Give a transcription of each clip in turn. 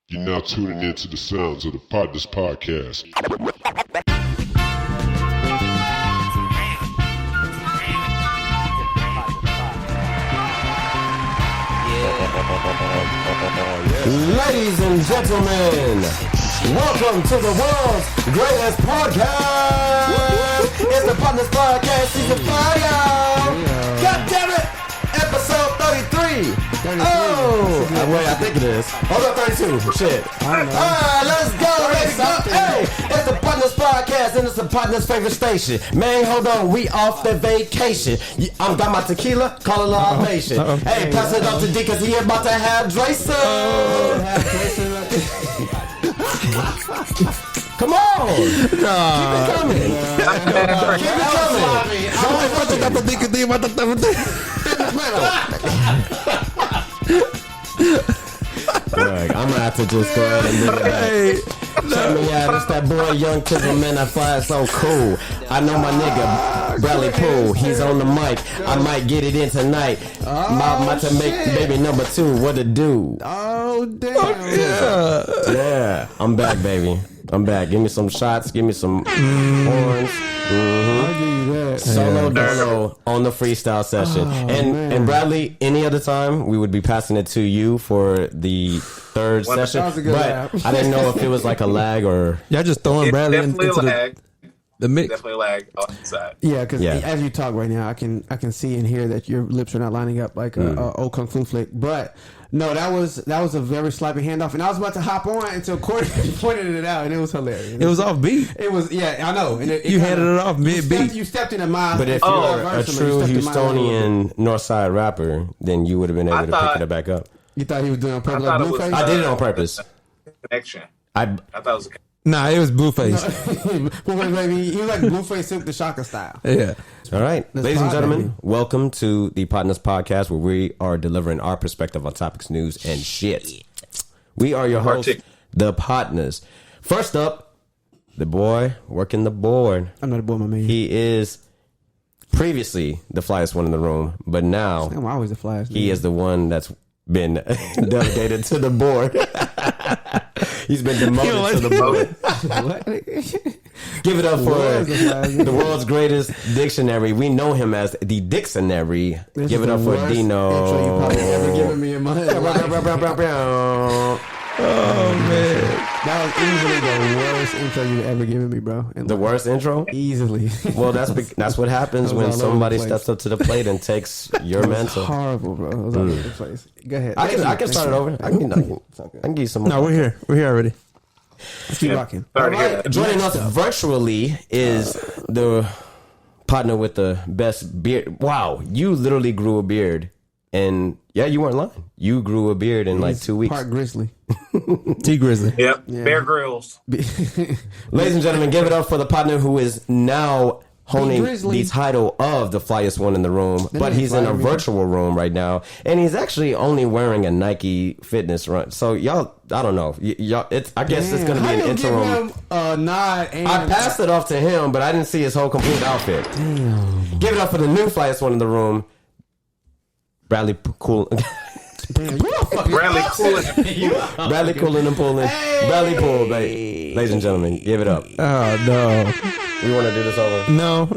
You're now tuning into the sounds of the Potnas podcast. Ladies and gentlemen, welcome to the world's greatest podcast. It's the Potnas podcast season 5, y'all. God damn it! Episode 33. Oh, wait, I think it is. Hold up, 32. Shit. Alright, let's go. Let's go. Hey, it's the Potnas podcast and it's the Potnas favorite station. Man, hold on, we off the vacation. I'm got my tequila, call it all nation. Hey, pass it up to D because he about to have Dracer. Come on! Keep it coming! Keep it I'm gonna have to just go ahead and do that. Check me out, it's that boy Young Chisel, man, that fly so cool. I know my nigga Bradley Poole, he's on the mic. I might get it in tonight. My to make baby number 2, what it do? Oh damn! Yeah, I'm back, baby. I'm back. Give me some shots. Give me some horns. I'll give you that. Solo dolo on the freestyle session. And Bradley, any other time we would be passing it to you for the third session. But I didn't know if it was like a lag or y'all just throwing Bradley into the mix. Definitely lag on the side. Yeah, because as you talk right now, I can see and hear that your lips are not lining up like a old kung fu flick. But no, that was a very sloppy handoff, and I was about to hop on until Corey pointed it out, and it was hilarious. It was off beat. It was, I know. And you handed it off mid beat. You stepped in a mile. But if you're a true Houstonian Northside rapper, then you would have been able to pick it back up. You thought he was doing it on purpose? Like Blueface? I did it on purpose. Connection. I thought it was. Nah, it was Blueface. He was like Blueface Silk the Shocker style. Yeah. All right. Ladies and gentlemen, welcome to the Potnas podcast where we are delivering our perspective on topics, news, and shit. We are your hosts, the Potnas. First up, the boy working the board. I'm not a boy, my man. He is previously the flyest one in the room, but now I'm always the flyest. He is the one that's been delegated to the board. He's been demoted to the board. Give it up for the world's greatest dictionary. We know him as the Dictionary. Give it up for Dino. Intro you probably ever given me in my life. Oh man, that was easily the worst intro you've ever given me, bro. The worst intro? Easily. Well, that's what happens when somebody steps up to the plate and takes your mantle. Horrible, bro. It was all over the place. Go ahead. I can start it over. I can give you some more. No, we're here. We're here already. Let's keep rocking. Right. Joining us virtually is the partner with the best beard. Wow, you literally grew a beard. And yeah, you weren't lying. You grew a beard in like 2 weeks. Part Grizzly. T Grizzly. Yep. Yeah. Bear Grylls. Ladies and gentlemen, give it up for the partner who is now holding the title of the flyest one in the room. But he's in a virtual room right now. And he's actually only wearing a Nike fitness run. So y'all, I don't know. I guess it's going to be an interim. I passed it off to him, but I didn't see his whole complete outfit. Damn. Give it up for the new flyest one in the room. Bradley Cool. Bradley Cooling and Pulling. Hey. Bradley Poole, ladies and gentlemen, give it up. Oh no, we want to do this over. No.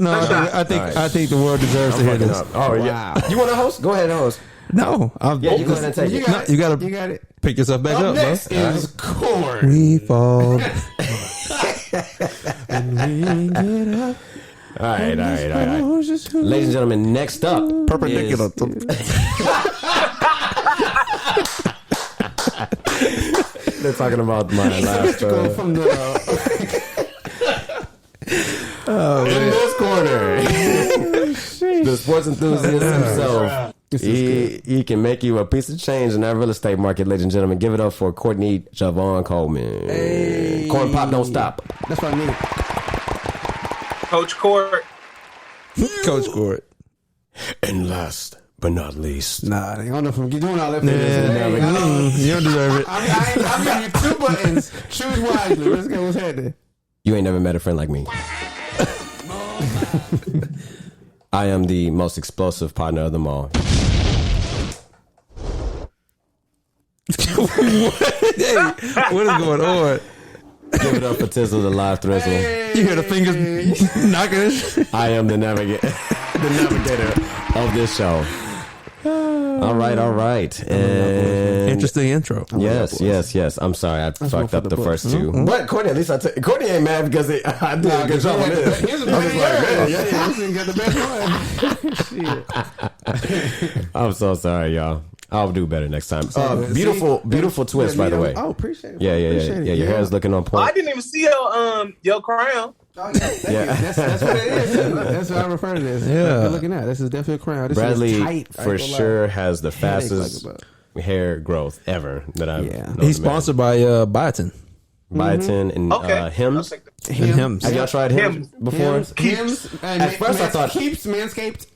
I think the world deserves to hear this. Oh yeah, you want to host? Go ahead and host. No, you go ahead and take it. You got it. Pick yourself back up. Next bro. is Corey. We fall. And we get up. All right. Ladies and gentlemen, next up, perpendicular. They're talking about my last. From the, in this corner, the sports enthusiast himself. He can make you a piece of change in that real estate market, ladies and gentlemen. Give it up for Courtney Javon Coleman. Hey. Corn Pop Don't Stop. That's what I need. Coach Court. Coach Court. And last but not least. Nah, I don't know if I'm doing all that. You don't deserve it. I'm giving you 2 buttons. Choose wisely. Let's go. What's happening? You ain't never met a friend like me. I am the most explosive partner of them all. Hey, what is going on? Give it up for Tizzle, the live thrizzle. You hear the fingers knocking? I am the navigator of this show. All right. And Interesting intro. yes. I'm sorry, I fucked up the first two. But Courtney, at least Courtney ain't mad because I did a good job on this. Here's a better I'm so sorry, y'all. I'll do better next time. Beautiful twist, by the way. Oh, appreciate it. Yeah. Your hair is looking on Oh, point. I didn't even see your crown. Oh, yeah. That's what it is. That's what I refer to this. Yeah. You're looking at. This is definitely a crown. This Bradley is tight, for sure has the fastest Headache hair growth ever that I've known. He's sponsored by Biotin. Biotin and Okay. Hims. And Hims. Have y'all tried Hims before? Hims. At first I thought Keeps Manscaped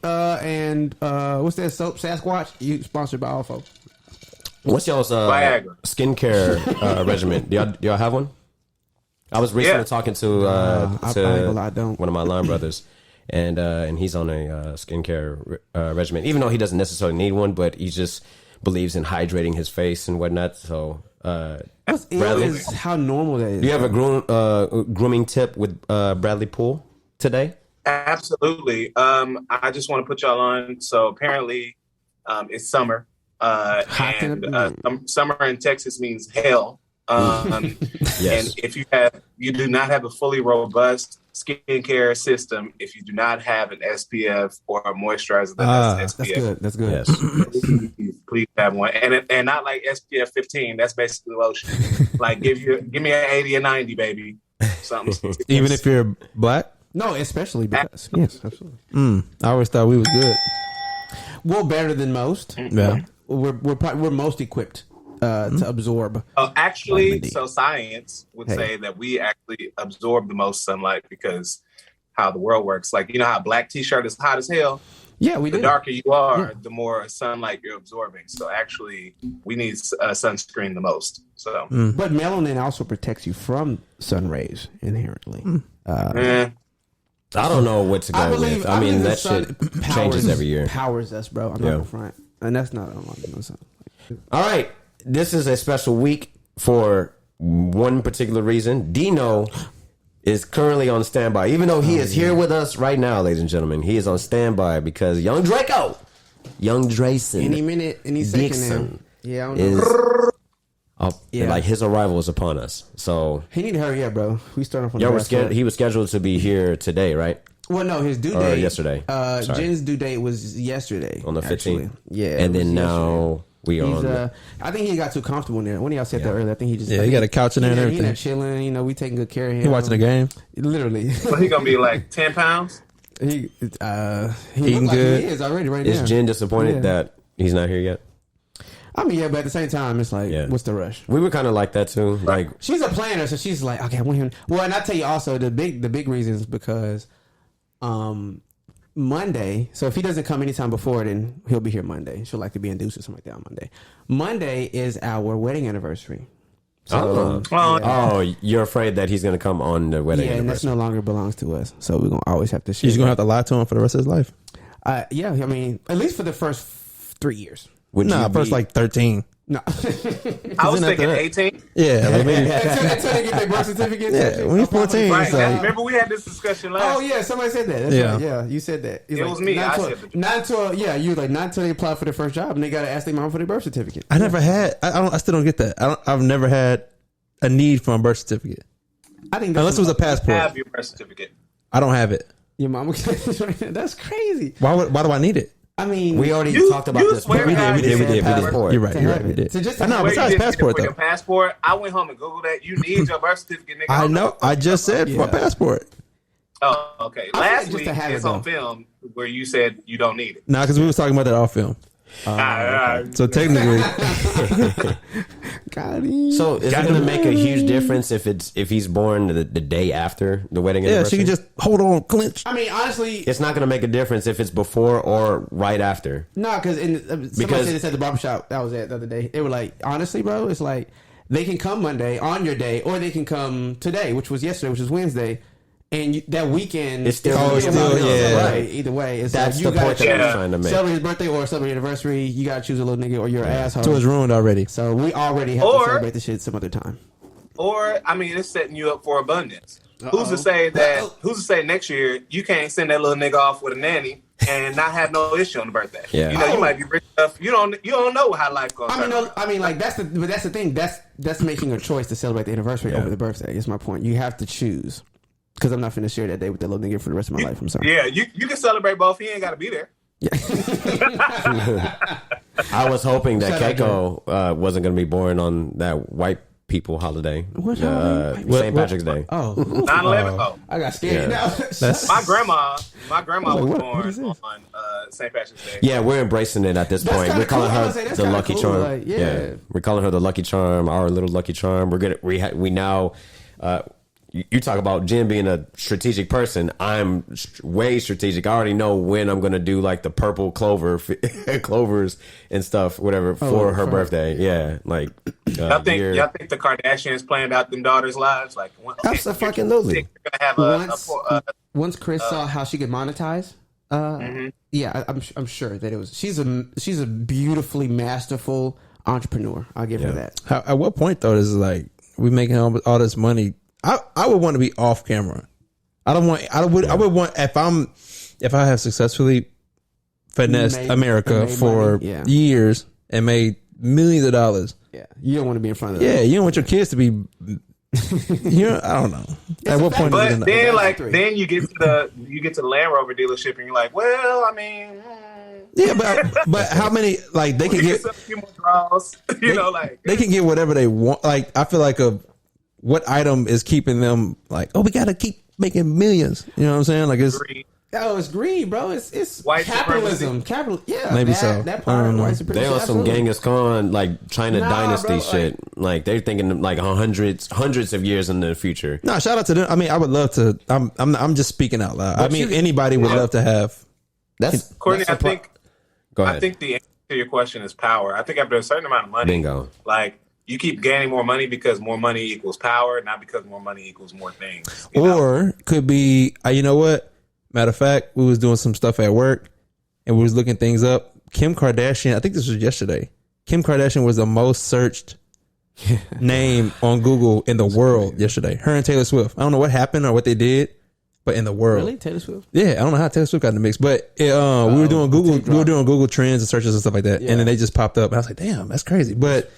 and what's that soap? Sasquatch. You sponsored by all folks. What's y'all's Viagra. skincare regimen? Do y'all have one? I was recently talking to I don't. one of my line brothers, and he's on a skincare regimen. Even though he doesn't necessarily need one, but he just believes in hydrating his face and whatnot. So, What's ill Bradley, is how normal that is. do you have a grooming tip with Bradley Poole today? Absolutely. I just want to put y'all on. So apparently, it's summer, and summer in Texas means hell. Yes. And if you do not have a fully robust skincare system, if you do not have an SPF or a moisturizer that has SPF, That's good. Yes. please have one. And not like SPF 15. That's basically lotion. Like give me an 80 or 90, baby. Something. Even if you're black? No, especially because yes, absolutely. I always thought we was good. We're better than most. Yeah. We're most equipped to absorb. Actually, D. so science would say that we actually absorb the most sunlight because how the world works. Like, you know how a black t-shirt is hot as hell? Yeah, we The do. darker you are, the more sunlight you're absorbing. So actually, we need sunscreen the most. So, But melanin also protects you from sun rays inherently. eh. I don't know what to go with. I mean, the that sun shit changes every year. Powers us, bro. I'm not gonna front, and that's not unlike no sun. All right. This is a special week for one particular reason. Dino is currently on standby. Even though he is here with us right now, ladies and gentlemen, he is on standby because young Drayson, Any minute, any second now. Dixon Yeah, I don't know. is like his arrival is upon us. So He need to hurry up, bro. We start off on y'all the were last one. he was scheduled to be here today, right? Well, no, his due Or date yesterday. Sorry. Jen's due date was yesterday On the 15th. actually. Yeah, And it then was now we are He's, on. The, I think he got too comfortable in there. One of y'all said that earlier. I think he just. Yeah, I he think got a couch in there and He everything. not chilling. You know, we taking good care of him. You watching the game? Literally. So he gonna be like 10 pounds? he Eating look like good. he is already right is now. Jen disappointed Yeah. that he's not here yet? I mean, yeah, but at the same time, it's like, Yeah. what's the rush? We were kind of like that too. Like, She's a planner, so she's like, okay, I want him. Well, and I tell you also the big reason is because Monday. So if he doesn't come anytime before, then he'll be here Monday. She'll like to be induced or something like that on Monday. Monday is our wedding anniversary. So, oh, you're afraid that he's going to come on the wedding yeah, and this anniversary. no longer belongs to us. So we're gonna always have to share. He's gonna have to lie to him for the rest of his life. Yeah, I mean, at least for the first 3 years. Would Nah, you first be- like 13. No. I was then after thinking that- 18. Yeah, like maybe. until they get their birth certificates. Yeah, when he's 14, Right. it's like, Remember we had this discussion last Oh yeah, somebody said that. That's Yeah. right. Yeah, you said that. He's It was me. Not I until, said that. not until you were like not until they apply for their first job and they gotta ask their mom for their birth certificate. I never had. I still don't get that. I've never had a need for a birth certificate I think unless it was a passport. have your birth certificate. I don't have it. your mom. That's crazy. Why do I need it? I mean, We already You- talked about you this. swear We by did. it. Passport. You're right. To You're have right. We it. did. So just I know, Where besides you did passport for your though. passport, I went home and Googled that. You need your birth certificate, nigga. I know. I just said for Yeah. a passport. Oh, okay. I Last think just week to have it's it, on though. film where you said you don't need it. Nah, because we was talking about that off film. So technically, got him. So is it going to make a huge difference if he's born the day after the wedding yeah, anniversary? she can just hold on, clinch. I mean, honestly, It's not going to make a difference if it's before or right after. no, because somebody Because- said this at the barbershop. That was it the other day. They were like, honestly, bro, it's like they can come Monday on your day, or they can come today, which was yesterday, which was Wednesday, And that weekend, It's still right. Either way, it's that's like you the point that I was trying to make. Celebrate his birthday or celebrate anniversary. You gotta choose a little nigga or you're an asshole. So it's ruined already. So we already have to celebrate the shit some other time. Or I mean, it's setting you up for abundance. Who's to say next year you can't send that little nigga off with a nanny and not have no issue on the birthday? Yeah. You know, you might be rich enough. You don't know how life goes. I mean, like that's the thing. That's making a choice to celebrate the anniversary over the birthday. Is my point. You have to choose. Because I'm not finna share that day with that little nigga for the rest of my life. I'm sorry. Yeah, you can celebrate both. He ain't got to be there. Yeah. I was hoping that Keiko wasn't going to be born on that white people holiday. What St. Patrick's Day. Oh. 9/11. Oh. I got scared now. My grandma was born on St. Patrick's Day. Yeah, we're embracing it at this point. We're calling her the Lucky Charm. Like, yeah. We're calling her the Lucky Charm, our little Lucky Charm. We now you talk about Jim being a strategic person. I'm way strategic. I already know when I'm going to do like the purple clovers and stuff, whatever, for her birthday. Yeah, like y'all think the Kardashians planned out them daughters' lives? Like, absolutely. Once Chris saw how she could monetize, yeah, I'm sure that it was. She's a beautifully masterful entrepreneur. I'll give her that. At what point though is like we making all this money? I would want to be off camera. I would want if I have successfully finessed America for years and made millions of dollars. Yeah, you don't want to be in front of them. Yeah, you don't want your kids to be. I don't know. At what point? But then you get to the Land Rover dealership and you're like, well, I mean. Yeah, but how many like they can get a few more draws, they can get whatever they want. Like I feel like what item is keeping them like, oh, we gotta keep making millions. You know what I'm saying? Like it's greed. It's greed, bro. It's white capitalism. Yeah, maybe so. That part of white supremacy. They on some Genghis Khan like China dynasty shit. Like they're thinking like hundreds of years in the future. No, shout out to them. I mean, I would love to. I'm just speaking out loud. I mean, anybody would love to have. Courtney, I think. Go ahead. I think the answer to your question is power. I think after a certain amount of money, bingo. Like. You keep gaining more money because more money equals power, not because more money equals more things. Or could be, you know what? Matter of fact, we was doing some stuff at work and we was looking things up. Kim Kardashian, I think this was yesterday. Kim Kardashian was the most searched name on Google in the world yesterday. Her and Taylor Swift. I don't know what happened or what they did, but in the world. Really? Taylor Swift? Yeah, I don't know how Taylor Swift got in the mix, but we were doing Google Trends and searches and stuff like that. Yeah. And then they just popped up. And I was like, damn, that's crazy. But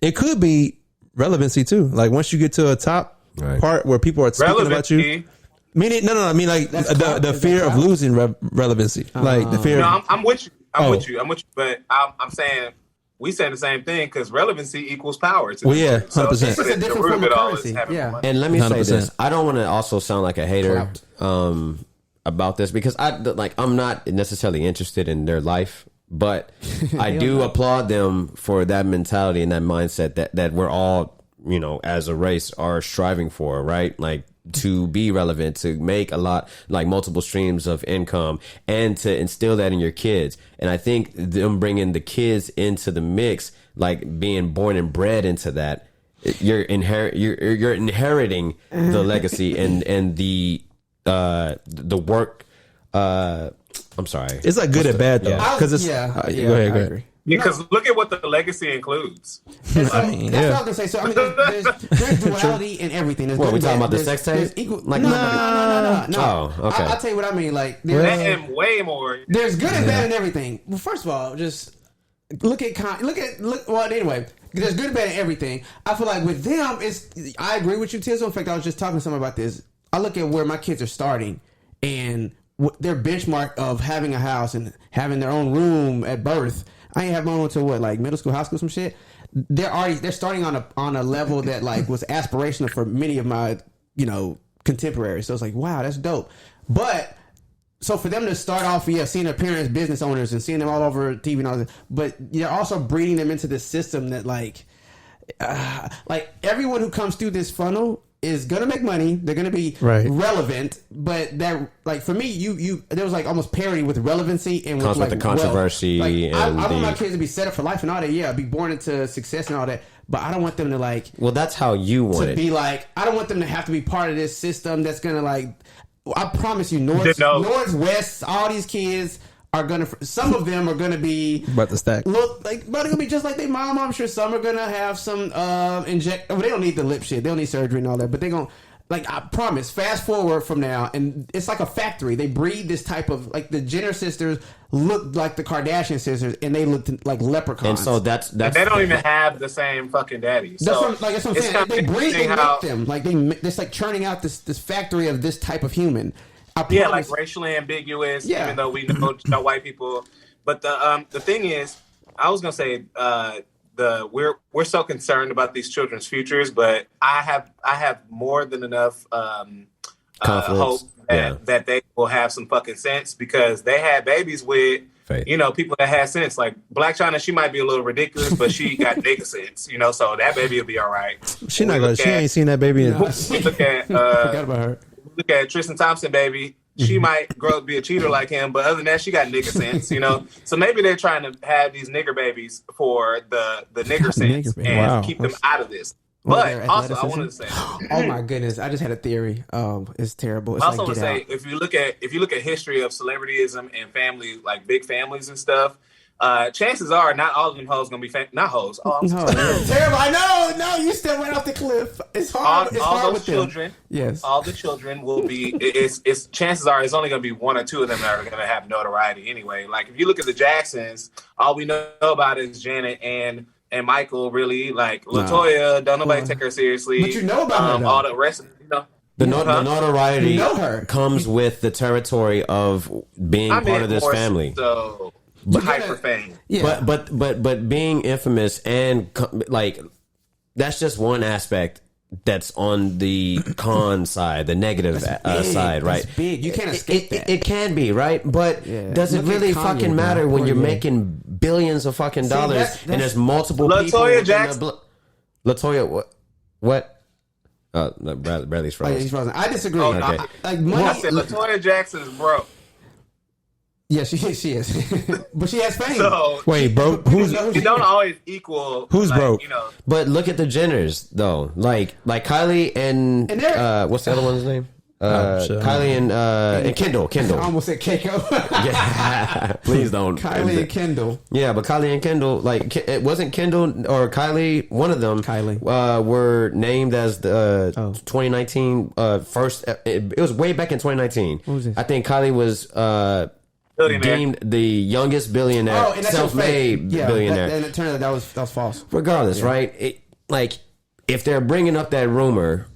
it could be relevancy too. Like once you get to a top part where people are speaking about you. Meaning, no. I mean, like the fear of losing relevancy. Like the fear. No, I'm with you. I'm with you. But I'm saying we saying the same thing because relevancy equals power. Well, yeah, 100%. So it's a different form of currency. Yeah. And let me 100%. say this: I don't want to also sound like a hater about this because I'm not necessarily interested in their life. But I do applaud them for that mentality and that mindset that we're all, as a race are striving for, right? Like to be relevant, to make a lot, like multiple streams of income and to instill that in your kids. And I think them bringing the kids into the mix, like being born and bred into that, you're inheriting the legacy and the work, I'm sorry. It's like good and bad though, because it's. Go ahead. Agree. Because look at what the legacy includes. That's what I was gonna say. So I mean, there's duality in everything. There's we talking about the sex tape? Like no. Oh, okay. I'll tell you what I mean. Like there's way more. There's good and bad in everything. Well, first of all, just look. Well, anyway, there's good and bad in everything. I feel like with them, I agree with you, Tizzle. In fact, I was just talking to someone about this. I look at where my kids are starting and their benchmark of having a house and having their own room at birth. I ain't have my own until like middle school, high school, some shit. They're starting on a level that like was aspirational for many of my contemporaries. So it's like, wow, that's dope. But so for them to start off, seeing their parents business owners and seeing them all over TV and all that, but you're also breeding them into this system that like everyone who comes through this funnel is gonna make money. They're gonna be relevant, but that like for me, you there was like almost parity with relevancy and with the controversy. I want my kids to be set up for life and all that. Yeah, be born into success and all that. but I don't want them to like. Well, that's how you want to it. be like. I don't want them to have to be part of this system that's gonna like. I promise you, North, West, all these kids are gonna. Some of them are gonna be about to stack. Look like, but they're gonna be just like their mom. I'm sure some are gonna have some inject. Well, they don't need the lip shit. They don't need surgery and all that. But they're gonna. Like, I promise, fast forward from now, and it's like a factory. They breed this type of, like, the Jenner sisters look like the Kardashian sisters, and they look like leprechauns. And so that's they don't even have the same fucking daddy. So that's what I'm saying. They breed, they make them. Like, it's like churning out this factory of this type of human. Yeah, like racially ambiguous, even though we know white people. But the thing is, I was going to say, we're so concerned about these children's futures, but I have more than enough hope that they will have some fucking sense, because they had babies with people that had sense. Like Black China, she might be a little ridiculous, but she got nigga sense, so that baby will be all right. She ain't seen that baby. We look at forgot about her. Look at Tristan Thompson, baby. She might grow up to be a cheater like him, but other than that, she got nigger sense, So maybe they're trying to have these nigger babies for the nigger sense and keep them out of this. But also, I wanted to say, oh my goodness, I just had a theory. It's terrible. It's I also want to say, if you look at history of celebrityism and family, like big families and stuff, chances are not all of them hoes gonna be not hoes. Oh, I'm terrible. I know. No, you still went off the cliff. It's hard. All those children. Them. Yes. All the children will be. It's chances are it's only gonna be one or two of them that are gonna have notoriety anyway. Like if you look at the Jacksons, all we know about is Janet and Michael. Really, like Latoya. Don't nobody take her seriously. But you know about her. All the rest of The notoriety comes with the territory of being part of this family. So. Hyper fame. Yeah. But being infamous and like that's just one aspect that's on the con side, the negative side, right? That's big. You can't escape that. It can be, right? But does it really fucking matter when you're making billions of fucking dollars and there's multiple people? Latoya Jackson. Latoya, what? No, Bradley's frozen. He's frozen. I disagree. Oh, no, okay. I said Latoya Jackson is broke. Yeah, she is. But she has fame. So, wait, broke? You don't always equal. Who's broke? But look at the Jenners, though. Like Kylie and what's the other one's name? Kylie and Kendall. I almost said Keiko. Yeah, please don't. Kylie and Kendall. Yeah, but Kylie and Kendall, like it wasn't Kendall or Kylie. One of them, were named as the 2019 first. It was way back in 2019. What was this? I think Kylie was. Deemed the youngest billionaire, self-made billionaire. And it turned out that was false. Regardless, right? Like, if they're bringing up that rumor,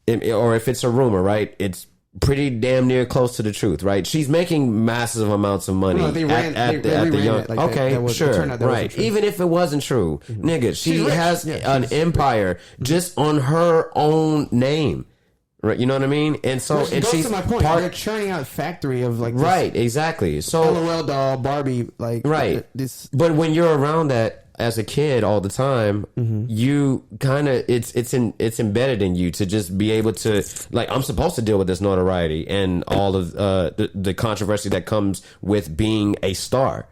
or if it's a rumor, right? It's pretty damn near close to the truth, right? She's making massive amounts of money at the young. Right? Even if it wasn't true, nigga, she has an empire just on her own name. Right, you know what I mean, and so and she's to my point. They're churning out a factory of like right, exactly. So LOL doll, Barbie, like right. But when you're around that as a kid all the time, you kind of it's embedded in you to just be able to like I'm supposed to deal with this notoriety and all of the controversy that comes with being a star.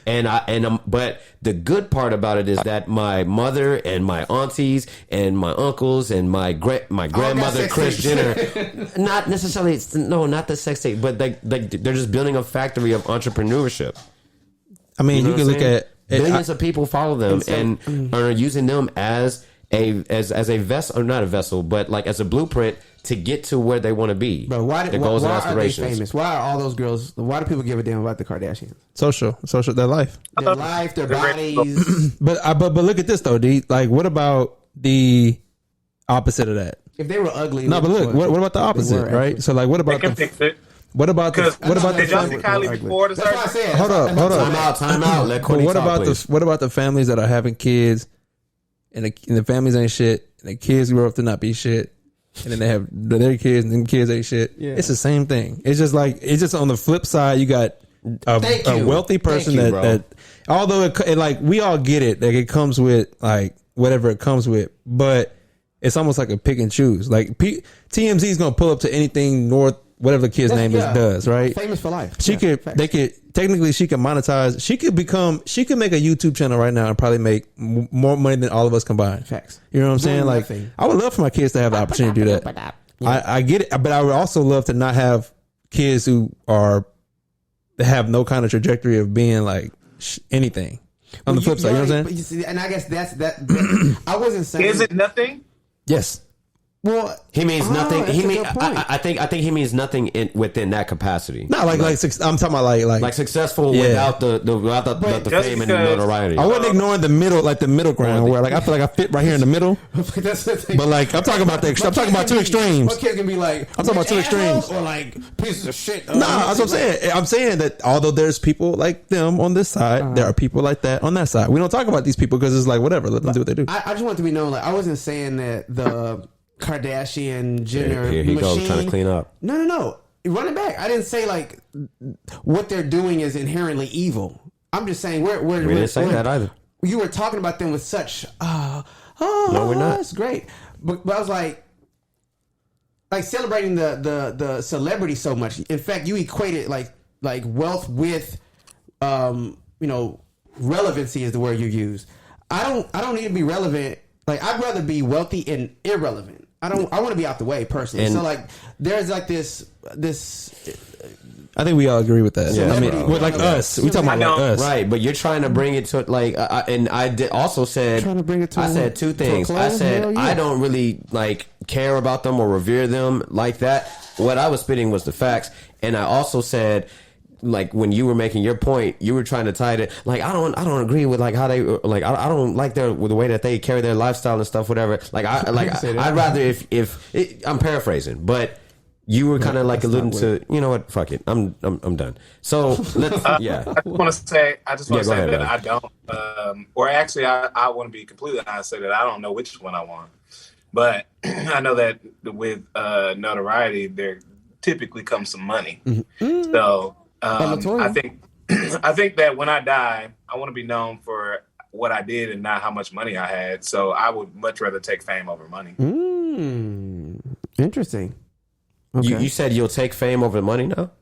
But the good part about it is that my mother and my aunties and my uncles and my grandmother Kris Jenner, not necessarily, not the sex tape, but they're just building a factory of entrepreneurship. I mean, you can look at billions of people follow them and are using them as a vessel, or not a vessel, but like as a blueprint to get to where they want to be. But why are they famous? Why are all those girls? Why do people give a damn about the Kardashians? Social, their life, their bodies. But look at this though, D. Like, what about the opposite of that? If they were ugly, no. But look, what about the opposite, right? Actually. So, like, what about What about the Kylie before the surgery? That's what I said. Hold up. Time out. Let Courtney talk, what about the families that are having kids, and the families ain't shit, and the kids grow up to not be shit, and then they have their kids, and them kids ain't shit. Yeah. It's the same thing. It's just on the flip side. You got a wealthy person that although it like we all get it, like it comes with like whatever it comes with, but it's almost like a pick and choose. Like TMZ is gonna pull up to anything north whatever the kid's name is does, right? Famous for life. She could technically she could monetize. She could make a YouTube channel right now and probably make more money than all of us combined. Facts. You know what I'm saying? Like, I would love for my kids to have the opportunity to do that. I get it, but I would also love to not have kids who have no kind of trajectory of being like anything. On the flip side, you know what I'm saying? You see, and I guess that's I wasn't saying. Is it nothing? Yes. Well, he means nothing. He means. I I think he means nothing within that capacity. Not like I'm talking about like successful without the fame and the notoriety. I wasn't ignoring the middle ground where like I feel like I fit right here in the middle. That's the thing. But like I'm talking about two extremes. My kid can be like, I'm talking about two extremes or like pieces of shit. Nah, that's what I'm saying. I'm saying that although there's people like them on this side, there are people like that on that side. We don't talk about these people because it's like whatever. Let them do what they do. I just want to be known. Like I wasn't saying that the Kardashian Jenner Here he machine, goes trying to clean up. No. Run it back. I didn't say like what they're doing is inherently evil. I'm just saying we didn't say that either. You were talking about them with such no, we're not. That's great. But I was like celebrating the celebrity so much. In fact, you equated like wealth with relevancy is the word you use. I don't need to be relevant. Like I'd rather be wealthy and irrelevant. I want to be out the way personally. And so like there's like this. I think we all agree with that. Yeah, I mean, with like us, we talking about like us, right? But you're trying to bring it to like, also said. Trying to bring it to. I said two things. I said I don't really like care about them or revere them like that. What I was spitting was the facts, and I also said. Like when you were making your point, you were trying to tie it. Like I don't agree with like how they like. I don't like the way that they carry their lifestyle and stuff. Whatever. Like I'd rather if I'm paraphrasing, but you were kind of like alluding to. You know what? Fuck it. I'm done. So let's. I just want to say that I don't. Or actually, I want to be completely honest. Say that I don't know which one I want, but I know that with notoriety, there typically comes some money. Mm-hmm. So. I think that when I die, I want to be known for what I did and not how much money I had. So I would much rather take fame over money. Interesting. Okay. You said you'll take fame over money now?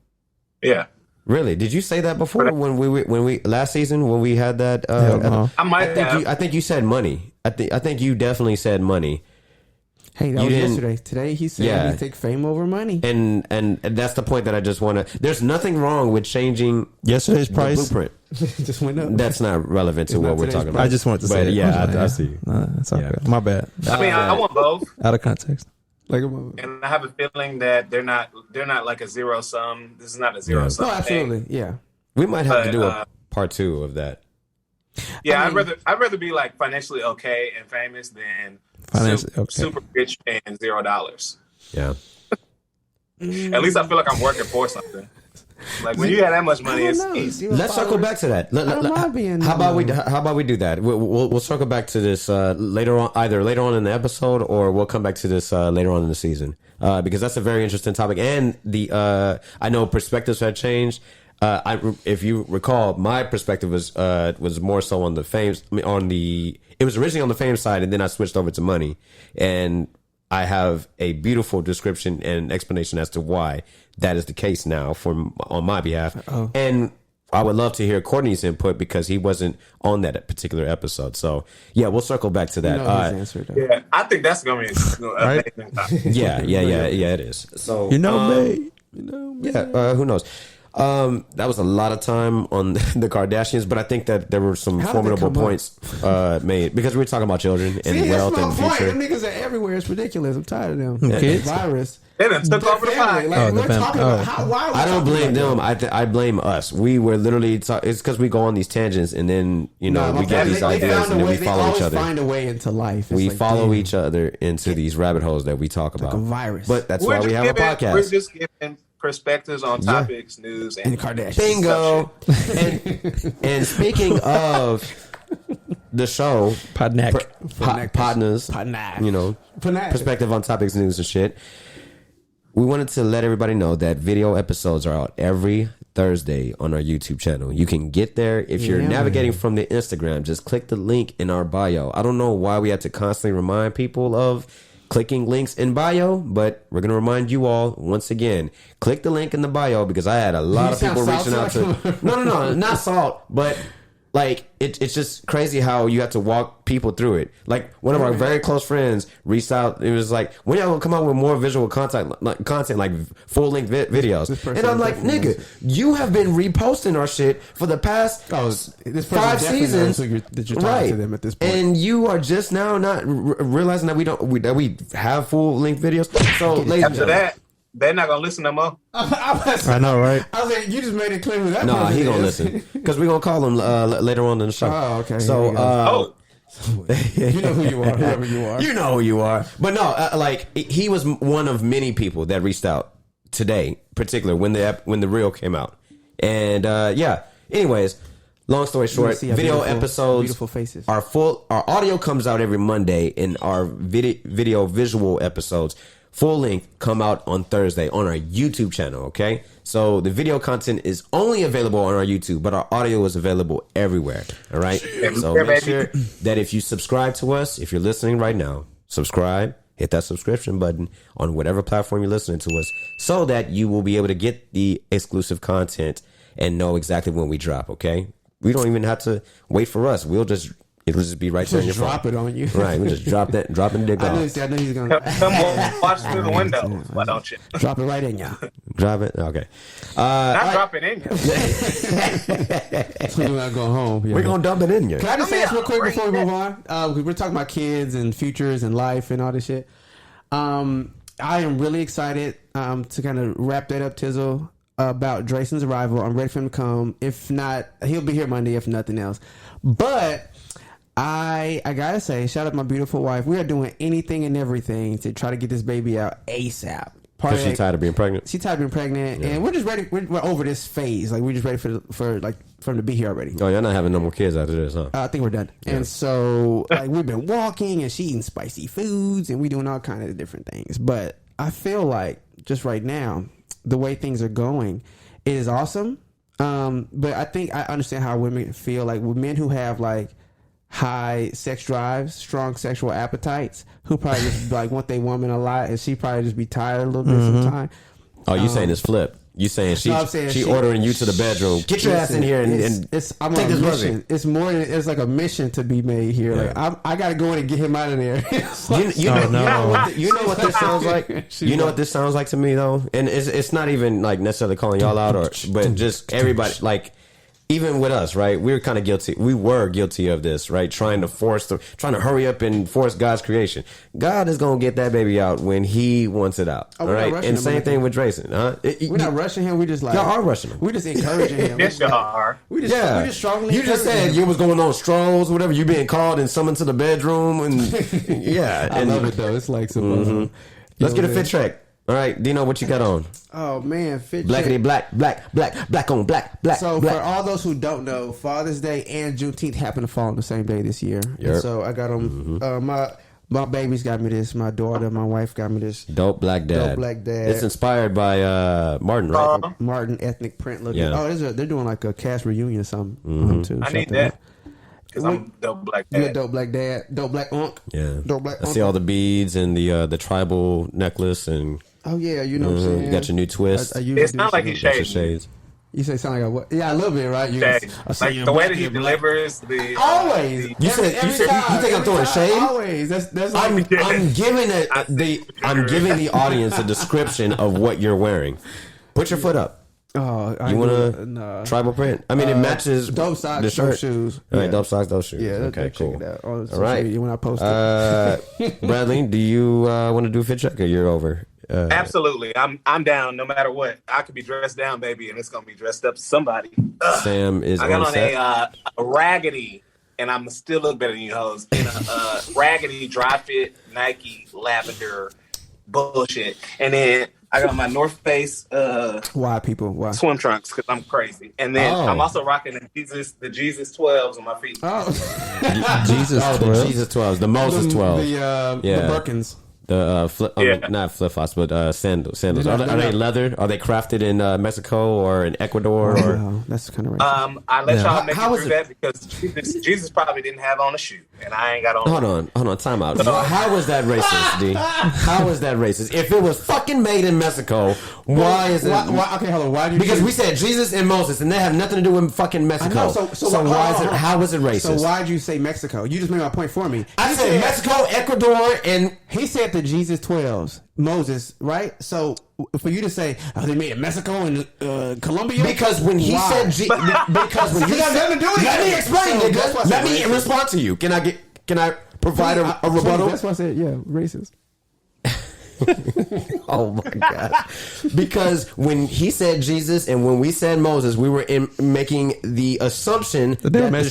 Yeah. Really? Did you say that before when we last season when we had that? I might have. I think you said money. I think you definitely said money. Hey, that was yesterday. Today he said he take fame over money. And that's the point that I just want to... There's nothing wrong with changing yesterday's price. Blueprint. Just went up. That's not relevant to what we're talking about. I just wanted to say it. I see. That's all good. My bad. I mean, I want both. Out of context. And I have a feeling that they're not like a zero sum. This is not a zero sum. No, absolutely. Thing. Yeah. We might have to do a part 2 of that. Yeah, I'd rather be like financially okay and famous than super rich and $0. Yeah. At least I feel like I'm working for something. Like when you have that much money, it's easy. Let's circle back to that. How about we do that? We'll circle back to this later on, either later on in the episode, or we'll come back to this later on in the season because that's a very interesting topic. And I know perspectives have changed. If you recall, my perspective was more so on the fame. It was originally on the fame side, and then I switched over to money. And I have a beautiful description and explanation as to why that is the case now on my behalf. Uh-oh. And I would love to hear Courtney's input because he wasn't on that particular episode. So yeah, we'll circle back to that. Yeah, I think that's gonna be right? Yeah, it is. So me. Who knows? That was a lot of time on the Kardashians, but I think that there were some formidable points made because we were talking about children and wealth and future. Them niggas are everywhere. It's ridiculous. I'm tired of them. Kids? Virus. They done took over the mind. Like, we're talking about why are we I don't blame them. I blame us. We were literally it's because we go on these tangents and then we get these ideas and then we follow each other. Find a way into life. We follow each other into these rabbit holes that we talk about. Like a virus. But that's why we have a podcast. We're just giving perspectives on topics, news, and Kardashian. Bingo. and speaking of the show, Potnas, perspective on topics, news, and shit. We wanted to let everybody know that video episodes are out every Thursday on our YouTube channel. You can get there if you're navigating from the Instagram. Just click the link in our bio. I don't know why we have to constantly remind people of clicking links in bio, but we're going to remind you all once again, click the link in the bio because I had a lot of people reaching out to. No, not salt, but like it's just crazy how you have to walk people through it. Like one of our very close friends reached out. It was like, when y'all gonna come out with more visual content like full length videos? And I'm like, nigga, you have been reposting our shit for the past 5 seasons, that you're talking to them at this point, and you are just now not realizing that we have full length videos. So ladies and gentlemen, they're not gonna listen no more. I know, right? I was like, you just made it clear who that. No, he gonna listen because we're gonna call him later on in the show. Oh, okay. So, you know who you are, whoever you are. You know who you are. But no, like he was one of many people that reached out today, particular when the reel came out, and yeah. Anyways, long story short, video episodes, beautiful faces. Our audio comes out every Monday, and our video visual episodes, full length, come out on Thursday on our YouTube channel, okay? So the video content is only available on our YouTube, but our audio is available everywhere, all right? So make sure that if you subscribe to us, if you're listening right now, subscribe, hit that subscription button on whatever platform you're listening to us so that you will be able to get the exclusive content and know exactly when we drop, okay? We don't even have to wait for us. It'll just be right there in your phone. Drop it on you. Right, we'll just drop it and dig off. I know he's going to... Come watch through the window. Why don't you? Drop it right in ya. Drop it? Okay. Not drop it in ya. So we're not going home. We're going to dump it in you. Can I just say this real quick before we move on? Because we're talking about kids and futures and life and all this shit. I am really excited to kind of wrap that up, Tizzle, about Drayson's arrival. I'm ready for him to come. If not, he'll be here Monday, if nothing else. But... I gotta say, shout out my beautiful wife. We are doing anything and everything to try to get this baby out ASAP. Because she's tired of being pregnant. She's tired of being pregnant, and we're just ready. We're over this phase. Like we're just ready for him to be here already. Oh, you're not having no more kids after this, huh? I think we're done. Yeah. And so, like, we've been walking, and she eating spicy foods, and we doing all kind of different things. But I feel like just right now, the way things are going, it is awesome. But I think I understand how women feel. Like with men who have like high sex drives, strong sexual appetites, who probably just like want their woman a lot, and she probably just be tired a little bit sometimes. Oh, you saying it's flip? You saying she ordering you to the bedroom? Get your ass in here and I'm take on a this mission. rugby. It's more. It's like a mission to be made here. Yeah. Like I got to go in and get him out of there. You know what this sounds like? You know what this sounds like to me though, and it's not even like necessarily calling y'all out, but just everybody like. Even with us, right? We were kind of guilty. We were guilty of this, right? Trying to hurry up and force God's creation. God is gonna get that baby out when He wants it out. All right, and same thing with Drayson, huh? We're not rushing him. We just like y'all are rushing him. We just encouraging him. Yes, y'all are. We just strongly. You just said you was going on strolls, whatever. You being called and summoned to the bedroom, and yeah. I love it though. It's like some. Let's get a fit check. All right, Dino, what you got on? Oh man, fit Blackity black on black. So black. for all those who don't know, Father's Day and Juneteenth happen to fall on the same day this year. Yep. And so I got them. My babies got me this. My daughter, my wife got me this. Dope Black Dad. It's inspired by Martin, right? Martin ethnic print looking. Yeah. Oh, they're doing like a cast reunion or something too. I need that. Because I'm dope black dad. You're dope black dad. Dope black unk. Yeah. Dope black I see all the beads and the tribal necklace and. Oh yeah, you know what I'm saying. You got your new twist. It's not like he's shades. You say something like what? Yeah, a little bit, right? Like the way that he delivers the always. You think I'm throwing shade? Always. That's like I'm giving the audience a description of what you're wearing. Put your foot up. Oh, you want a tribal print? I mean, it matches dope socks, the shirt. Dope shoes. All right, dope socks, dope shoes. Yeah, okay, cool. Check it out. All right. When I post it. Bradley, do you want to do a fit check or you're over? Absolutely. I'm down no matter what. I could be dressed down, baby, and it's going to be dressed up to somebody. Sam is I got on set. a raggedy, and I'm still look better than you hoes, in a raggedy dry fit Nike lavender bullshit. And then I got my North Face why swim trunks because I'm crazy. And then I'm also rocking the Jesus 12s on my feet. Jesus 12s. The Jesus 12s. The Moses 12s. The Birkins. Not flip flops, but sandals. Are they leather? Are they crafted in Mexico or in Ecuador? Wow, that's kind of racist. I let y'all make it through that because Jesus probably didn't have on a shoe, and I ain't got on. Hold on, time out. How was that racist, D? How was that racist? If it was fucking made in Mexico, why is it? Okay, hold on. Why do you? Because we said Jesus and Moses, and they have nothing to do with fucking Mexico. So why is it? How was it racist? So why did you say Mexico? You just made my point for me. I said Mexico, Ecuador, and he said the Jesus 12s, Moses, right? So for you to say they made in Mexico and Colombia, because when he said because when he said, let me explain, nigga. Let me respond to you. Can I provide a rebuttal? That's why I said racist. Oh my god! Because when he said Jesus and when we said Moses, we were making the assumption that the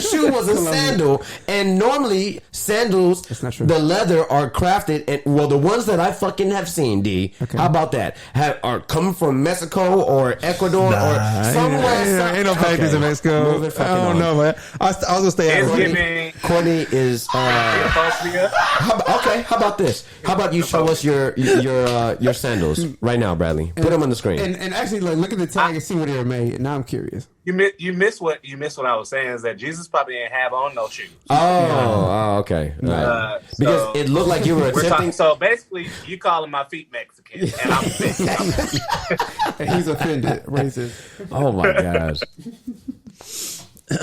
shoe was a sandal, and normally sandals, that's not true. The leather are crafted, and the ones that I fucking have seen, D. Okay. How about that? Are coming from Mexico or Ecuador or somewhere? Ain't no factories in Mexico. I don't know, man. I was gonna stay out. Courtney is. Okay, how about this? How about you show us your sandals right now, Bradley? Put them on the screen. And actually, look at the tag and see where they were made. Now I'm curious. You missed what I was saying is that Jesus probably didn't have on no shoes. Okay. Right. Because it looked like you were attempting. So basically, you calling my feet Mexican, and I'm offended. And he's offended, racist. Oh my gosh.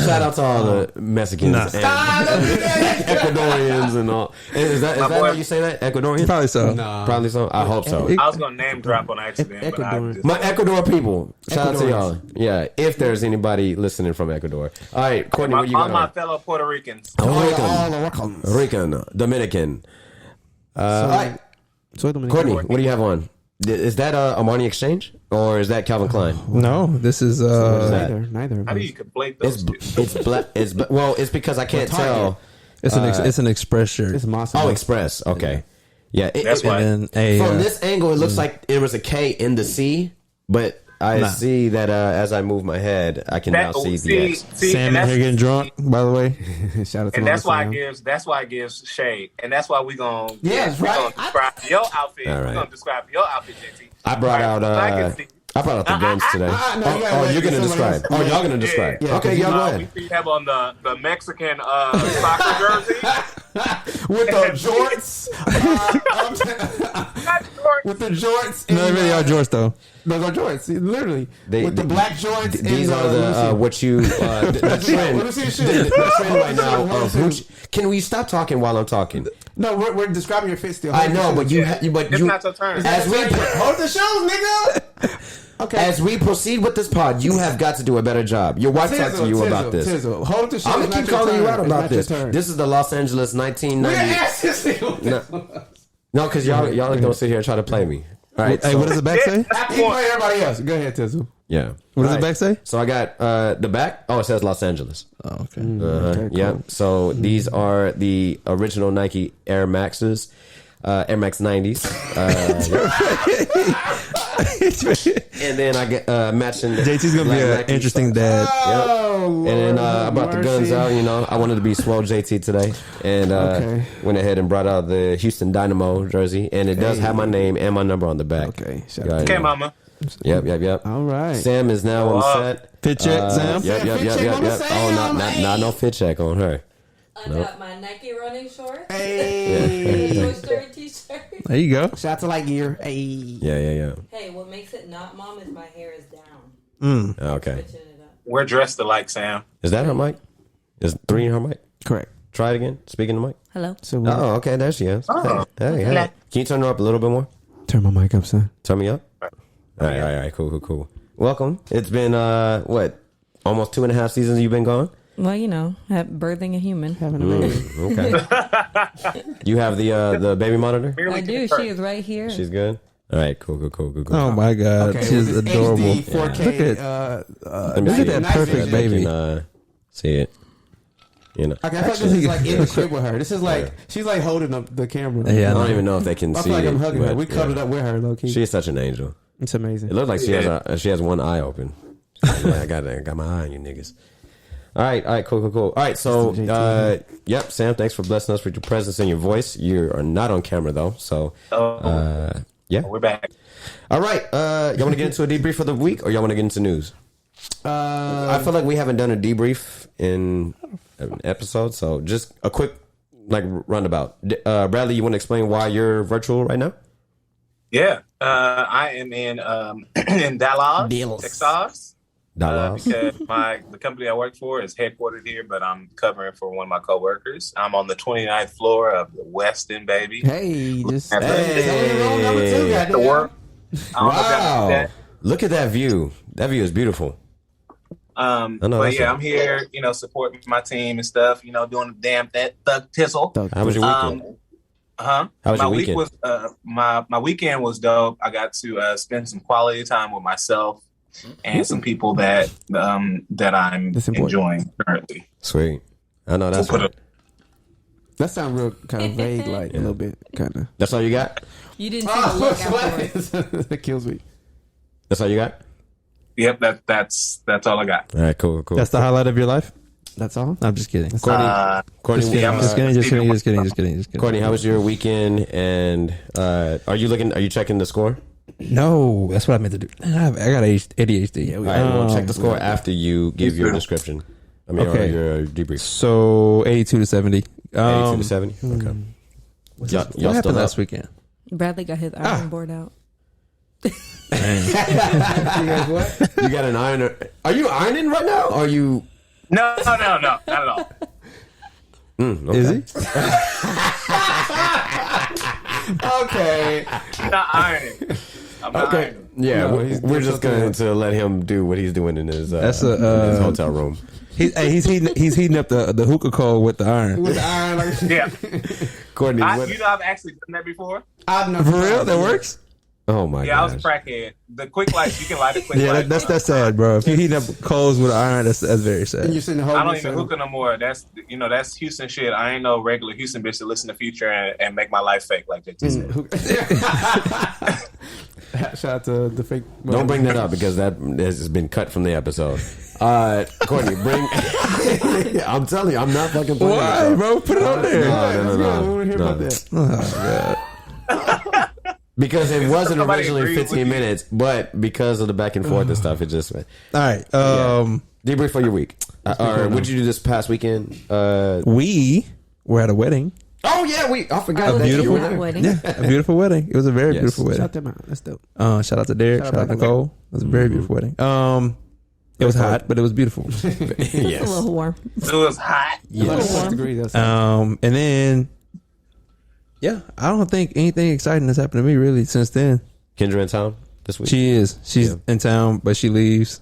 Shout out to all the Mexicans and Ecuadorians and all. Is that how you say that? Ecuadorians? Probably so. Probably so. I hope so. I was going to name drop on accident. My Ecuador people. Shout out to y'all. Yeah, if there's anybody listening from Ecuador. All right, Courtney, what you got? All my fellow Puerto Ricans. Rican, Dominican. All right. Courtney, what do you have on? Is that Armani Exchange or is that Calvin Klein? No, this is neither. How do you conflate those two? It's black. It's because I can't tell. It's an Express shirt. It's Mossimo. Oh, Express. Okay, yeah. That's why. From this angle, it looks like there was a K in the C, but I see that as I move my head, I can now see the X. Sam in here getting drunk, by the way. Shout out to and that's why it gives shade, and that's why we're gonna describe your outfit. Right. We're gonna describe your outfit, JT. I brought out the guns today. You're gonna describe. Oh, y'all gonna describe. Yeah, okay, y'all go ahead. We have on the Mexican soccer jersey with the jorts. With the jorts. No, they really are jorts though. Those are jorts. Literally, with the black jorts. These are the trend. Let me see the shit. The trend right now. Can we stop talking while I'm talking? No, we're describing your fit still. I know, but you. It's not your turn. Hold the shoes, nigga. Okay. As we proceed with this pod, you have got to do a better job. Your wife talked to you about this. Hold the shoes. I'm gonna keep calling you out about this. This is the Los Angeles 1990. No, because y'all are gonna sit here and try to play me. All right. Hey, what does the back say? After you play everybody else, go ahead, Tizzle. Yeah. What does the back say? So I got the back. Oh, it says Los Angeles. Oh, okay. Okay, yeah. cool. So these are the original Nike Air Maxes, Air Max 90s. And then I get matching. JT's gonna be an interesting dad. And then I brought the guns out. You know, I wanted to be swole JT today, and went ahead and brought out the Houston Dynamo jersey, and it does have my name and my number on the back. Okay. Okay, mama. Yep. All right. Sam is now on set. Fit check, Sam. Yep. Oh, not no fit check on her. I got my Nike running shorts. Hey. Toy Story t-shirt. There you go. Shout out to Lightyear. Hey. Yeah. Hey, what makes it not mom is my hair is down. Okay. Switching it up. We're dressed alike, Sam. Is that her mic? Is 3 in her mic? Correct. Try it again. Speaking the mic. Hello. So Oh, okay. There she is. Oh. Hey. Can you turn her up a little bit more? turn my mic up, son. Turn me up. All right. Cool. Welcome. It's been what? Almost 2.5 seasons you've been gone. Well, you know, birthing a human. Having a baby. Okay. You have the baby monitor? I do. She is right here. She's good. All right, cool. Oh my God, Okay, she's well, this adorable. HD 4K, Look at that perfect baby. See it. You know. Okay, I feel like this is like in the crib with her. This is like she's like holding up the camera. Yeah, I don't even know if they can I see feel like it. I'm hugging her. but, We cuddled up with her, low key. She is such an angel. It's amazing. It looks like she has one eye open. I got my eye on you niggas. All right, cool. All right, so, yep, Sam, thanks for blessing us with your presence and your voice. You are not on camera, though, so, yeah. We're back. All right, y'all want to get into a debrief for the week, or y'all want to get into news? I feel like we haven't done a debrief in an episode, so just a quick, roundabout. Bradley, you want to explain why you're virtual right now? Yeah, I am in Dallas, Texas. Dallas. Because the company I work for is headquartered here, but I'm covering for one of my coworkers. I'm on the 29th floor of the Westin, baby. Hey, just Hey. The work. Wow. Look at that view. That view is beautiful. But yeah, I'm here, supporting my team and stuff, doing the damn thug tizzle. How was your weekend? How was your week weekend? was my weekend was dope. I got to spend some quality time with myself and some people that I'm enjoying currently. Sweet. I know that's that sounds real kind of vague, a little bit, kind of. That's all you got? You didn't take a look afterwards. That kills me. That's all you got? Yep, that's all I got. All right, cool. That's the highlight of your life? That's all. I'm just kidding. Courtney, Just kidding. Courtney, how was your weekend? And are you checking the score? No, that's what I meant to do. I got ADHD. All right, we'll check the score after you give your description. Okay. Or your debrief. So 82 to 70. 82 to 70? Okay. What Y'all happened still last up? weekend? Bradley got his iron board out. You guys what? You got an ironer. Are you ironing right now? Or are you... No, not at all. Okay. Is he? Okay. Not ironing. I'm not Okay. ironing. Yeah, No, we're just going to let him do what he's doing in his, in his hotel room. He's heating up the hookah coal with the iron. With the iron, Yeah. Courtney, I've actually done that before. I've never For real? That works? oh my Yeah, gosh. I was a crackhead. The quick light, you can light a quick Yeah, light. that's sad, bro. If you heat up coals with iron, that's very And sad. you're sitting I don't holding even hookah no more. That's Houston shit. I ain't no regular Houston bitch to listen to Future and make my life fake like that. Shout out to the fake. Don't bring that up because that has been cut from the episode. Courtney, bring... I'm telling you, I'm not fucking playing Why, with bro? Put it on there. I want to hear No. about that. Oh, God. Because it wasn't Somebody originally agreed with 15 you. minutes, but because of the back and forth and stuff, it just... All right. Debrief for your week. Or what did you do this past weekend? We were at a wedding. Oh, yeah, I forgot was that you were at there. a wedding. Yeah, a beautiful wedding. It was a very Yes. beautiful wedding. Shout them out. That's dope. Shout out to Derek. Shout out to Nicole. It was a very beautiful wedding. It was hot, but it was beautiful. It's a Yes. little warm. It was hot. Yes. Degree, that's And then, yeah, I don't think anything exciting has happened to me really since then. Kendra in town this week? She's in town, but she leaves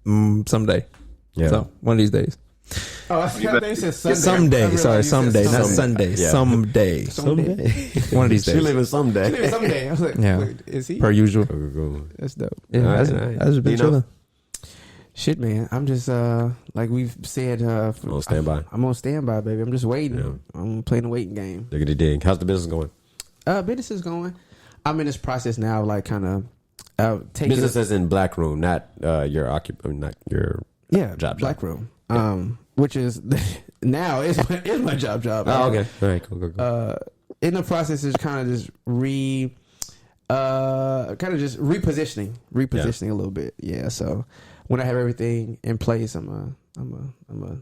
someday. Yeah. So one of these days. Oh, I thought they said Sunday. Someday. I realized Sorry, you said someday, not Sunday. Sunday. Yeah. Someday. Someday. One of these She days. leaving someday. Someday. I was like, Yeah. wait, is he? Per usual. That's dope. Yeah, All right, I all right. just been You know? chilling. Shit, man. I'm just like we've said. On standby. I'm on standby, baby. I'm just waiting. Yeah. I'm playing the waiting game. Diggity dig. How's the business going? Business is going. I'm in this process now, like kind of taking Business as in black room, not not your job. black room. Which is now is my job. Oh, okay. All right. Cool. In the process is kind of just repositioning a little bit. Yeah. So when I have everything in place, I'm gonna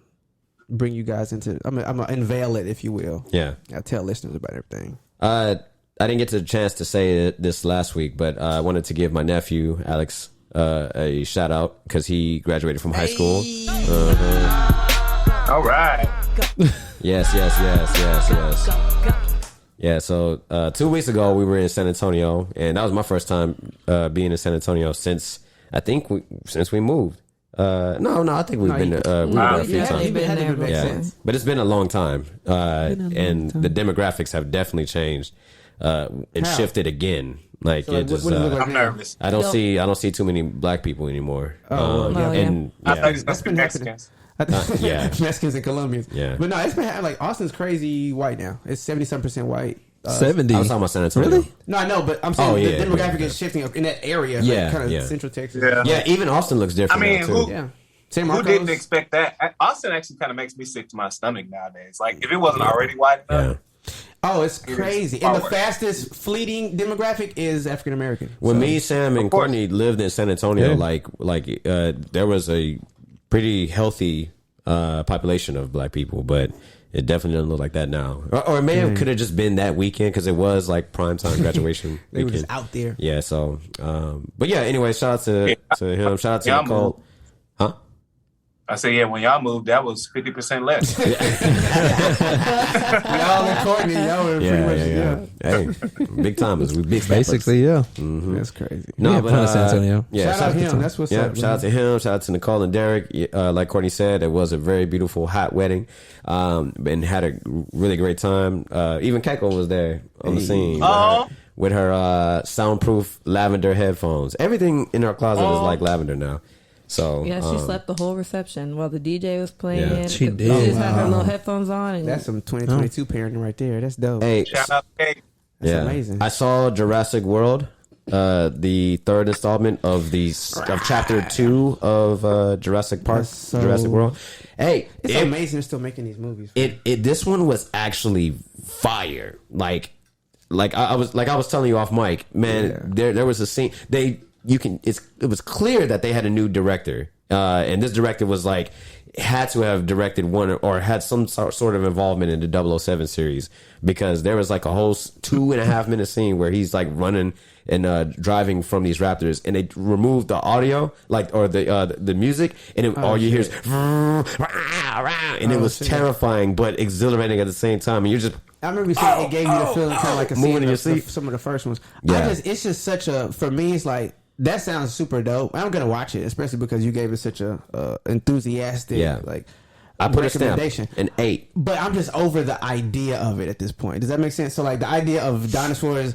bring you guys into. I'm gonna unveil it, if you will. Yeah. I'll tell listeners about everything. I didn't get the chance to say this last week, but I wanted to give my nephew Alex a shout out because he graduated from high school. All right. Yes. Yeah, so 2 weeks ago we were in San Antonio, and that was my first time being in San Antonio since we moved. No, I think we've been we were there a few Yeah, times. they've been there before. Yeah, but it's been a long time, and the demographics have definitely changed and How? shifted again. Like So, it just, what does it look like I'm now? nervous. I don't see too many black people anymore. Oh, yeah. And I thought yeah, it's gonna be Mexicans. yeah. Mexicans and Colombians. Yeah. But no, it's been like Austin's crazy white now. It's 77% white. 70. I was talking about San Antonio. Really? No, I know, but I'm saying Oh, yeah, the demographic yeah. is shifting up in that area. Yeah, like kind of yeah. Central Texas. Yeah. Yeah, even Austin looks different I mean, now too. who- Yeah. San Who Marcos. didn't expect that? Austin actually kind of makes me sick to my stomach nowadays. Like, if it wasn't already wide enough. Oh, it's crazy. And the fastest fleeting demographic is African American. When me, Sam, and Courtney lived in San Antonio, there was a pretty healthy population of black people, but it definitely doesn't look like that now. Or it may have could have just been that weekend because it was like primetime graduation They were weekend. just out there. Yeah, so, but yeah, anyway, shout out to him. Shout out to Nicole. Huh? I say, yeah, when y'all moved, that was 50% less. Y'all and Courtney, y'all were pretty much, Hey, big timers. We big Basically, yeah. That's crazy. No, but San Antonio. Yeah, Shout out to him. That's what's up. Shout out to him. Shout out to Nicole and Derek. Like Courtney said, it was a very beautiful, hot wedding, and had a really great time. Even Keiko was there on the scene with her soundproof lavender headphones. Everything in her closet is like lavender now. So Yeah, she slept the whole reception while the DJ was playing. Yeah, she did. She just had her little headphones on. And That's some 2022 parenting right there. That's dope. Hey, Shout out to Kate. That's amazing. I saw Jurassic World, the third installment of chapter 2 of Jurassic Park, Jurassic World. Hey, It's amazing they're still making these movies. This one was actually fire. Like I was telling you off mic, man. There was a scene it was clear that they had a new director, and this director was like had to have directed one or had some sort of involvement in the 007 series, because there was like a whole 2.5 minute scene where he's like running and driving from these raptors, and they removed the audio or the music, and all you hear is and it was terrifying but exhilarating at the same time, and you're just. I remember saying it gave you the feeling kind of like a scene moving in your of seat. some of the first ones. Yeah. It's just such a, for me, it's like, that sounds super dope. I'm going to watch it, especially because you gave it such a enthusiastic, I put a recommendation. stamp, an 8. But I'm just over the idea of it at this point. Does that make sense? So like the idea of dinosaurs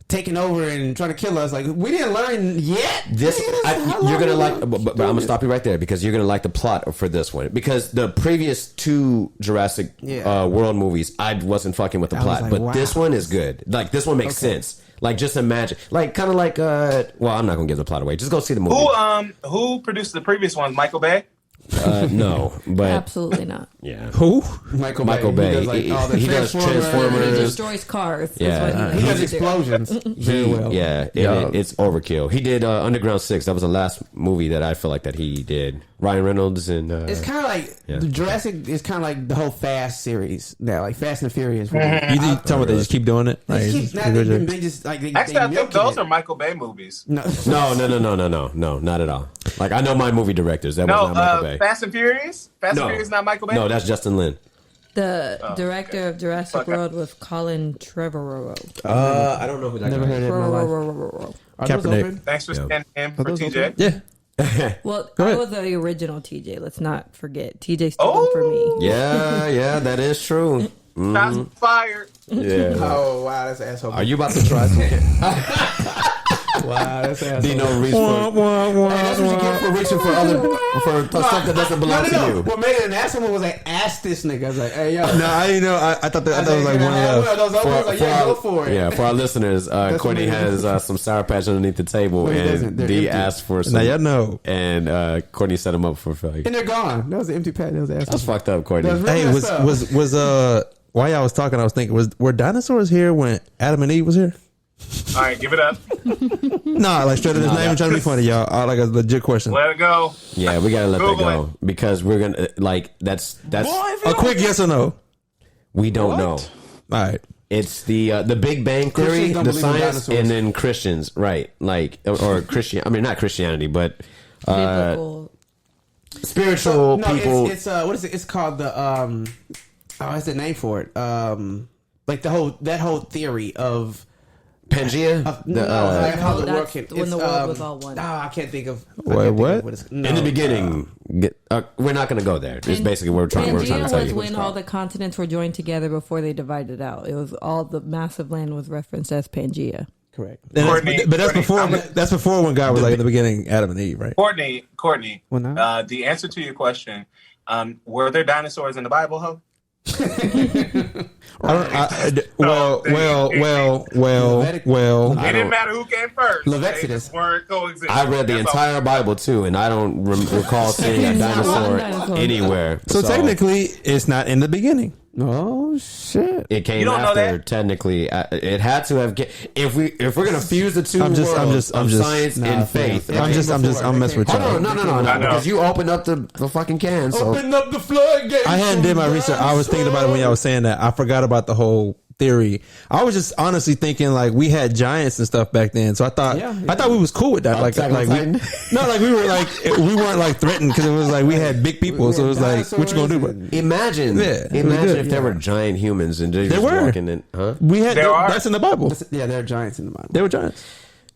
taking over and trying to kill us, like we didn't learn yet. You're gonna like, but I'm gonna stop you right there, because you're gonna like the plot for this one, because the previous 2 Jurassic World movies, I wasn't fucking with the plot, like, but wow. This one is good. Like this one makes sense. Like just imagine, like kind of like well, I'm not gonna give the plot away. Just go see the movie. Who produced the previous ones? Michael Bay? No, but absolutely not. yeah. Who? Michael Bay. He does, like, all the He does He Transformers. destroys cars. Yeah. That's what He does do. explosions very well. Yeah, it's overkill. He did Underground 6. That was the last movie that I feel like that he did. Ryan Reynolds and It's kind of like Jurassic is kind of like the whole Fast series now, like Fast and Furious. You talking about they just keep doing it? Like, They just like they Actually, I think milking those it. are Michael Bay movies. No, no, not at all. Like I know my movie directors. That was not Michael Bay. Fast and Furious? Fast and Furious is not Michael Bay? No, that's Justin Lin. The director of Jurassic World was Colin Trevorrow. I don't know who that never guy heard is. it in my life. Are those Kaepernick. open? Thanks for standing in for those TJ. Yeah. Well, Go I ahead. was the original TJ. Let's not forget. TJ stole them for me. Yeah, that is true. Shots fired. Yeah. Oh wow, that's an asshole. Are you about to try something? Wow, that's an asshole. Dino reach for. Hey, that's what you get for reaching for stuff that doesn't belong to you. What made it an asshole was like, ask this nigga. I was like, hey yo. No, I didn't know. I thought that was like one of the. those open. Like, yeah, go for it. Yeah, for our listeners, Courtney what it has some Sour Patch underneath the table, No, he doesn't. and They're D empty. asked for some. Now y'all know. And Courtney set him up for failure. And they're gone. That was an empty pad. That was an asshole. That's fucked up, Courtney. That's really Hey, messed up. was while y'all was talking, I was thinking, were dinosaurs here when Adam and Eve was here? All right, give it up. Nah, like straight up. It's not even trying to be funny, y'all. Like a legit question. Let it go. Yeah, we gotta let that Google go because we're gonna that's A quick yes or no. we don't know. All right. It's the Big Bang Theory, Christians don't the believe in science, dinosaurs. and then Christians, right? Like or Christian. I mean, not Christianity, but Biblical. spiritual No, people. it's what is it? It's called the what's the name for it? Like that whole theory of Pangea. like how the that's world can. when it's, the world was all one. I can't think of. Wait, what? in the beginning, we're not going to go there. It's basically what we're trying to Pangea tell was you. when all the continents were joined together before they divided out. It was all the massive land was referenced as Pangea. correct. And Courtney, but that's Courtney, before. That's before when God was like in the beginning, Adam and Eve, right? Courtney. Well, now? The answer to your question: were there dinosaurs in the Bible? Ho? Well. It didn't matter who came first. Levexidus. Word coexist. I read the entire Bible too, and I don't recall seeing a dinosaur anywhere. So technically, it's not in the beginning. Oh shit! It came You don't know after. that? Technically, it had to have. If we're gonna fuse the two worlds of science and faith, I'm messing with hold you. on, no, because you opened up the fucking can. So Open up the floodgates. I hadn't did my research. I was thinking about it when y'all was saying that. I forgot about the whole theory. I was just honestly thinking like we had giants and stuff back then, so I thought we was cool with that. Like we weren't like threatened because it was like we had big people, so it was like what you gonna do? But imagine if there were giant humans and they were walking in. Huh? We had that's in the Bible. Yeah, there are giants in the Bible. They were giants.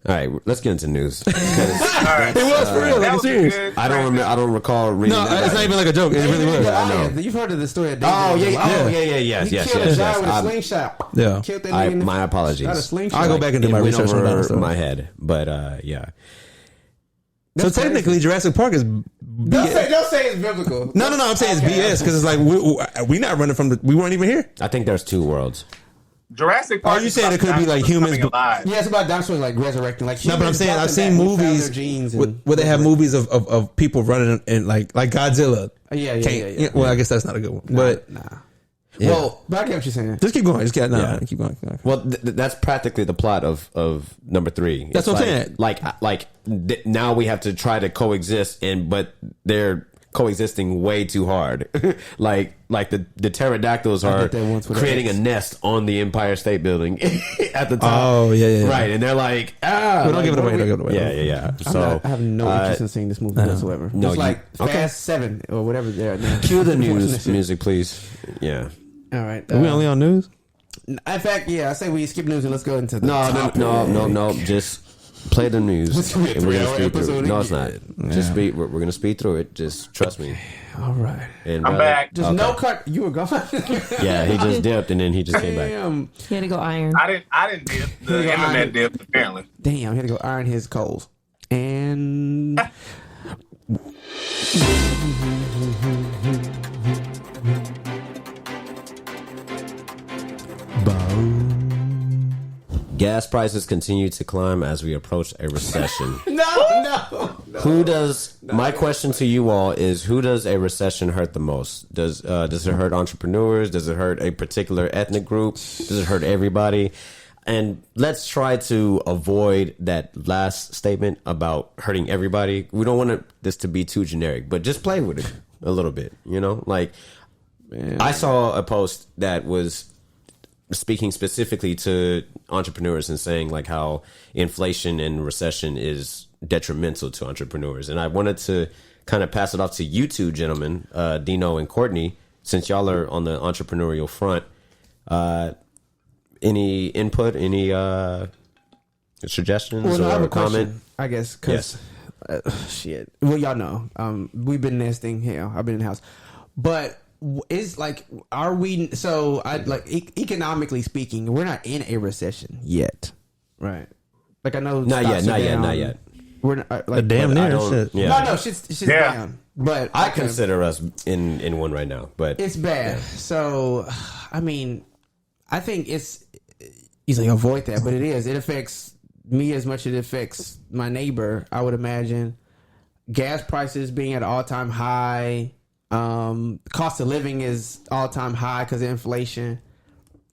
All right, let's get into news. All right. It was for real, like serious. I don't recall reading. No, it's not even like a joke. It really was. I know. You've heard of the story of David. He killed a guy with a slingshot. Yeah. Killed that nigga in the my apologies. Not a slingshot. I'll go back and do my research on that. My head, but yeah. So technically, Jurassic Park is. Don't say it's biblical. No. I'm saying it's BS because it's like we not running from we weren't even here. I think there's two worlds. Jurassic Park. Are you saying it could be like humans? Alive. Yeah, it's about dinosaurs like resurrecting. Like no, but I'm saying I've seen movies where they have movies of people running and like Godzilla. Yeah. Well, I guess that's not a good one, but. Yeah. Well, but I get what you're saying. Just keep going. Keep going. Well, that's practically the plot of number 3. That's what I'm saying. Now we have to try to coexist, but they're coexisting way too hard. like the pterodactyls are creating a nest on the Empire State Building at the top. Oh yeah. Right, and they're like, don't give it away. Don't give it away. Yeah. So I have no interest in seeing this movie whatsoever. No, it's like Fast 7 or whatever. There. Cue the news music, please. Yeah. All right. Are we only on news? In fact, I say we skip news and let's go into the No. Just play the news. We're gonna speed through it. No, it's not. Just speed. We're gonna speed through it. Just trust me. All right. And I'm back. Just no cut. You were gone. Yeah, he just dipped and then he just came back. He had to go iron. I didn't dip. The internet dipped apparently. Damn, he had to go iron his coals. And Gas prices continue to climb as we approach a recession. No. My question to you all is, who does a recession hurt the most? Does it hurt entrepreneurs? Does it hurt a particular ethnic group? Does it hurt everybody? And let's try to avoid that last statement about hurting everybody. We don't want this to be too generic, but just play with it a little bit, Like, I saw a post that was speaking specifically to entrepreneurs and saying like how inflation and recession is detrimental to entrepreneurs. And I wanted to kind of pass it off to you two gentlemen, Dino and Courtney, since y'all are on the entrepreneurial front. Any input, any suggestions or comment? I guess because shit. Well, y'all know we've been nesting. Hell, I've been in the house, but it's like, are we? So, economically speaking, we're not in a recession yet, right? Like I know, not yet. We're not, damn near shit. Yeah. No, shit's down. But I consider us in one right now, but it's bad. Yeah. So, I mean, I think it's easily avoid that, but it is. It affects me as much as it affects my neighbor. I would imagine gas prices being at an all-time high. Cost of living is all-time high because of inflation.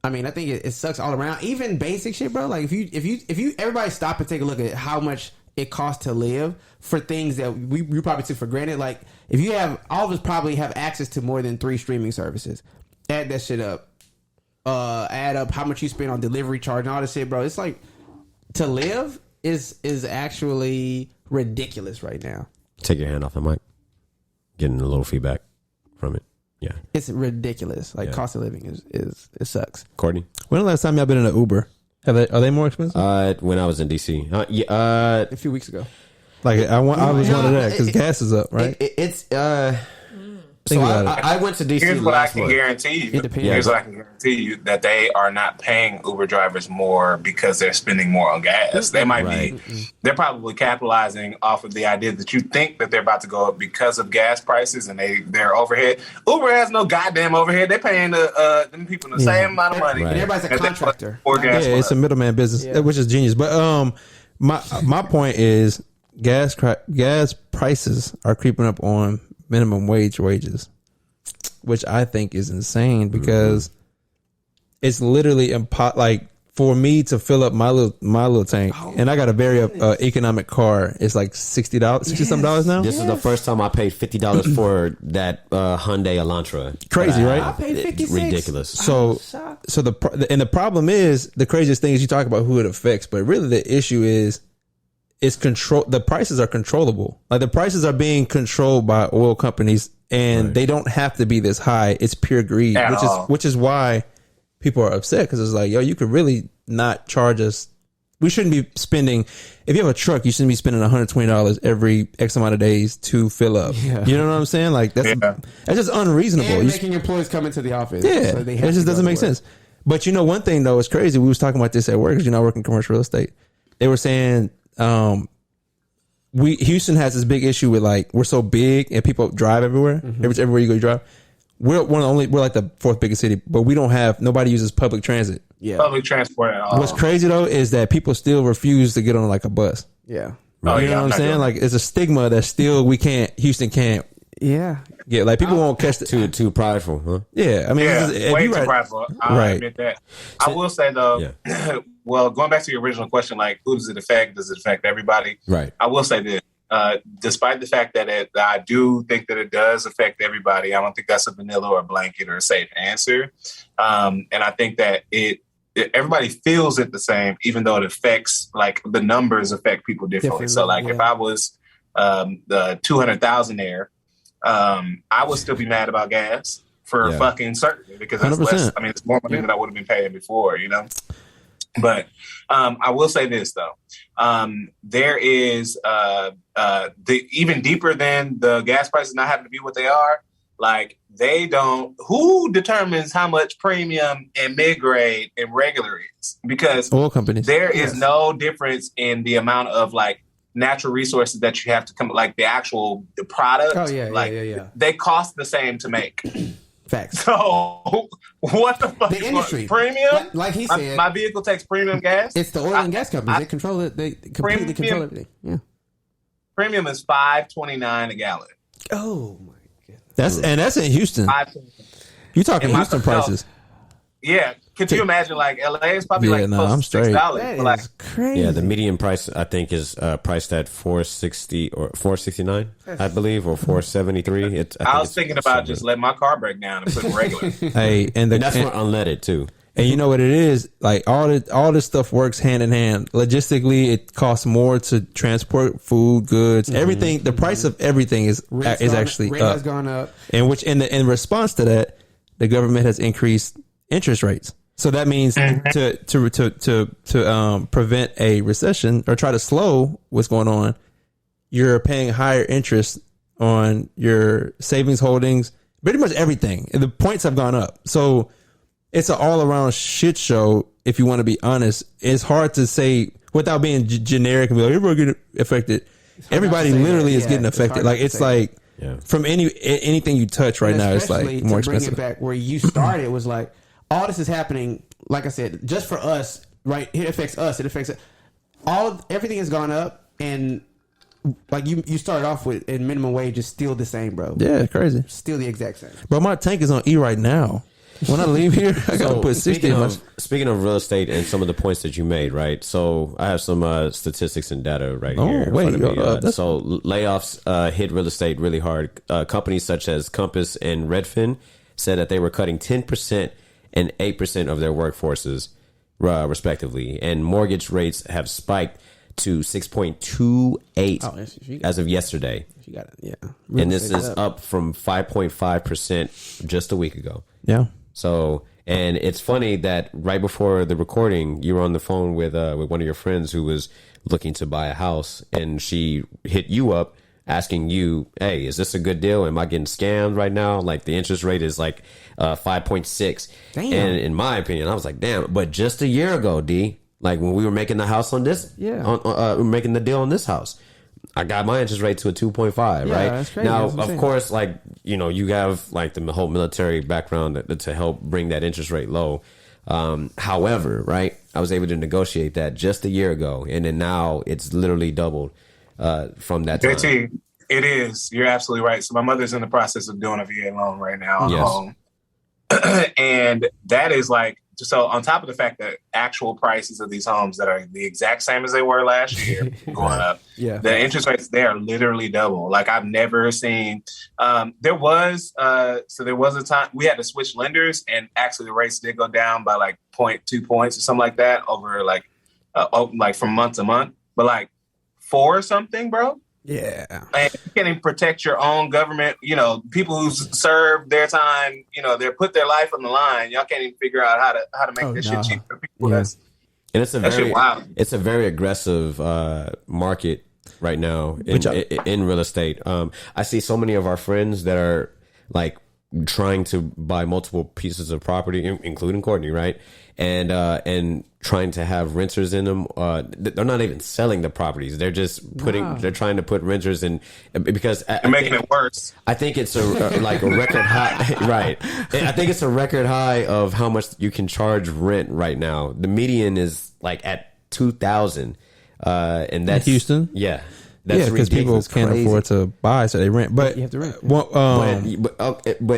I mean, I think it sucks all around. Even basic shit, bro. Like if you everybody stop and take a look at how much it costs to live for things that we probably took for granted. Like if you have, all of us probably have access to more than 3 streaming services. Add that shit up. Add up how much you spend on delivery charge and all this shit, bro. It's like, to live is actually ridiculous right now. Take your hand off the mic. Getting a little feedback from it. Yeah. It's ridiculous. Like cost of living is it sucks. Courtney? When the last time y'all been in an Uber? Are they more expensive? When I was in DC. A few weeks ago. Like I was one of that because gas is up, right? It's So I went to DC Here's what I last can month. guarantee you. It depends. Here's what I can guarantee you, that they are not paying Uber drivers more because they're spending more on gas. They might be, they're probably capitalizing off of the idea that you think that they're about to go up because of gas prices and their overhead. Uber has no goddamn overhead. They're paying them people the same amount of money. And everybody's a contractor. It's a middleman business, which is genius. But my point is gas prices are creeping up on minimum wages, which I think is insane because it's literally like for me to fill up my little tank, and I got a very economic car. It's like $60, $60 now. This is the first time I paid $50 for that Hyundai Elantra. Crazy, right? I paid 56. Ridiculous. So the problem is, the craziest thing is you talk about who it affects, but really the issue is control. The prices are controllable. Like the prices are being controlled by oil companies, and they don't have to be this high. It's pure greed, which is why people are upset, because it's like, yo, you could really not charge us. We shouldn't be spending. If you have a truck, you shouldn't be spending $120 every X amount of days to fill up. Yeah. You know what I'm saying? Like that's just unreasonable. And making employees come into the office. Yeah, so they it just doesn't make sense. But one thing though is crazy. We was talking about this at work, because I work in commercial real estate. They were saying Houston has this big issue with, like, we're so big and people drive everywhere. Everywhere you go, you drive. We're like the fourth biggest city, but nobody uses public transit. Yeah, public transport at all. What's crazy though is that people still refuse to get on like a bus. Yeah, you know what I'm saying? Like, it's a stigma that still Houston can't. Yeah, like people won't catch too prideful, huh? Yeah, I mean, way too prideful. I admit that. I will say though, well, going back to your original question, like, who does it affect? Does it affect everybody? Right. I will say this. Despite the fact that I do think that it does affect everybody, I don't think that's a vanilla or a blanket or a safe answer. And I think that everybody feels it the same, even though it affects, like, the numbers affect people differently. So, like, if I was the 200,000 there, I would still be mad about gas for fucking certain, because it's less. I mean, it's more money than I would have been paying before, But I will say this though, there is even deeper than the gas prices not having to be what they are. Like, who determines how much premium and mid grade and regular is? Because oil companies. There is no difference in the amount of, like, natural resources that you have to come, like the product. Oh yeah, They cost the same to make. Facts. So what the fuck? The industry premium, like he said, my vehicle takes premium gas. It's the oil and gas companies. They control it. They completely control everything. Yeah. Premium is $5.29 a gallon. Oh my god. That's in Houston. You talking Houston prices? Yeah. Could you imagine, like, LA is probably I'm straight. That like, is crazy. Yeah, the median price I think is priced at $460 or $469, I believe, or $473. I was thinking about just letting my car break down and put regular. Hey, and that's for unleaded too. And you know what it is? Like, all this stuff works hand in hand. Logistically, it costs more to transport food, goods, everything. The price of everything is actually rent has gone up. And in response to that, the government has increased interest rates. So that means to prevent a recession or try to slow what's going on, you're paying higher interest on your savings holdings, pretty much everything. And the points have gone up. So it's an all around shit show. If you want to be honest, it's hard to say without being generic and be like, everybody get affected. Everybody literally is getting affected. Like, it's like from anything you touch right now, it's like more expensive. To bring it back where you started was like, all this is happening, like I said, just for us, right? It affects us. It affects everything has gone up, and like you started off with, and minimum wage is still the same, bro. Yeah, crazy. Still the exact same. Bro, my tank is on E right now. When I leave here, I gotta put 60 in my... Speaking of real estate and some of the points that you made, right? So I have some statistics and data right here. So layoffs hit real estate really hard. Companies such as Compass and Redfin said that they were cutting 10% and 8% of their workforces, respectively. And mortgage rates have spiked to 6.28 as of yesterday. You got it, yeah. And this is up from 5.5% just a week ago. Yeah. So, and it's funny that right before the recording, you were on the phone with one of your friends who was looking to buy a house, and she hit you up asking you, hey, is this a good deal? Am I getting scammed right now? Like the interest rate is like 5.6. Damn. And in my opinion, I was like, damn. But just a year ago, D, like when we were making the house on this, making the deal on this house, I got my interest rate to a 2.5, right? That's crazy. Now, That's of course, like, you know, you have like the whole military background to help bring that interest rate low. However, right, I was able to negotiate that just a year ago, and then now it's literally doubled from that time. JT, it is. You're absolutely right. So my mother's in the process of doing a VA loan right now on home. And that is like, so on top of the fact that actual prices of these homes that are the exact same as they were last year going up, the interest rates, they are literally double. Like I've never seen, there was a time we had to switch lenders, and actually the rates did go down by like 0.2 points or something like that over like from month to month, but like 4 or something, bro. Yeah. And you can't even protect your own government. You know, people who serve their time, you know, they put their life on the line. Y'all can't even figure out how to make this shit cheap for people. And it's a very aggressive market right now in real estate. I see so many of our friends that are like trying to buy multiple pieces of property, including Courtney, right? And trying to have renters in them. They're not even selling the properties. They're just they're trying to put renters in because they're making it worse. I think it's like a record high, right? I think it's a record high of how much you can charge rent right now. The median is like at $2,000, and that's in Houston. Yeah. That's because people can't afford to buy, so they rent. But you have to rent. But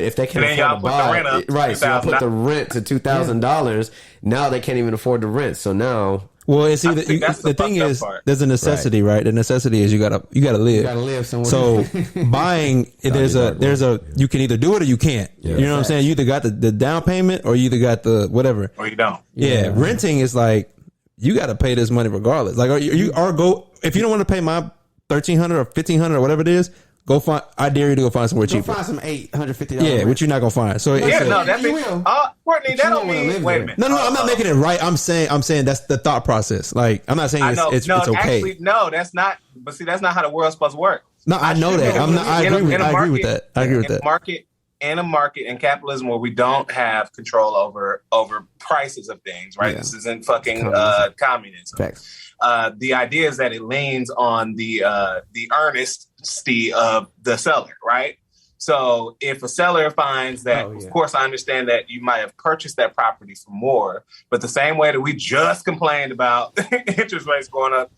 if they can't afford to buy, right? So put the rent to $2,000. Now they can't even afford to rent. So now, well, it's either the thing is there's a necessity, right? The necessity is you gotta live. You gotta live somewhere. So buying, there's a you can either do it or you can't. Yeah. You know what I'm saying? You either got the down payment or you either got the whatever, or you don't. Yeah, renting is like you got to pay this money regardless. Like if you don't want to pay my $1,300 or $1,500 or whatever it is, go find. I dare you to go find somewhere cheaper. Go find some $850. Yeah, which you're not gonna find. So that means Courtney, that don't mean. Wait a minute. No, I'm not making it right. I'm saying that's the thought process. Like I'm not saying it's okay. Actually, no, that's not. But see, that's not how the world's supposed to work. No, I know that. I agree with that. I agree with that. In a market in capitalism where we don't have control over prices of things, right? Yeah. This isn't fucking communism. Facts. The idea is that it leans on the earnesty of the seller, right? So if a seller finds that, of course, I understand that you might have purchased that property for more, but the same way that we just complained about interest rates going up,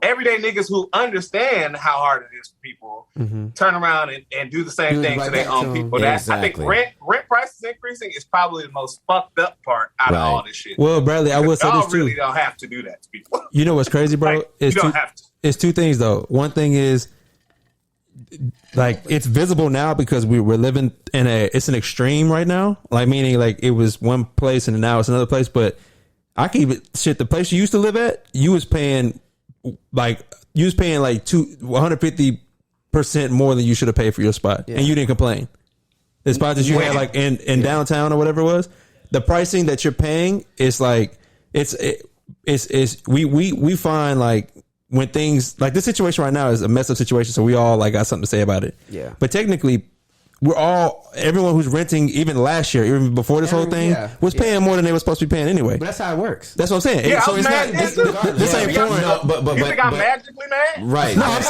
everyday niggas who understand how hard it is for people turn around and do the same thing to their own people. I think rent prices increasing is probably the most fucked up part out of all this shit. Well, Bradley, I will say this too. Y'all really don't have to do that to people. You know what's crazy, bro? Like, you don't have to. It's 2 things though. One thing is like it's visible now because we're living in it's an extreme right now. Like meaning like it was one place and now it's another place, but I can even the place you used to live at, you was paying like 150% more than you should have paid for your spot, and you didn't complain. The spot that you had like in downtown or whatever it was, the pricing that you're paying is like we find like when things like this situation right now is a messed up situation, so we all like got something to say about it. Yeah, but technically. Everyone who's renting, even last year, even before this whole thing, was paying more than they were supposed to be paying anyway. But that's how it works. That's what I'm saying. Yeah, so it's not. This ain't foreign. You think I'm magically mad? Right. No, I'm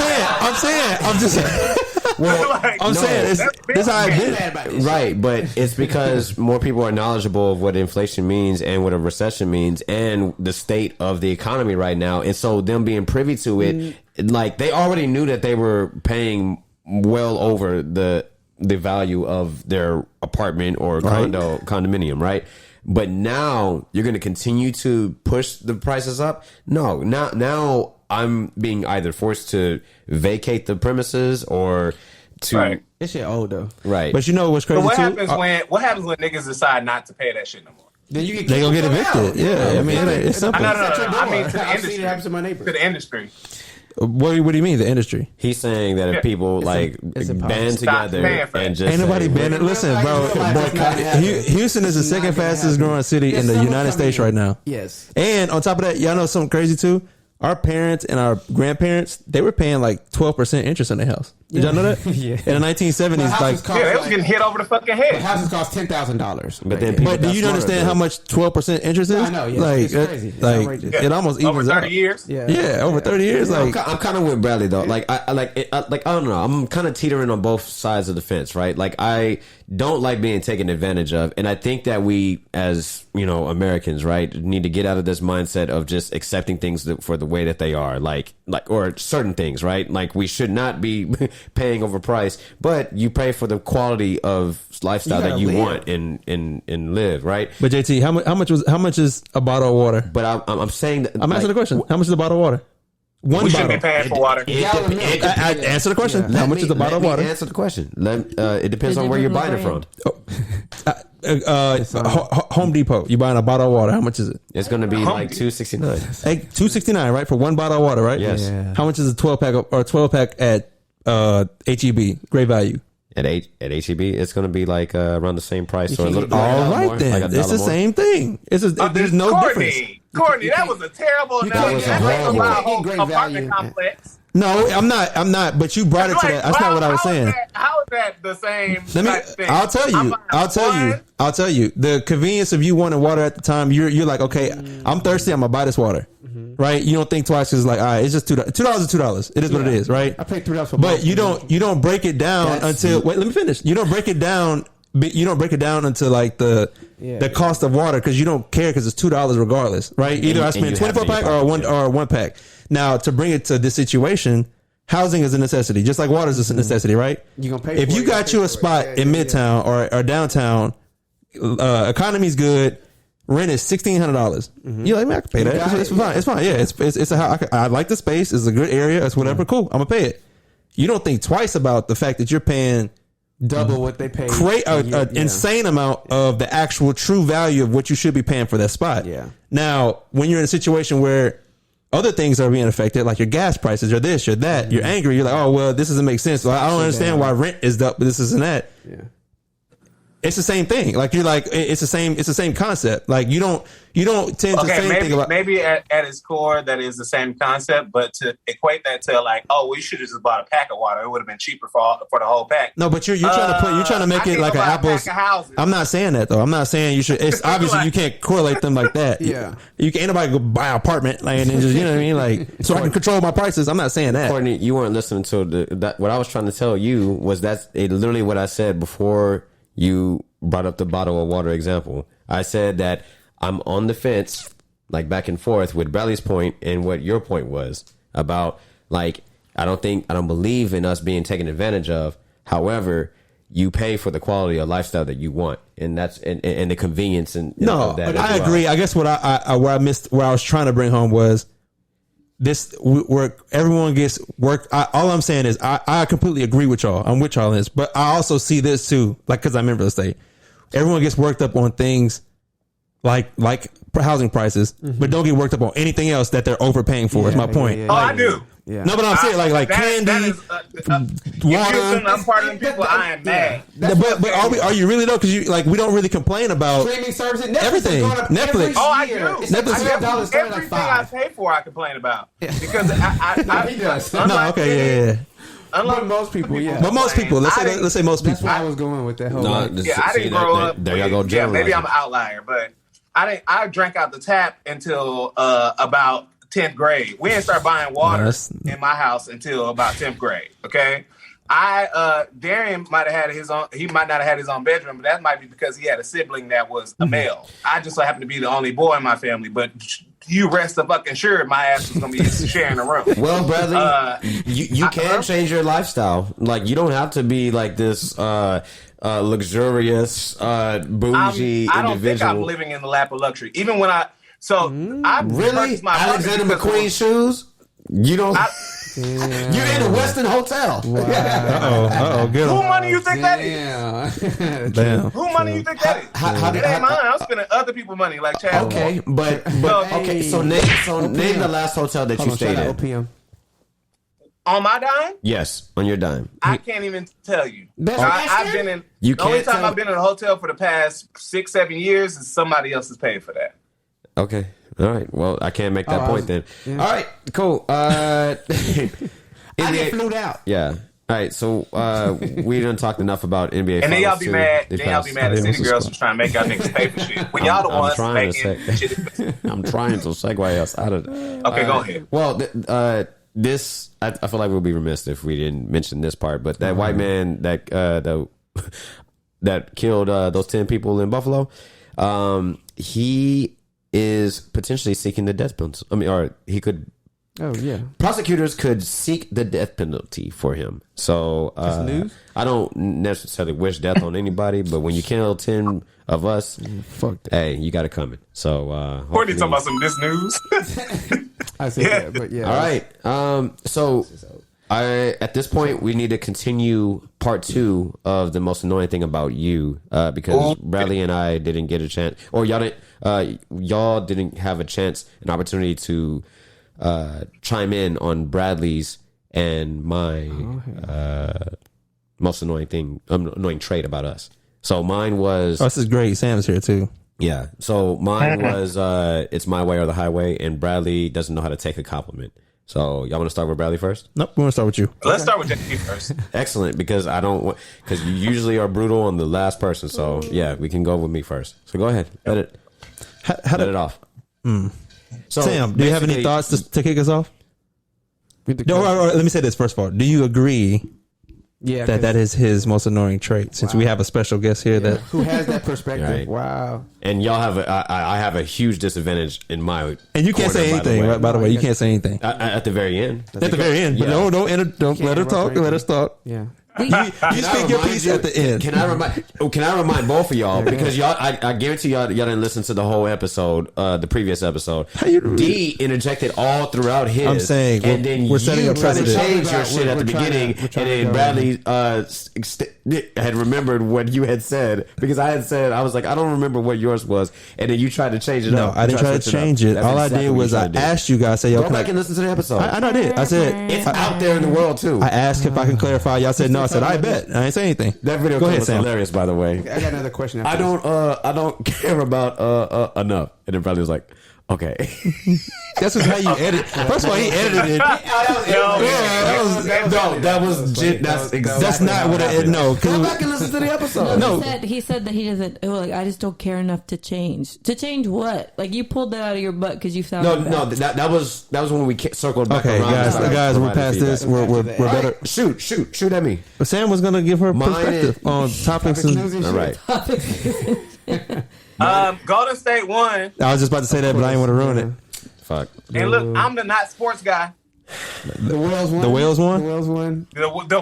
just saying. Well, I'm saying this how I get. Right, but it's because more people are knowledgeable of what inflation means and what a recession means and the state of the economy right now, and so them being privy to it, like they already knew that they were paying well over the value of their apartment or condominium, right? But now you're going to continue to push the prices up. No, now I'm being either forced to vacate the premises or to. Right. This shit old though, right? But you know what's crazy? What happens when niggas decide not to pay that shit no more? Then you they gonna get evicted. Yeah, I mean it's simple. No. I mean to the industry. What do you mean the industry? He's saying that if people band together and just ain't nobody banding. Listen, bro, Houston is the second fastest growing city in the United States right now. Yes, and on top of that, y'all know something crazy too. our parents and our grandparents, they were paying like 12% interest on their house. Did y'all know that? Yeah. In the 1970s, like, they was getting hit over the fucking head. Houses cost $10,000. But then but do you understand how much 12% interest is? I know, yeah, like, it's crazy. It's like outrageous. it almost Over evens 30 out. years. Yeah, over 30 years. Like, I'm kind of with Bradley though. Like I don't know. I'm kind of teetering on both sides of the fence, right? Like I don't like being taken advantage of, and I think that we, as Americans, right, need to get out of this mindset of just accepting things for the way that they are, like or certain things, right? Like we should not be paying overpriced, but you pay for the quality of lifestyle that you want and live, right? but JT, how much is a bottle of water? But I'm saying that I'm answering the question. How much is a bottle of water? One We bottle. shouldn't be paying for water. I answer the question. How much is a bottle of water? Answer the question. It depends Is on it where you're different buying it brand? from. Home Depot. You buying a bottle of water? How much is it? It's going to be like $2.69 Hey, $2.69, right, for one bottle of water, right? Yes. Yeah. How much is a 12-pack at HEB? Great value. at HEB. It's going to be like around the same price or a little. All more, right, then. like It's the $1 more. same thing. There's no difference. Courtney, that was a terrible analogy. That's like you about a can't whole get great apartment value. complex. No, I'm not. But you brought it to that. That's not what I was saying. How is that the same type thing? I'll tell you. The convenience of you wanting water at the time, you're like, okay, I'm thirsty. I'm gonna buy this water, right? You don't think twice because it's like, all right, it's just $2. $2 is $2. It is what it is, right? I paid $3 for. But you don't break it down until wait. Let me finish. You don't break it down. You don't break it down until like the cost of water because you don't care because it's $2 regardless, right? Either I spend 24 pack or one pack. Now to bring it to this situation, housing is a necessity, just like water is a necessity, right? You gonna pay if for you it, got you a spot in Midtown or downtown, economy's good. Rent is $1,600. You're like, man, I can pay that. It's fine. It's fine. Yeah, it's I like the space. It's a good area. It's whatever. Cool. I'm gonna pay it. You don't think twice about the fact that you're paying double what they pay. An insane amount of the actual true value of what you should be paying for that spot. Yeah. Now, when you're in a situation where other things are being affected, like your gas prices or this or that, you're angry. You're like, oh, well, this doesn't make sense. So I don't understand why rent is up, but this isn't that. Yeah. It's the same thing. Like you're like, it's the same concept. Like you don't tend to say anything about. Maybe at its core that is the same concept, but to equate that to like, oh, we should have just bought a pack of water. It would have been cheaper for the whole pack. No, but you're trying to make it like an apples. I'm not saying that though. I'm not saying you should. It's obviously you can't correlate them like that. Yeah, you can't. Anybody go buy an apartment like and just, you know what I mean, like so I can control my prices. I'm not saying that. Courtney, you weren't listening to that. What I was trying to tell you was that's literally what I said before you brought up the bottle of water example. I said that I'm on the fence, like back and forth with Bradley's point and what your point was about. Like, I don't believe in us being taken advantage of. However, you pay for the quality of lifestyle that you want, and that's and the convenience and no. of that. I agree. I guess what I was trying to bring home was this where everyone gets work. All I'm saying is I completely agree with y'all. I'm with y'all in this, but I also see this too, like because I'm in real estate. Everyone gets worked up on things like housing prices, but don't get worked up on anything else that they're overpaying for. Is my point. Oh, I do. Yeah. No, but I'm saying like candy, water. I'm part of the people. I am mad. But are you really though? Because we don't really complain about streaming services, everything. Netflix. Oh, I do. Netflix Everything I pay for, I complain about because I he does. No, okay, yeah. Unlike most people, yeah. But most people, let's say most people. That's where I was going with that whole. No, I didn't grow up. There y'all go. Yeah, maybe I'm an outlier, but I drank out the tap until about 10th grade. We didn't start buying water in my house until about 10th grade. Okay. Darian might have had his own. He might not have had his own bedroom, but that might be because he had a sibling that was a male. I just so happened to be the only boy in my family, but you rest the fucking sure my ass was gonna be sharing a room. Well, Bradley, you can change your lifestyle. Like you don't have to be like this luxurious, bougie I don't individual. think I'm living in the lap of luxury. Even when I really purchased my Alexander McQueen shoes. You don't. You're in a Westin hotel. Wow. Good. Who money you think that is? Damn. Who money you think that is? It ain't mine. I'm spending other people's money like Chad. Okay, but okay. So name the last hotel that you stayed in. OPM. On my dime? Yes, on your dime. I can't even tell you. I've been in. You the only can't time tell? I've been in a hotel for the past 6-7 years is somebody else has paid for that. Okay. All right. Well, I can't make that point then. Yeah. All right. Cool. I get flued out. Yeah. All right. So we done talked enough about NBA. And then y'all be mad. Then y'all be mad at City Girls for trying to make y'all niggas pay for shit. When y'all the ones making shit. I'm trying to segue us out of. Okay, go ahead. Well, this I feel like we'll be remiss if we didn't mention this part. But that white man that killed those 10 people in Buffalo, he is potentially seeking the death penalty. I mean, or he could. Oh yeah. Prosecutors could seek the death penalty for him. So I don't necessarily wish death on anybody, but when you kill 10 of us, fuck that. Hey, you got it coming. So Courtney talking about some this news. I said that, but yeah. All right. So at this point we need to continue part 2 of the most annoying thing about you, because Bradley and I didn't get a chance, or y'all didn't have a chance, an opportunity to chime in on Bradley's and my most annoying trait about us. So mine was... Oh, this is great. Sam's here too. Yeah. So mine was it's my way or the highway, and Bradley doesn't know how to take a compliment. So y'all want to start with Bradley first? Nope, we want to start with you. Let's start with JP first. Excellent, because you usually are brutal on the last person. So yeah, we can go with me first. So go ahead. Let it off. So Sam, do you have any thoughts to kick us off? No, or let me say this first of all. Do you agree that is his most annoying trait? Since we have a special guest here who has that perspective. Right. Wow. And y'all have I have a huge disadvantage in my and you can't say anything. By the way, you can't say anything at the very end. At the very end, but don't let her talk. Let us talk. Yeah. You speak your piece at the end. Can I remind both of y'all, because y'all I guarantee y'all didn't listen to the whole episode, the previous episode. D interjected all throughout his. I'm saying, and then we're setting a precedent. Change your shit at the beginning, and then Bradley had remembered what you had said, because I had said, I was like, I don't remember what yours was, and then you tried to change it up. No, I didn't try to change it. All I did was I asked you guys, say, yo, go back and listen to the episode. I did. I said it's out there in the world too. I asked if I can clarify. Y'all said no. I said I bet. I ain't say anything. That video was hilarious, by the way. I got another question. I don't care about enough. And then Bradley was like, okay. That's how you edit. First of all, he edited it. That's not what I edited. No, go back and listen to the episode. No, he said that he doesn't. Like, I just don't care enough to change. To change what? Like, you pulled that out of your butt because you found that was when we circled back around. Guys, we're past this. We're better. Shoot at me. But Sam was gonna give her perspective on topics and all right. Golden State won. I was just about to say that, but I didn't want to ruin it. Fuck. And look, I'm the not sports guy. The Whales won. The Whales won. The Whales won. The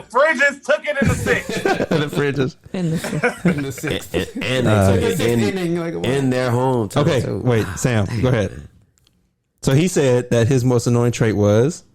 Fridges took it in the six. The Fridges in the sixth. And they took it in their home. Okay, wait, Sam, go ahead. So he said that his most annoying trait was,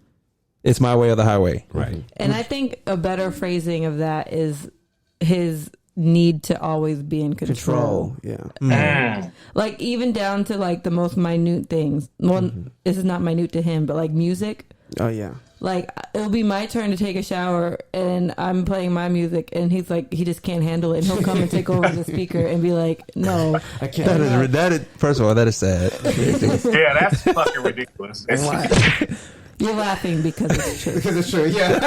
"It's my way or the highway." Right. And I think a better phrasing of that is his need to always be in control. Yeah. Like, even down to like the most minute things. Well, this is not minute to him, but like music. Oh yeah. Like, it'll be my turn to take a shower and I'm playing my music and he's like, he just can't handle it, and he'll come and take over the speaker and be like, no, I can't. That is first of all, that is sad. Yeah, that's fucking ridiculous. You're laughing because it's true. Because it's true, yeah.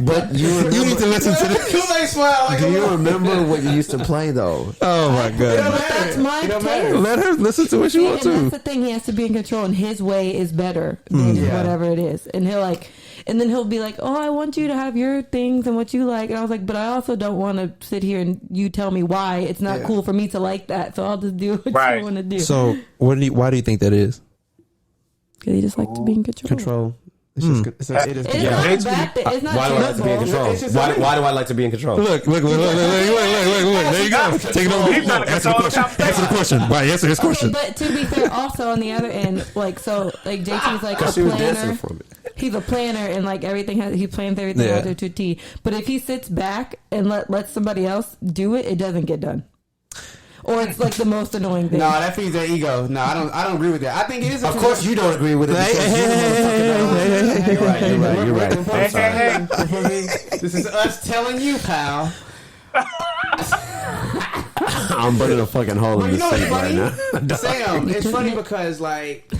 But you need to listen to this. Do you remember what you used to play though? Oh my god! But that's my taste. Let her listen to what she wants to. That's the thing. He has to be in control, and his way is better than whatever it is. And he'll be like, "Oh, I want you to have your things and what you like." And I was like, "But I also don't want to sit here and you tell me why it's not cool for me to like that. So I'll just do what I want to do." So why do you think that is? Because he just like to be in control. It's just it's not a bad thing. It's not why do I like to be in control? Why do I like to be in control? Look. There you go. Take it over. Answer the question. Right, answer his question. But to be fair, also on the other end, like JT's like a planner. He's a planner, and like he plans everything out there to a T. But if he sits back and lets somebody else do it, it doesn't get done. Or it's like the most annoying thing. No, that feeds their ego. No, I don't agree with that. I think it is. Of course, you don't agree with it. You're right. This is us telling you, pal. I'm burning a fucking hole in the seat right now. Sam, it's funny because like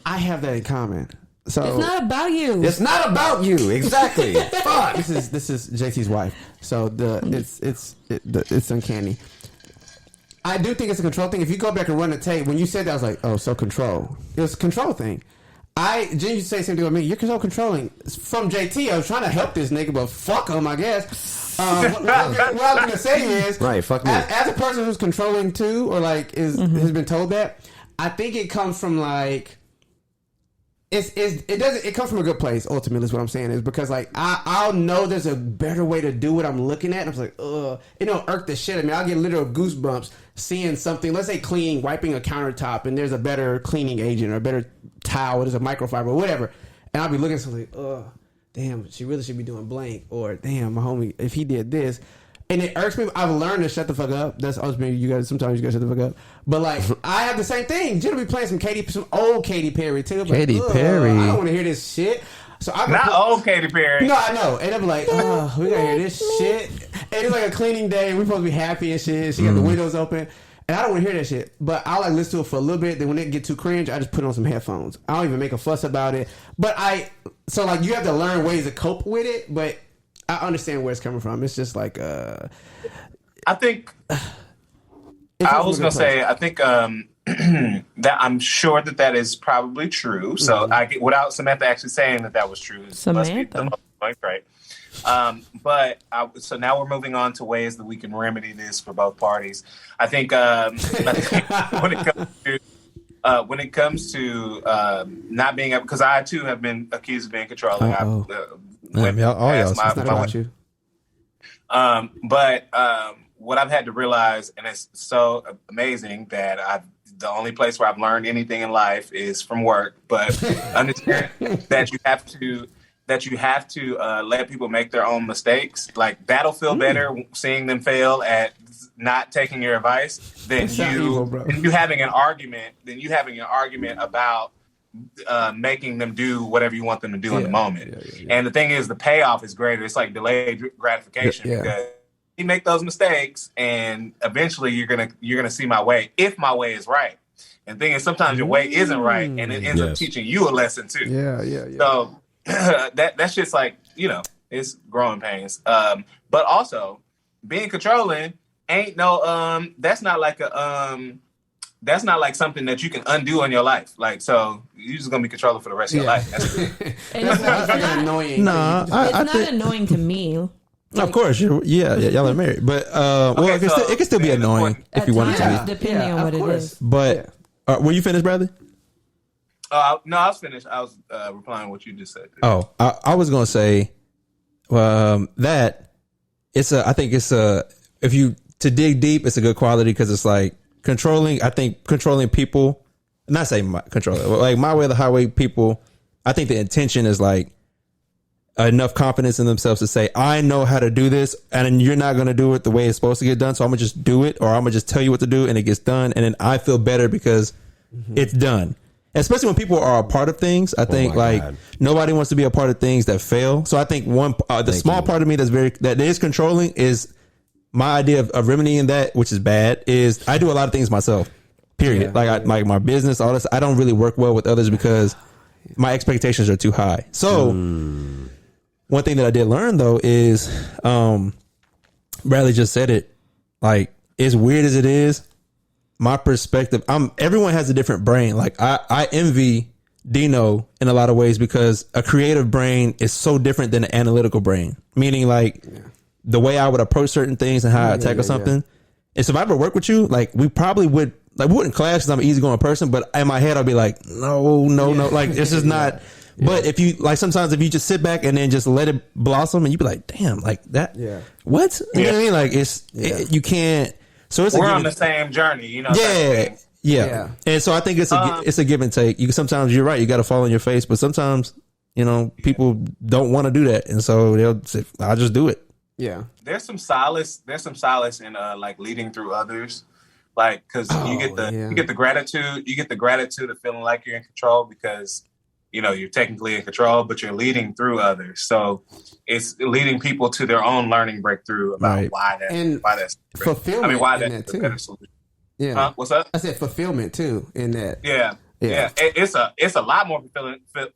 I have that in common. So it's not about you. It's not about you. Exactly. Fuck. This is JT's wife. So it's uncanny. I do think it's a control thing. If you go back and run the tape, when you said that, I was like, oh, so control. It was a control thing. Jen used to say something to me. You're so controlling. From JT, I was trying to help this nigga, but fuck him, I guess. What I was gonna say is, right, fuck me. As a person who's controlling too, or like has been told that, I think it comes from like. It comes from a good place. Ultimately, is what I'm saying is because like I'll know there's a better way to do what I'm looking at. And I'm like, it don't irk the shit. I mean, I'll get literal goosebumps seeing something. Let's say wiping a countertop, and there's a better cleaning agent or a better towel. There's a microfiber or whatever, and I'll be looking at something like, damn, she really should be doing blank, or damn, my homie, if he did this. And it irks me. I've learned to shut the fuck up. That's ultimately sometimes you guys shut the fuck up. But like, I have the same thing. Jen will be playing some old Katy Perry too. Katy Perry. I don't want to hear this shit. So I'm not old Katy Perry. No, I know. And I'm like, we gotta hear this shit. And it's like a cleaning day. We're supposed to be happy and shit. She got the windows open. And I don't want to hear that shit. But I like listen to it for a little bit. Then when it get too cringe, I just put on some headphones. I don't even make a fuss about it. But so like you have to learn ways to cope with it. But I understand where it's coming from. It's just like I think I was gonna say I think that I'm sure that is probably true. So I get without Samantha actually saying that was true. Samantha, right? So now we're moving on to ways that we can remedy this for both parties. I think when it comes to not being able, because I too have been accused of being controlling. What I've had to realize, and it's so amazing that the only place where I've learned anything in life is from work, but understand that you have to let people make their own mistakes. Like that'll feel better seeing them fail at not taking your advice than you having an argument about making them do whatever you want them to do in the moment. And the thing is, the payoff is greater. It's like delayed gratification because you make those mistakes, and eventually you're gonna see my way if my way is right. And the thing is, sometimes your way isn't right, and it ends up teaching you a lesson too. So that's just like it's growing pains. But also being controlling ain't no that's not like something that you can undo in your life. Like, so you're just gonna be controlling for the rest of your life. It's not annoying. No, it's not annoying to me. Of course, y'all are married, but it can still be annoying if you wanted to be, depending on what it is. But were you finished, Bradley? No, I was finished. I was replying what you just said. Oh, I was gonna say that I think it's if you to dig deep, it's a good quality because it's like controlling. I think controlling people, not saying controlling, like my way or the highway people. I think the intention is like enough confidence in themselves to say, I know how to do this, and you're not going to do it the way it's supposed to get done. So I'm going to just do it, or I'm going to just tell you what to do and it gets done. And then I feel better because it's done. Especially when people are a part of things. I think nobody wants to be a part of things that fail. So I think the small part of me that is controlling is my idea of remedying that, which is bad, is I do a lot of things myself, period. Like my business, all this, I don't really work well with others because my expectations are too high. So one thing that I did learn though is, Bradley just said it, like as weird as it is, my perspective, everyone has a different brain. Like I envy Dino in a lot of ways because a creative brain is so different than an analytical brain, meaning like the way I would approach certain things and how I tackle something. And so if I ever work with you, like we probably would, like we wouldn't clash because I'm an easygoing person, but in my head I'll be like, no, like this is not. But if you like, sometimes if you just sit back and then just let it blossom, and you be like, damn, like that. What? You know what I mean? Like you can't. So it's we're on the same journey, you know. Yeah. And so I think it's a give and take. Sometimes you're right, you got to fall on your face, but sometimes people don't want to do that, and so they'll say, I'll just do it. Yeah. There's some solace in like leading through others. Like, because you get the gratitude of feeling like you're in control because you're technically in control, but you're leading through others. So it's leading people to their own learning breakthrough about why that's fulfillment. Why that's that's a better solution. Yeah. Huh? What's up? I said fulfillment too in that. Yeah. It's a lot more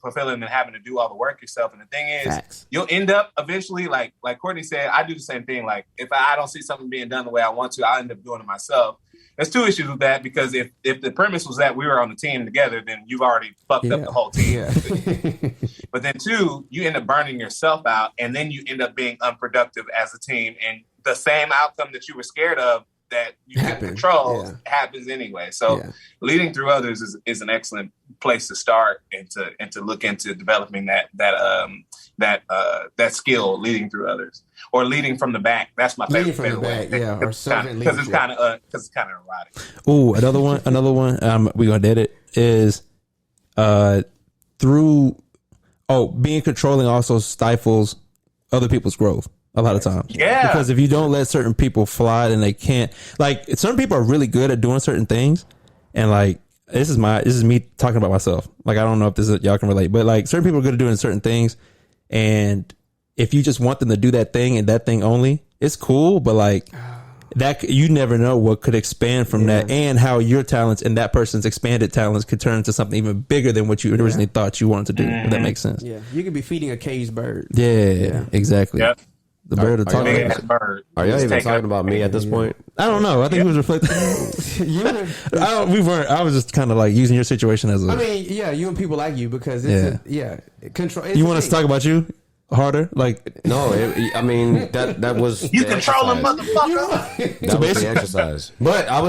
fulfilling than having to do all the work yourself. And the thing is, you'll end up eventually, like Courtney said, I do the same thing. Like if I don't see something being done the way I want to, I'll end up doing it myself. There's two issues with that, because if the premise was that we were on the team together, then you've already fucked up the whole team. Yeah. But then two, you end up burning yourself out, and then you end up being unproductive as a team, and the same outcome that you were scared of that you couldn't control happens anyway. So leading through others is an excellent place to start, and to look into developing that skill, leading through others, or leading from the back. That's my favorite. Leading from the back, or servant leadership. Because it's kind of erotic. Ooh, another one. We're gonna edit is through. Oh, being controlling also stifles other people's growth a lot of times. Yeah. Because if you don't let certain people fly, then they can't. Like, certain people are really good at doing certain things, and like this is me talking about myself. Like, I don't know if this is y'all can relate, but like certain people are good at doing certain things, and if you just want them to do that thing and that thing only, it's cool, but like that, you never know what could expand from that, and how your talents and that person's expanded talents could turn into something even bigger than what you originally thought you wanted to do. If that makes sense. Yeah, you could be feeding a caged bird. Yeah. Exactly. Yep. The bird of talking about. Are y'all even talking about me at this point? I don't know. I think he was reflecting. We weren't. I was just kind of like using your situation as a. I mean, yeah, you and people like you, because it's control. You want us to talk about you harder? Like, no, I mean that was you controlling motherfucker. That was the exercise. But y'all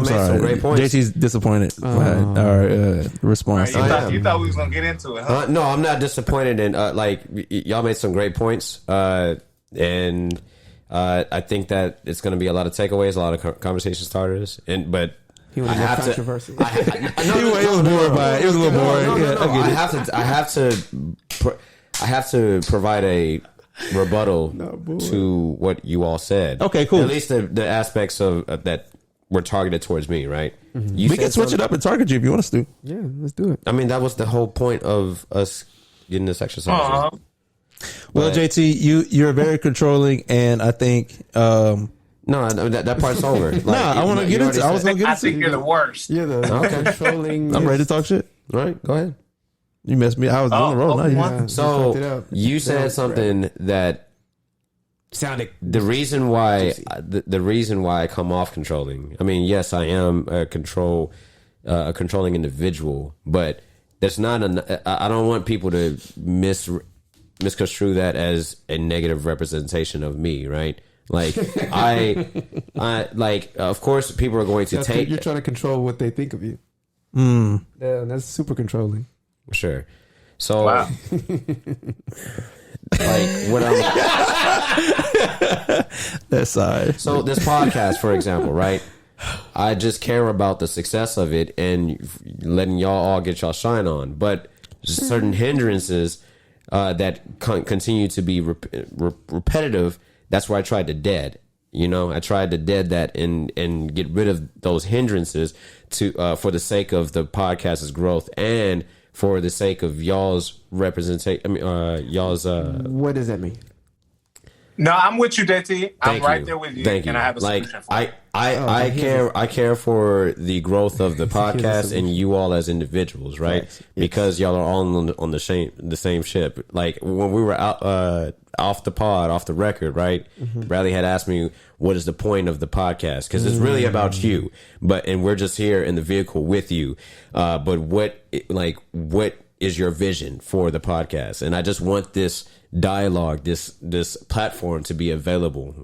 made some great points. JT's disappointed by our response. Right, you thought we was gonna get into it, huh? No, I'm not disappointed in y'all made some great points. And I think that it's going to be a lot of takeaways, a lot of conversation starters. But he was controversy. It was boring by it. It was a little boring. I have to provide a rebuttal to what you all said. Okay, cool. At least the aspects of that were targeted towards me, right? Mm-hmm. We can switch it up and target you if you want us to. Yeah, let's do it. I mean, that was the whole point of us getting this exercise. Uh-huh. Well, JT, you're very controlling, and I think no, that part's over. I want to get into. I think you're the worst. You're the controlling. I'm ready to talk shit. All right, go ahead. You messed me. I was on the roll. So you said something that sounded the reason why I come off controlling. I mean, yes, I am a controlling individual, but there's not I don't want people to misconstrue that as a negative representation of me, right? Like I like, of course people are going to take. You're trying to control what they think of you. Yeah, that's super controlling. Sure. So, wow. Like what I'm. That side. So this podcast, for example, right? I just care about the success of it and letting y'all all get y'all shine on, but certain hindrances that continue to be repetitive. That's where I tried to dead. I tried to dead that and get rid of those hindrances for the sake of the podcast's growth and for the sake of y'all's representation. I mean, y'all's. What does that mean? No, I'm with you, JT. I'm right you. there with you. Thank you. And I have a solution for it. I care for the growth of the podcast and you all as individuals, right? Yes. Because y'all are all on the same ship. Like when we were out off the record, right? Mm-hmm. Bradley had asked me, "What is the point of the podcast?" Because it's really about you, and we're just here in the vehicle with you. But what is your vision for the podcast? And I just want this dialogue, this platform to be available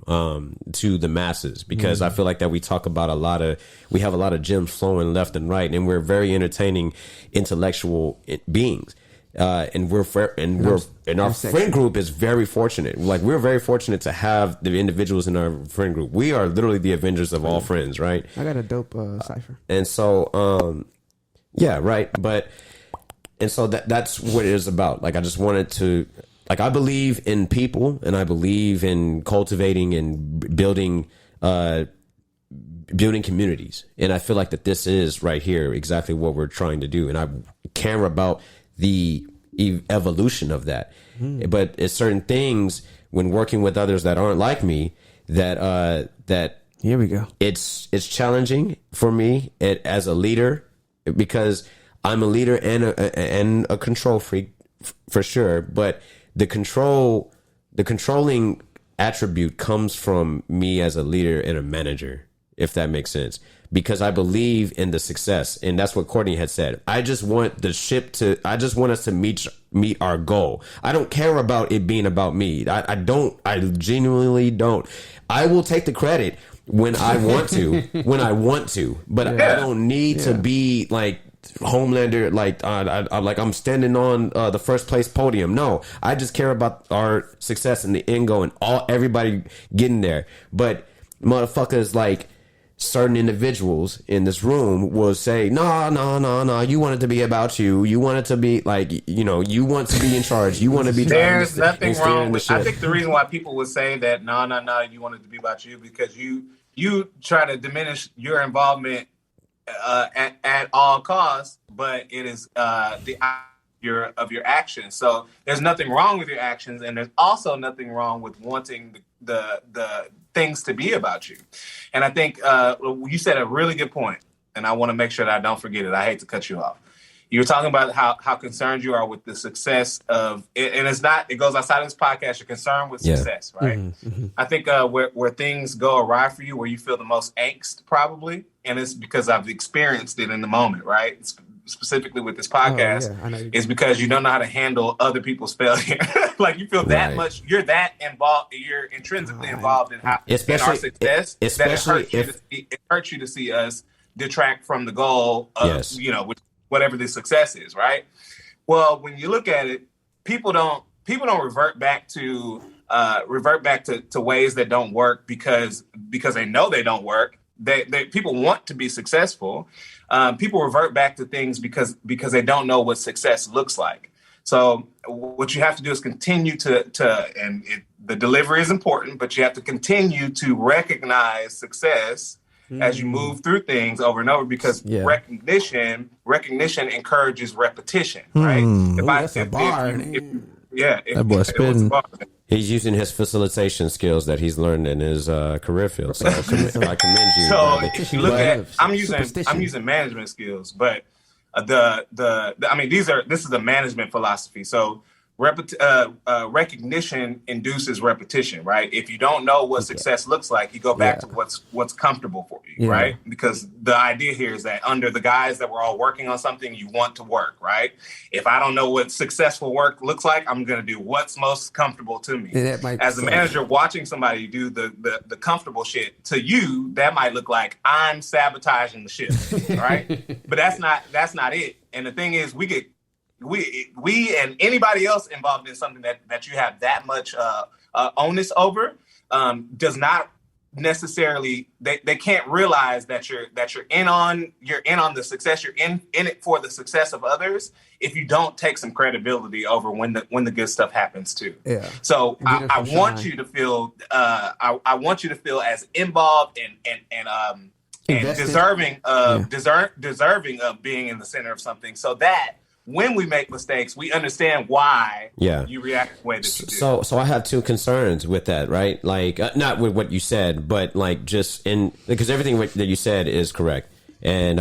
to the masses, because I feel like that we talk about we have a lot of gems flowing left and right, and we're very entertaining intellectual beings. And our friend group is very fortunate. Like, we're very fortunate to have the individuals in our friend group. We are literally the Avengers of all friends, right? I got a dope cipher. And so, yeah, right. And so that's what it is about. Like, I just wanted to, like, I believe in people, and I believe in cultivating and building communities. And I feel like that this is right here exactly what we're trying to do. And I care about the evolution of that. But it's certain things when working with others that aren't like me that here we go. It's challenging for me as a leader, because I'm a leader and a control freak for sure. But the controlling attribute comes from me as a leader and a manager, if that makes sense. Because I believe in the success, and that's what Courtney had said. I just want us to meet our goal. I don't care about it being about me. I genuinely don't. I will take the credit when I want to, but I don't need to be like Homelander, like I'm standing on the first place podium. No, I just care about our success and the end goal and everybody getting there. But motherfuckers, like, certain individuals in this room will say, no, you want it to be about you. You want it to be like, you want to be in charge. You want to be. There's nothing wrong with. I think the reason why people would say that, no, you want it to be about you, because you try to diminish your involvement at all costs, but it is of your actions. So there's nothing wrong with your actions, and there's also nothing wrong with wanting the things to be about you. And I think you said a really good point, and I want to make sure that I don't forget it. I hate to cut you off. You were talking about how concerned you are with the success of it, and it goes outside of this podcast. You're concerned with success, right? I think where things go awry for you, where you feel the most angst, probably, and it's because I've experienced it in the moment, right? Specifically with this podcast, is because you don't know how to handle other people's failure. Like, you feel that much, you're that involved, you're intrinsically involved in our success, that it hurts you to see us detract from the goal of, whatever the success is, right? Well, when you look at it, people don't revert back to ways that don't work because they know they don't work. People want to be successful. People revert back to things because they don't know what success looks like. So what you have to do is continue the delivery is important, but you have to continue to recognize success as you move through things over and over, because recognition encourages repetition, right? That boy spitting. He's using his facilitation skills that he's learned in his career field. So I commend you. So if you look at, I'm using management skills, but this is a management philosophy. So recognition induces repetition, right? If you don't know what success looks like, you go back to what's comfortable for you, right? Because the idea here is that under the guise that we're all working on something, you want to work, right? If I don't know what successful work looks like, I'm going to do what's most comfortable to me. As a manager, watching somebody do the comfortable shit, to you, that might look like I'm sabotaging the shit, right? But that's not it. And the thing is, we and anybody else involved in something that you have that much onus over does not necessarily, they can't realize that you're in on the success, you're in it for the success of others, if you don't take some credibility over when the good stuff happens too. Yeah. So I want you to feel I want you to feel as involved and deserving of being in the center of something, so that when we make mistakes, we understand why you react the way that you do. So I have two concerns with that, right? Like, not with what you said, but like because everything that you said is correct, and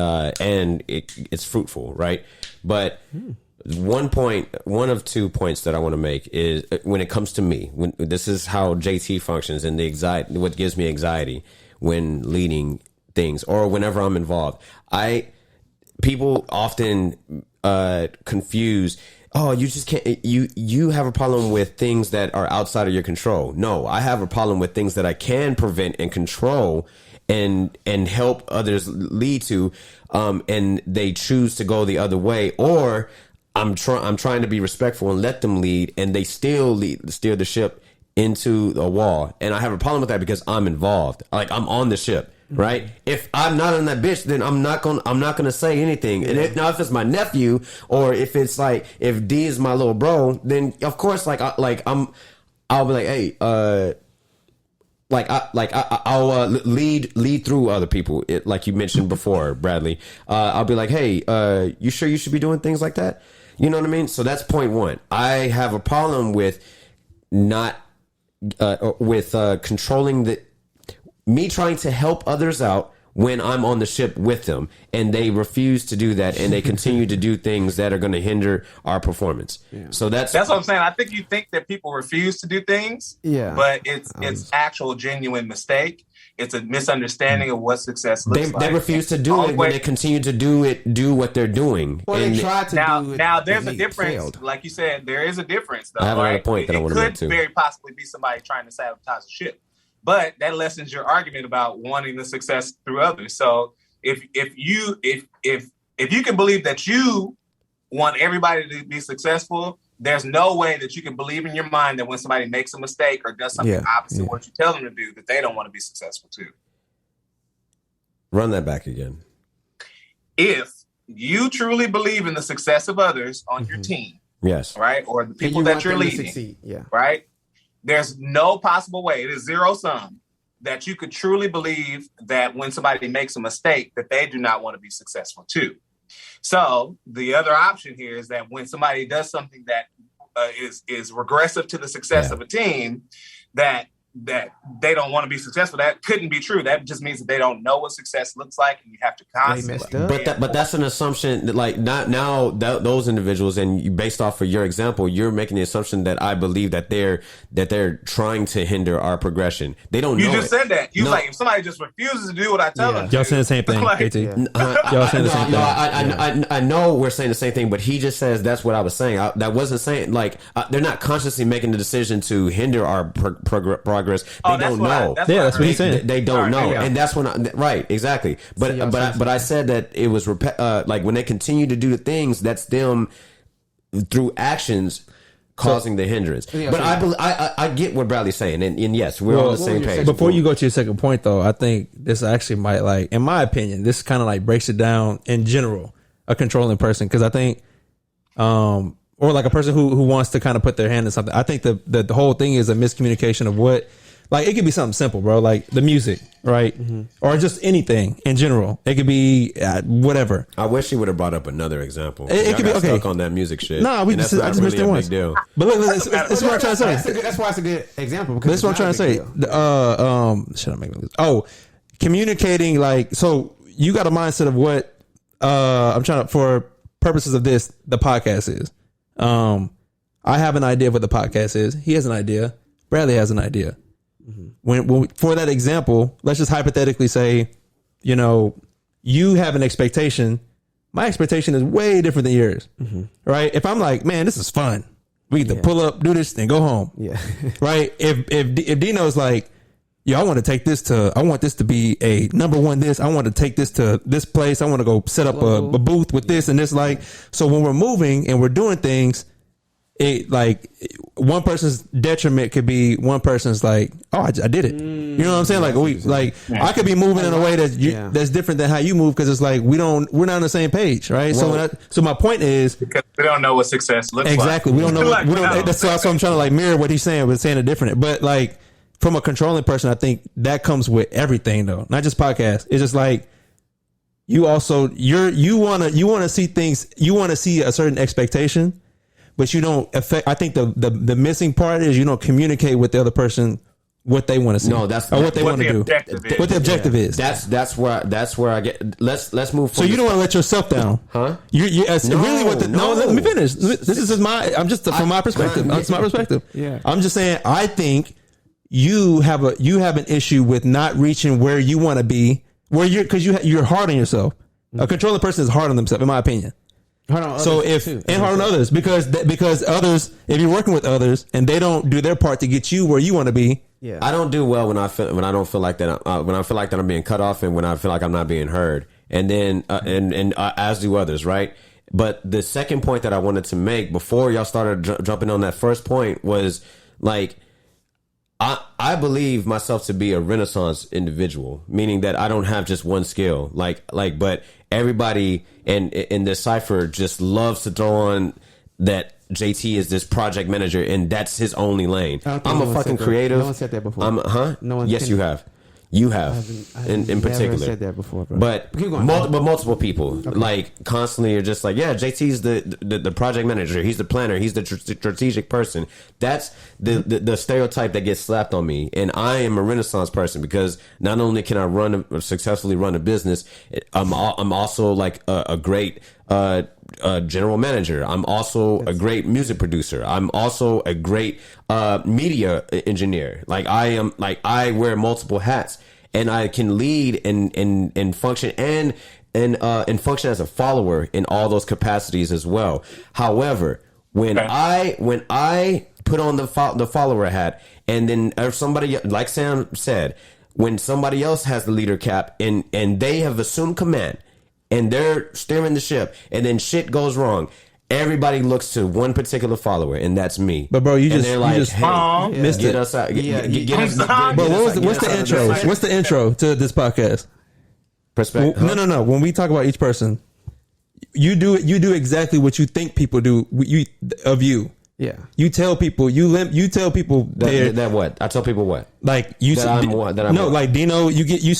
it's fruitful, right? But one of 2 points that I want to make is when it comes to me, this is how JT functions, and the anxiety, what gives me anxiety when leading things or whenever I'm involved. People often confuse, you just can't, you have a problem with things that are outside of your control. No, I have a problem with things that I can prevent and control and help others lead to, and they choose to go the other way, or I'm trying to be respectful and let them lead, and they still steer the ship into a wall. And I have a problem with that because I'm involved. Like, I'm on the ship. Right? If I'm not on that bitch, then I'm not gonna say anything. And if it's my nephew, or if it's like, if D is my little bro, then of course, I'll be like, hey, I'll lead through other people. Like you mentioned before, Bradley. I'll be like, hey, you sure you should be doing things like that? You know what I mean? So that's point one. I have a problem with not controlling me trying to help others out when I'm on the ship with them, and they refuse to do that, and they continue to do things that are going to hinder our performance. Yeah. So that's what I'm saying. I think you think that people refuse to do things, but it's actual genuine mistake. It's a misunderstanding of what success looks like. They refuse to do it when they continue to do what they're doing. Well, they try to do it. Now there's a difference. Failed. Like you said, there is a difference, though. I have another point that I want to make too. It could very possibly be somebody trying to sabotage the ship. But that lessens your argument about wanting the success through others. So if you can believe that you want everybody to be successful, there's no way that you can believe in your mind that when somebody makes a mistake or does something opposite of what you tell them to do, that they don't want to be successful too. Run that back again. If you truly believe in the success of others on your team, yes, right, or the people that you're leading, right, there's no possible way, it is zero sum, that you could truly believe that when somebody makes a mistake that they do not want to be successful too. So the other option here is that when somebody does something that is regressive to the success of a team, that they don't want to be successful, that couldn't be true. That just means that they don't know what success looks like, and you have to constantly. But that's an assumption that, like, not now those individuals, and you, based off of your example, you're making the assumption that I believe that they're trying to hinder our progression. They don't. You just said that. Like, if somebody just refuses to do what I tell them, y'all saying the same thing. Like, KT. Y'all saying the same thing. I know we're saying the same thing, but he just says that's what I was saying. That wasn't saying they're not consciously making the decision to hinder our progress. They don't know. That's what he's saying. They don't know, and that's when right, exactly. But I said that it was like when they continue to do the things, that's them through actions causing the hindrance. But I get what Bradley's saying, and yes, we're on the same page. Before you go to your second point, though, I think this actually might, like, in my opinion, this kind of like breaks it down in general, a controlling person, because I think, or like a person who wants to kind of put their hand in something. I think the whole thing is a miscommunication of what. Like, it could be something simple, bro, like the music, right? Mm-hmm. Or just anything in general. It could be whatever. I wish he would have brought up another example. It could be okay. Stuck on that music shit. No, I just missed it once. But look, this is what I'm trying to say. That's why it's a good example. This is what I'm trying to say. Should I make me lose? Oh, communicating, like, so you got a mindset of what I'm trying to, for purposes of this, the podcast is. I have an idea of what the podcast is. He has an idea. Bradley has an idea. When for that example, let's just hypothetically say, you have an expectation. My expectation is way different than yours, right? If I'm like, man, this is fun, we get to pull up, do this, and go home, right? If Dino's like, yo, I want this to be a number one. I want to take this to this place. I want to go set up a booth with this and this. Like, so when we're moving and we're doing things, it, like, one person's detriment could be one person's like, oh, I did it. You know what I'm saying? I could be moving in a way that's different than how you move, because it's like we're not on the same page, right? Well, so my point is, because we don't know what success looks like. Exactly, we don't know. That's why I'm trying to like mirror what he's saying, but saying it different. But like, from a controlling person, I think that comes with everything, though, not just podcasts. It's just like, you also you want to see things, you want to see a certain expectation. But you don't affect. I think the missing part is you don't communicate with the other person what they want to see. No, that's what they want to do. What the objective is. That's where I get. Let's move. So you don't want to let yourself down, huh? Really what the no. Let me finish. This is my. I'm just from my perspective. That's my perspective. Yeah. I'm just saying. I think you have an issue with not reaching where you want to be, because you're hard on yourself. A controlling person is hard on themselves, in my opinion. Hard on others, because others, if you're working with others and they don't do their part to get you where you want to be. Yeah. I don't do well when I don't feel like that. When I feel like that I'm being cut off, and when I feel like I'm not being heard, and then as do others, right? But the second point that I wanted to make before y'all started jumping on that first point was, like, I believe myself to be a Renaissance individual, meaning that I don't have just one skill, but everybody in this cipher just loves to throw on that JT is this project manager and that's his only lane. I'm a fucking creative. No one said that before. No one. Yes, you have. You have, in particular. Never said that before, bro. But multiple people, like constantly, are just like, yeah, JT's the project manager. He's the planner. He's the strategic person. That's the stereotype that gets slapped on me. And I am a Renaissance person because not only can I successfully run a business, I'm also like a great general manager. I'm also a great music producer. I'm also a great media engineer. Like I wear multiple hats, and I can lead and function and function as a follower in all those capacities as well. However, when I put on the follower hat, and then somebody, like Sam said, when somebody else has the leader cap and they have assumed command, and they're steering the ship, and then shit goes wrong, everybody looks to one particular follower, and that's me. But bro, you and just they're like, you just hey, missed get it. us out. Get us. But what's the intro? What's the intro to this podcast? Perspective. No. When we talk about each person, you do exactly what you think people do. Of you. Yeah. You tell people that what? I tell people what? Like you like Dino, you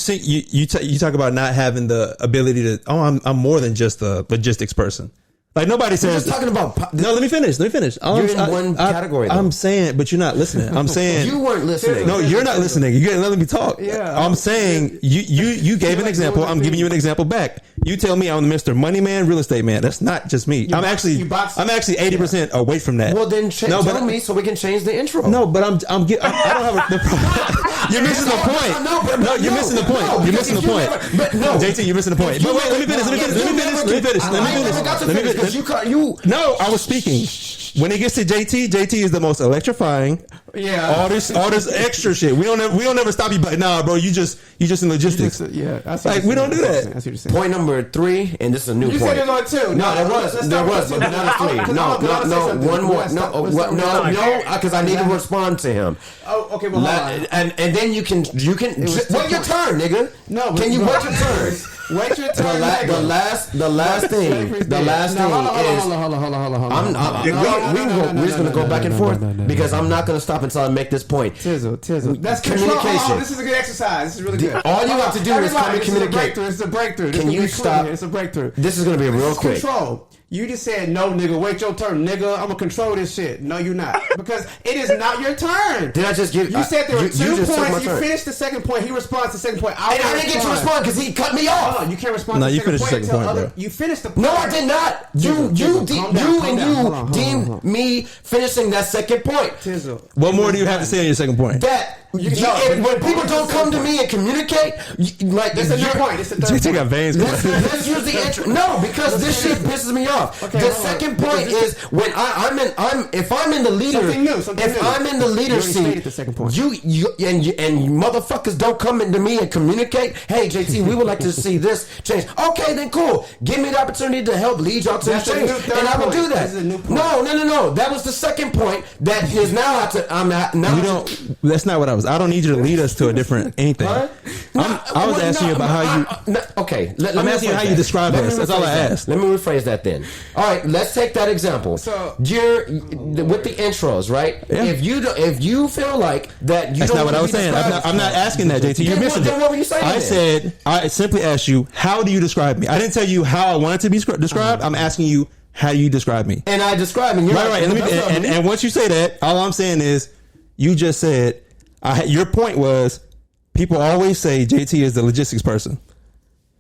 talk about not having the ability to, I'm more than just a logistics person. Like nobody says. Just talking about. No, let me finish. You're in one category. Though. I'm saying, but you're not listening. I'm saying you weren't listening. No, you're not listening. You didn't let me talk. Yeah. I'm saying you gave an example. I'm giving you an example back. You tell me I'm Mr. Money Man, real estate man. That's not just me. I'm actually 80% away from that. Well, then tell me so we can change the intro. No, but I don't have You're missing the point. No, you're missing the point. You're missing the point. But no, JT, you're missing the point. But wait, let me finish. No, I was speaking. When it gets to JT is the most electrifying. Yeah. All this extra shit. We don't ever stop you. But nah, bro, you just in logistics. Like we don't do that. That's what you're saying. Point number 3, and this is a new point. You said there's only 2. No, there was, but not 3. No, one more. No, because I need to respond to him. Oh, okay. Well, and then you can. Wait your turn, nigga. No, can you wait your turn? Wait your turn. The last thing is. Hold on. We're just gonna go back and forth because I'm not gonna stop until I make this point. Tizzle. That's communication. This is a good exercise. This is really good. All you have to do is come and communicate. It's a breakthrough. Can you stop? It's a breakthrough. This is gonna be real quick. Control. You just said, no, nigga, wait your turn. Nigga, I'm going to control this shit. No, you're not. Because it is not your turn. Did I just give... You said there were 2 points. You finished the second point. He responds to the second point. I didn't get to respond because he cut me off. No, you can't respond to the second point. No, you finished the second point, bro. You finished the point. No, I did not. You deemed me finishing that second point. Tizzle. What more do you have to say on your second point? When people don't come to me and communicate, like that's a new point. It's a third JT got veins. Let's use the intro. No, because this shit pisses me off. Okay, the second point is when if I'm in the leader, I'm in the leader seat. The second point. You motherfuckers don't come into me and communicate. Hey JT, we would like to see this change. Okay, then cool. Give me the opportunity to help lead y'all to the change, and I will do that. No. That was the second point. That is now That's not what I was. I don't need you to lead us to a different anything. I was asking you about how you. Okay, I'm asking you how you describe us. That's all I asked. Let me rephrase that then. All right, let's take that example. So you're with the intros, right? Yeah. If you feel like that, that's not what I was saying. I'm not asking that, JT. You're missing it. What were you saying? I simply asked you, how do you describe me? I didn't tell you how I wanted to be described. I'm asking you how you describe me. And I describe me. Right. And once you say that, all I'm saying is, you just said. Your point was people always say JT is the logistics person,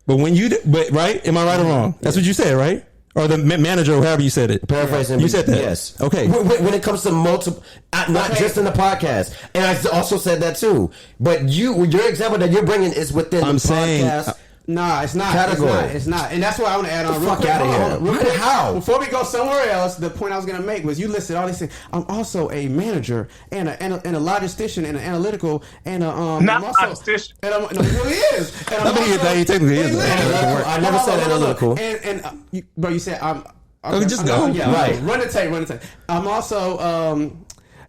but right? Am I right or wrong? That's what you said, right? Or the manager, or however you said it. Paraphrasing. You said that. Yes. Okay. When it comes to multiple, not just in the podcast, and I also said that too. But your example that you're bringing is within the podcast. Nah, it's not. Category. It's not. And that's what I want to add on. Fuck out of here. How? Before we go somewhere else, the point I was going to make was you listed all these things. I'm also a manager and a logistician and an analytical and a not logistician. No, he really is. I mean, he technically is. I never said analytical. Bro, you said I'm. Just go. Right. Run the tape. I'm also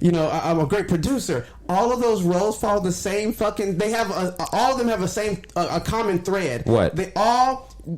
I'm a great producer. All of those roles follow the same fucking. They have all of them have a common thread. What?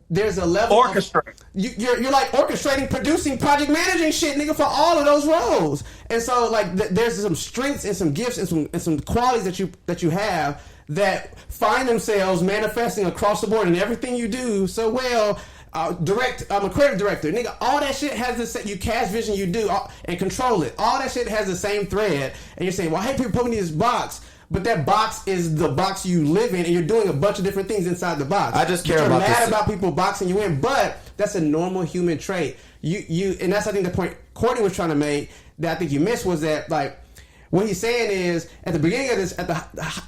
There's a level. Orchestrate. You're like orchestrating, producing, project managing shit, nigga, for all of those roles. And so like there's some strengths and some gifts and some qualities that you have that find themselves manifesting across the board in everything you do so well. I'm a creative director, nigga. All that shit has the same. You cast vision, you do, and control it. All that shit has the same thread. And you're saying, well, I hate people put me in this box, but that box is the box you live in, and you're doing a bunch of different things inside the box. I just care about this. You're mad about people boxing you in, but that's a normal human trait. And that's I think the point Courtney was trying to make that I think you missed was that like. What he's saying is, at the beginning of this, at the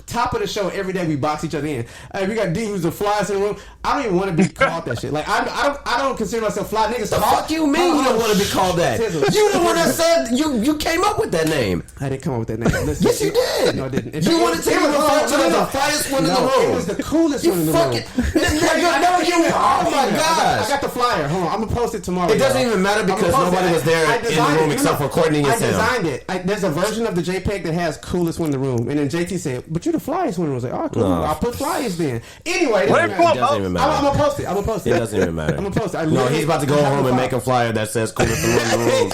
top of the show, every day we box each other in. We got D who's the flyest in the room. I don't even want to be called that shit. Like I don't consider myself fly. Niggas the fuck you mean you don't want to be called that? You the one that said you came up with that name. I didn't come up with that name. Listen, yes, you did. No, I didn't. You wanted to be referred to as the flyest one in the room. It was the coolest one in the room. Oh my gosh! I got the flyer. Hold on, I'm gonna post it tomorrow. It doesn't even matter because nobody was there in the room except for Courtney and Sam. I designed it. There's a version of the JPEG that has coolest one in the room, and then JT said, "But you're the flyest one." I was like, "Oh, cool. I'll put flyers then." Anyway, it doesn't even matter. I'm gonna post it. It doesn't even matter. I'm gonna post it. No, he's about to go home and make a flyer that says "coolest one in the room."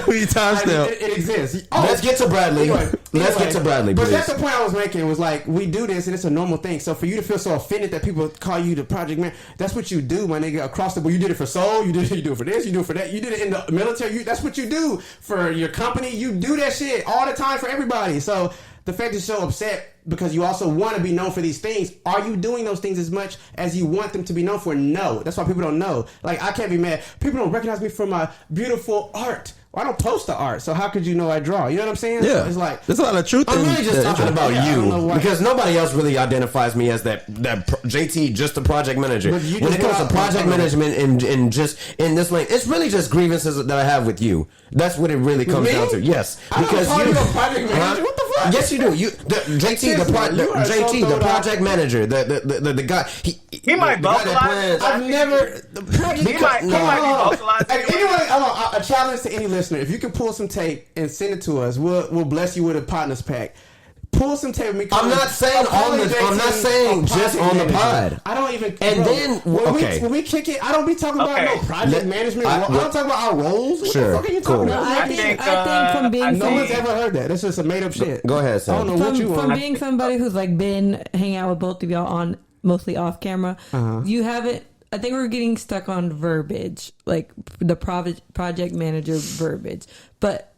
We need timestamp. It exists. Let's get to Bradley. Let's get to Bradley, please. But that's the point I was making. Was like we do this, and it's a normal thing. So for you to feel so offended that people call you the project man, that's what you do, my nigga. Across the board, you did it for soul. You do it for this. You do it for that. You did it in the military. That's what you do for your company. You do that shit all the time for everybody. So the fact you're so upset because you also want to be known for these things, are you doing those things as much as you want them to be known for? No. That's why people don't know. Like, I can't be mad. People don't recognize me for my beautiful art. Well, I don't post the art, so how could you know I draw? You know what I'm saying? Yeah. So it's like, there's a lot of truth I'm really just talking about you because no. nobody else really identifies me as that JT, just the project manager. When it comes to project management and just in this lane, it's really just grievances that I have with you. That's what it really comes down to. Yes, because you a project manager. What the fuck? Yes, you do. JT, the project manager, the guy. He might vocalize. I've never. He might be vocalizing. Anyway, a challenge to any listener: if you can pull some tape and send it to us, we'll bless you with a Potnas pack. Pull some tape with me. I'm not saying just on the pod. I don't even. And then when we kick it, I don't be talking about no project management. I don't talk about our roles. What the fuck are you talking about? I think from being no one's ever heard that. That's just a made up shit. Go ahead, Sam. I don't know what you want. From being somebody who's like been hanging out with both of y'all on mostly off camera, you haven't. I think we're getting stuck on verbiage, like the project manager verbiage, but.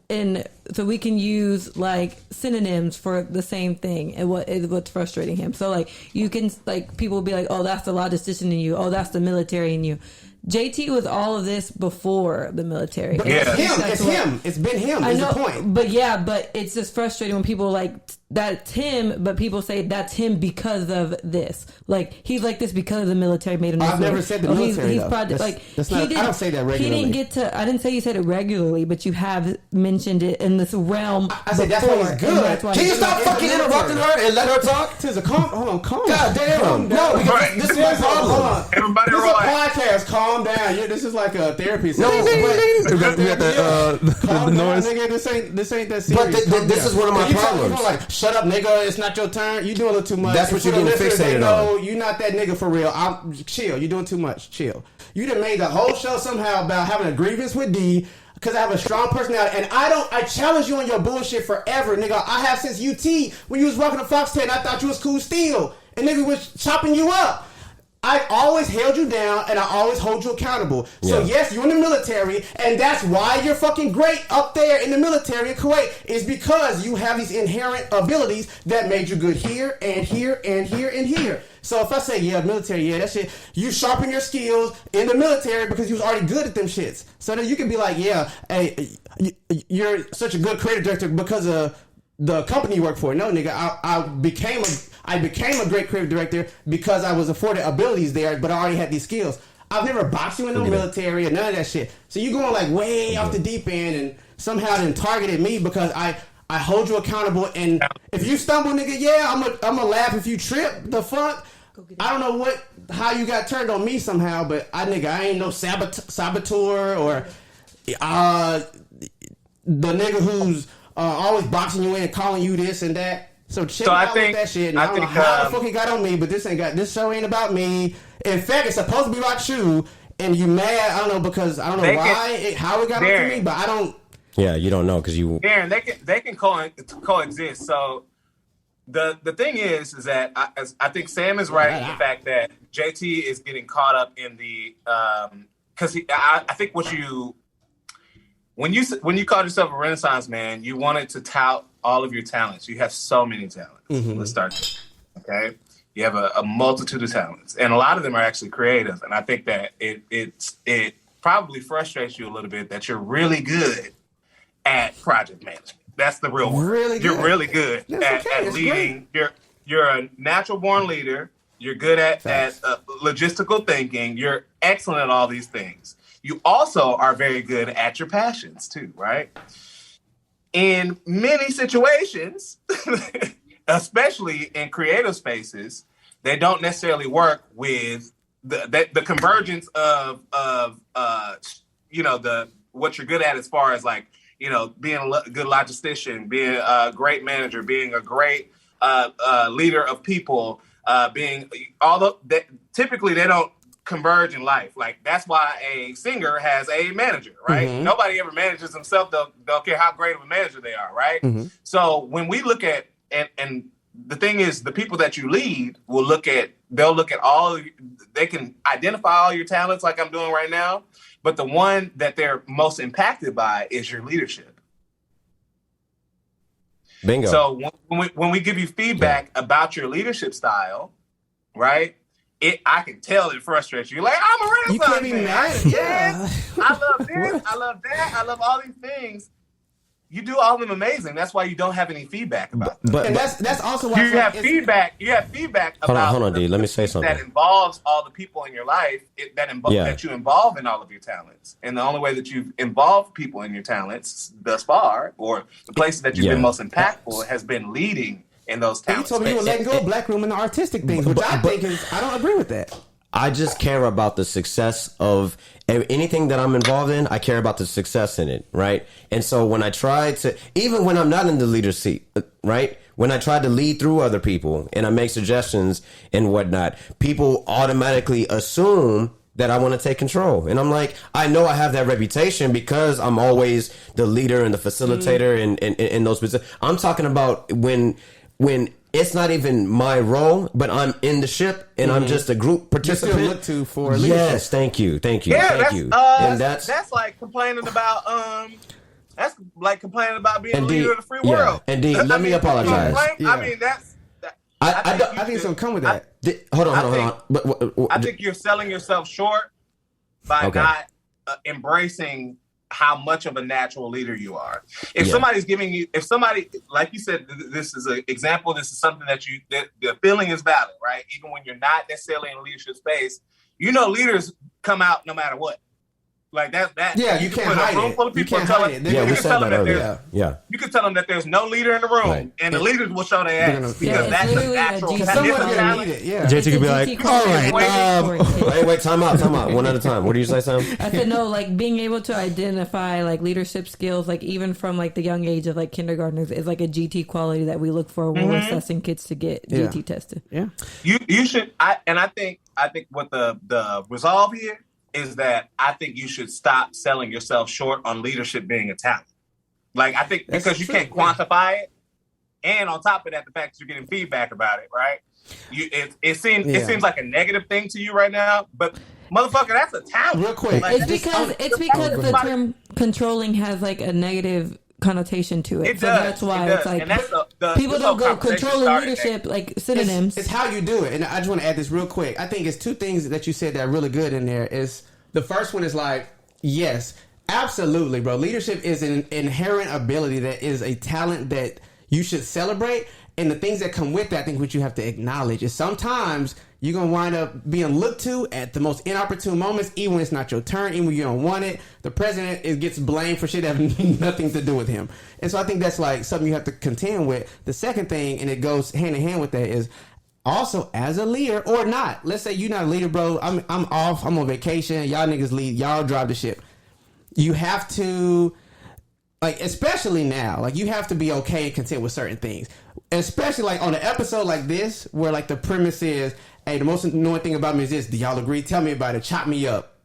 So we can use like synonyms for the same thing and what's frustrating him. So like you can like people will be like, oh, that's the logistician in you. Oh, that's the military in you. JT was all of this before the military. But it's him. It's him. It's been him. I know. The point. But it's just frustrating when people like that's him, but people say that's him because of this. Like he's like this because the military made him. I've never said the military. He's project I don't say that regularly. He didn't get to. I didn't say you said it regularly, but you have mentioned it in this realm. I said that's why he's good. Can you stop fucking interrupting her and let her talk? Calm. God damn. No, because this is my problem. Everybody, this is a podcast. Calm down. This is like a therapy session. No, we got the noise. Nigga, this ain't that serious. But this is one of my problems. Like, shut up, nigga. It's not your turn. You doing a little too much. That's what you're getting fixated on. You're not that nigga for real. Chill. You're doing too much. Chill. You done made the whole show somehow about having a grievance with D because I have a strong personality, and I challenge you on your bullshit forever, nigga. I have since UT when you was rocking the Foxtail. I thought you was cool still, and nigga was chopping you up. I always held you down, and I always hold you accountable. So yes, you're in the military, and that's why you're fucking great up there in the military in Kuwait, is because you have these inherent abilities that made you good here and here and here and here. So if I say, military, that shit, you sharpen your skills in the military because you was already good at them shits. So that you can be like, hey, you're such a good creative director because of the company you work for. No, nigga, I became a great creative director because I was afforded abilities there, but I already had these skills. I've never boxed you in the military or none of that shit. So you going like way off the deep end and somehow then targeted me because I hold you accountable, and if you stumble, nigga, I'm a laugh if you trip. The fuck? I don't know how you got turned on me somehow, but I ain't no saboteur or the nigga who's always boxing you in and calling you this and that. So check out with that shit. And I don't know how the fuck he got on me, but this show ain't about me. In fact, it's supposed to be about you, and you mad. I don't know because I don't know how it got onto me, but I don't. Yeah, you don't know because you. Darren, they can coexist. So the thing is that I think Sam is right in the fact that JT is getting caught up in the because I think when you called yourself a Renaissance man, you wanted to tout all of your talents. You have so many talents. Let's start there. Okay, you have a multitude of talents, and a lot of them are actually creative. And I think that it probably frustrates you a little bit that you're really good at project management. That's the real word. Really good. You're really good at leading. Great. You're a natural born leader. You're good at logistical thinking. You're excellent at all these things. You also are very good at your passions too, right? In many situations, especially in creative spaces, they don't necessarily work with the convergence of what you're good at as far as like, being a good logistician, being a great manager, being a great leader of people, typically they don't converge in life. Like that's why a singer has a manager, right? Nobody ever manages themselves. They'll care how great of a manager they are, right? So when we look at and the thing is, the people that you lead they'll look at they can identify all your talents like I'm doing right now. But the one that they're most impacted by is your leadership. Bingo. So when we give you feedback about your leadership style, right? I can tell it frustrates you. You're like, I'm a Renaissance man. You can't be mad. Yes, I love this. I love that. I love all these things. You do all of them amazing. That's why you don't have any feedback about them. But that's also why you have feedback. You have feedback about hold on, D. Let me say something that involves all the people in your life that you involve in all of your talents. And the only way that you've involved people in your talents thus far, or the places that you've been most impactful, has been leading in those talents. You told me you were letting go of black room in the artistic things, which I don't agree with that. I just care about the success of anything that I'm involved in. I care about the success in it, right? And so when I try to, even when I'm not in the leader seat, right? When I try to lead through other people and I make suggestions and whatnot, people automatically assume that I want to take control. And I'm like, I know I have that reputation because I'm always the leader and the facilitator in those positions. I'm talking about when it's not even my role, but I'm in the ship and I'm just a group participant. You still look to for leadership. Yes, thank you. Yeah, thank you. And that's like complaining about being a leader of the free world. And D, let me apologize. I mean, I think it's gonna come with that. Hold on. I think you're selling yourself short by not embracing how much of a natural leader you are. If somebody's giving you, like you said, this is an example, this is something that the feeling is valid, right? Even when you're not necessarily in a leadership space, leaders come out no matter what. Like that. Yeah, you can't hide it. Full of people we said that earlier. You can tell them that there's no leader in the room, and the leaders will show their ass because that's a natural. JT could be like, all right, wait, time out. One at a time. What do you say, Sam? I said no, like being able to identify like leadership skills, like even from like the young age of like kindergartners, is like a GT quality that we look for when we're assessing kids to get GT tested. Yeah, you should. I think what the resolve here is that I think you should stop selling yourself short on leadership being a talent. Like, I think because you can't quantify it, and on top of that, the fact that you're getting feedback about it, right? It seems like a negative thing to you right now, but motherfucker, that's a talent. Real quick, it's because the term controlling has like a negative connotation to it. That's why it's like people don't go controlling leadership like synonyms. It's how you do it. And I just want to add this real quick. I think it's two things that you said that are really good in there. Is the first one is like, yes, absolutely, bro. Leadership is an inherent ability that is a talent that you should celebrate. And the things that come with that, I think what you have to acknowledge is sometimes you're going to wind up being looked to at the most inopportune moments, even when it's not your turn, even when you don't want it. The president gets blamed for shit that have nothing to do with him. And so I think that's like something you have to contend with. The second thing, and it goes hand in hand with that, is also as a leader or not. Let's say you're not a leader, bro. I'm off. I'm on vacation. Y'all niggas lead. Y'all drive the ship. You have to, like, especially now, like, you have to be okay and content with certain things. Especially, like, on an episode like this, where, like, the premise is, hey, the most annoying thing about me is this. Do y'all agree? Tell me about it. Chop me up.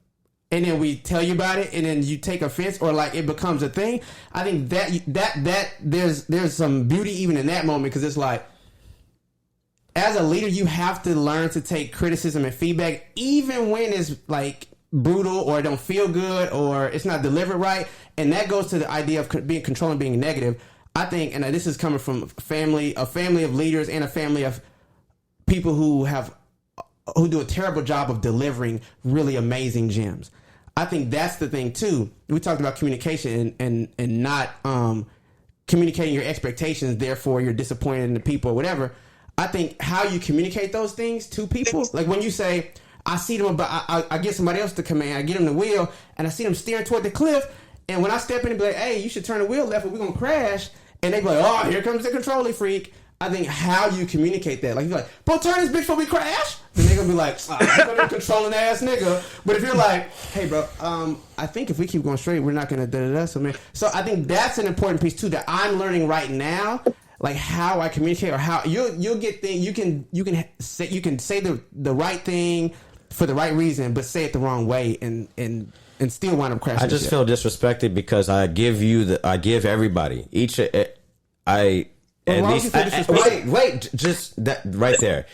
And then we tell you about it, and then you take offense, or, like, it becomes a thing. I think that there's some beauty even in that moment, because it's like, as a leader, you have to learn to take criticism and feedback, even when it's like brutal or it don't feel good or it's not delivered right. And that goes to the idea of being controlling, being negative. I think, and this is coming from a family of leaders and a family of people who do a terrible job of delivering really amazing gems. I think that's the thing too. We talked about communication and not communicating your expectations. Therefore, you're disappointed in the people or whatever. I think how you communicate those things to people, like when you say, I see them, but I get somebody else to command, I get them the wheel, and I see them steering toward the cliff, and when I step in and be like, hey, you should turn the wheel left or we're going to crash, and they be like, oh, here comes the controlling freak. I think how you communicate that, like you're like, bro, turn this bitch before we crash. Then they're gonna be like, you're gonna controlling ass nigga. But if you're like, hey, bro, I think if we keep going straight, we're not gonna da. So I think that's an important piece too that I'm learning right now, like how I communicate or how you'll get things. You can say the right thing for the right reason, but say it the wrong way and still wind up crashing. I just feel disrespected because I give everybody each at least, wait, just that right there.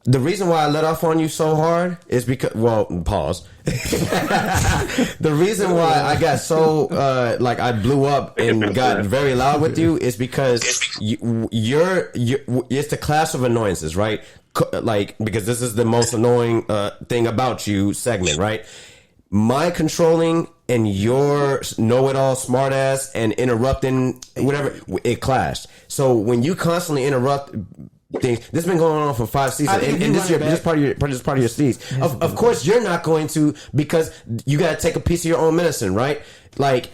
The reason why I let off on you so hard is because, well, pause. The reason why I got so, I blew up and got very loud with you is because you're it's the class of annoyances, right? Like, because this is the most annoying thing about you segment, right? My controlling and your know-it-all smartass and interrupting whatever, it clashed. So when you constantly interrupt things, this has been going on for 5 seasons, and this part of your season. Of course, you're not going to, because you got to take a piece of your own medicine, right? Like,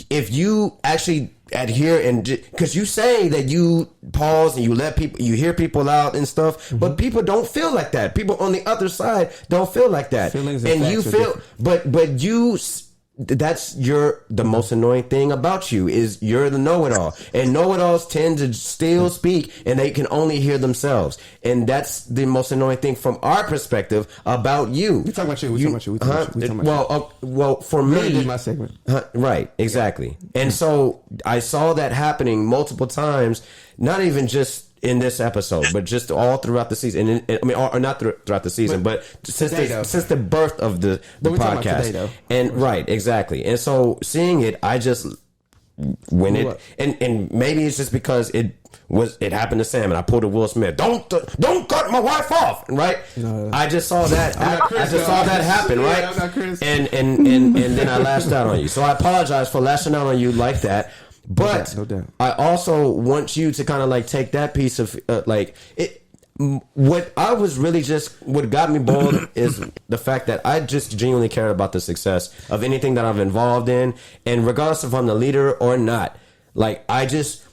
if you actually adhere and because you say that you pause and you hear people out and stuff, but people don't feel like that. People on the other side don't feel like that. Feelings and you feel, but you. That's the most annoying thing about you is you're the know-it-all, and know-it-alls tend to still speak and they can only hear themselves, and that's the most annoying thing from our perspective about you. We talking about you. Well, for me, did my segment. Right, exactly. And so I saw that happening multiple times, not even just in this episode, but just all throughout the season. Or not throughout the season, but since the birth of the podcast. Today, and right, exactly. And so seeing it, I just when it and maybe it's just because it happened to Sam and I pulled a Will Smith. Don't cut my wife off, right? No. I just saw that. I just saw that happen, right? I'm not Chris. And then I lashed out on you. So I apologize for lashing out on you like that. But no doubt. I also want you to kind of like take that piece of what got me bold is the fact that I just genuinely care about the success of anything that I'm involved in, and regardless if I'm the leader or not, like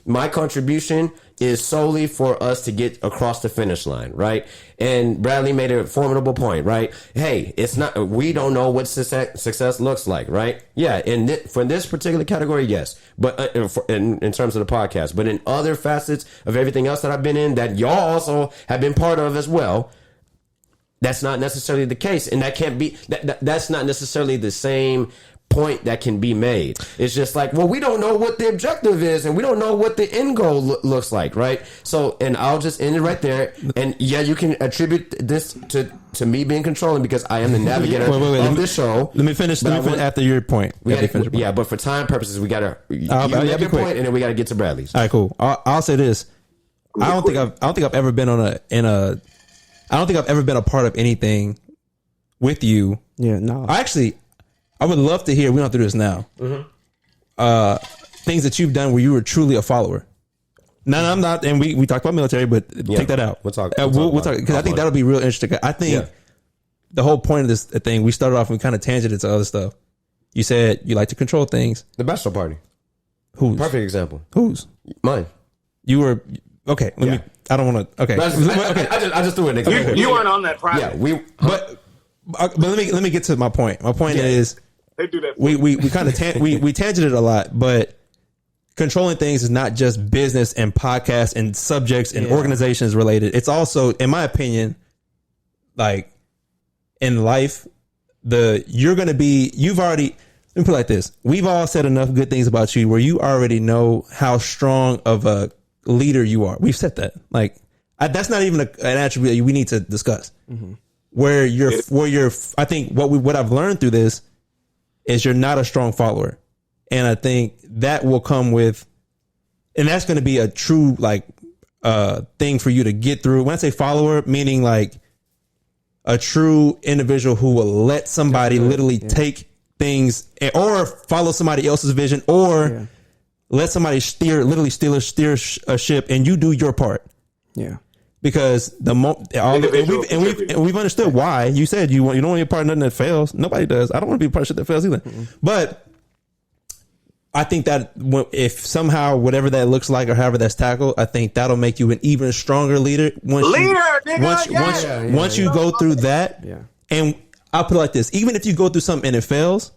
my contribution is solely for us to get across the finish line, right? And Bradley made a formidable point, right? Hey, we don't know what success looks like, right? Yeah, for this particular category, yes. But in terms of the podcast, but in other facets of everything else that I've been in that y'all also have been part of as well, that's not necessarily the case. And that can't be, that's not necessarily the same point that can be made. It's just like, well, we don't know what the objective is and we don't know what the end goal looks like, right? So, and I'll just end it right there. And yeah, you can attribute this to me being controlling because I am the navigator of this show. Let me finish after your point. Yeah, but for time purposes, we gotta make your point and then we gotta get to Bradley's. All right, cool. I'll say this. I don't think I've ever been I don't think I've ever been a part of anything with you. Yeah, no. I would love to hear. We don't have to do this now. Mm-hmm. Things that you've done where you were truly a follower. No, I'm not. And we talked about military, but take that out. We'll talk because I think that'll be real interesting. I think the whole point of this thing, we started off and we kind of tangented to other stuff. You said you like to control things. The bachelor party. Whose? Perfect example. Whose? Mine. You were okay. Let me. I don't want to. Okay. I just threw an example. You weren't on that project. Yeah, but let me get to my point. My point is. They do that. We kind of we tangented a lot, but controlling things is not just business and podcasts and subjects and organizations related. It's also, in my opinion, like in life, you've already, let me put it like this. We've all said enough good things about you where you already know how strong of a leader you are. We've said that. Like, That's not even an attribute we need to discuss. Mm-hmm. I think what I've learned through this is you're not a strong follower. And I think that will come with, and that's going to be a true thing for you to get through. When I say follower, meaning like a true individual who will let somebody literally take things or follow somebody else's vision or let somebody steer a ship and you do your part. Yeah. Because we've understood why you said you don't want to be a part of nothing that fails. Nobody does. I don't want to be a part of shit that fails either. Mm-hmm. But I think that if somehow whatever that looks like or however that's tackled, I think that'll make you an even stronger leader. Once you go through that, and I'll put it like this: even if you go through something and it fails,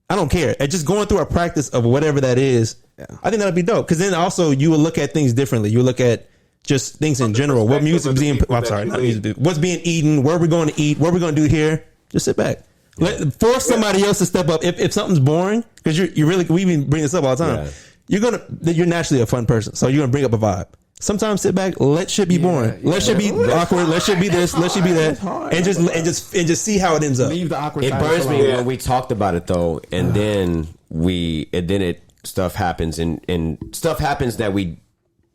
I don't care. And just going through a practice of whatever that is, I think that'd be dope. Because then also you will look at things differently. You look at just things in general. What music being? I'm sorry, not music. What's being eaten? Where are we going to eat? What are we going to do here? Just sit back. Force somebody else to step up. If something's boring, because we even bring this up all the time. You're naturally a fun person, so you're gonna bring up a vibe. Sometimes sit back, let shit be boring, let shit be awkward, let shit be this, let shit be that, and just see how it ends up. Leave the awkward. It burns me when we talked about it though, and then stuff happens and stuff happens that we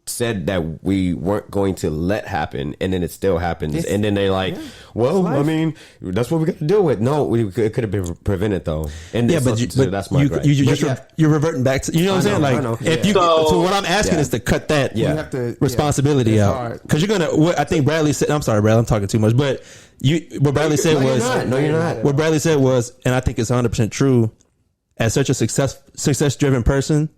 said that we weren't going to let happen, and then it still happens, and then they're like, "Well, I mean, that's what we got to deal with." No, it could have been prevented though. And but that's my gripe. You're reverting back to, you know what I'm saying? Like, so what I'm asking is to cut that responsibility out, because you're gonna. I think Bradley said. I'm sorry, Bradley, I'm talking too much, but what Bradley said was, "No, you're not." What Bradley said was, and I think it's 100% true. As such a success driven person,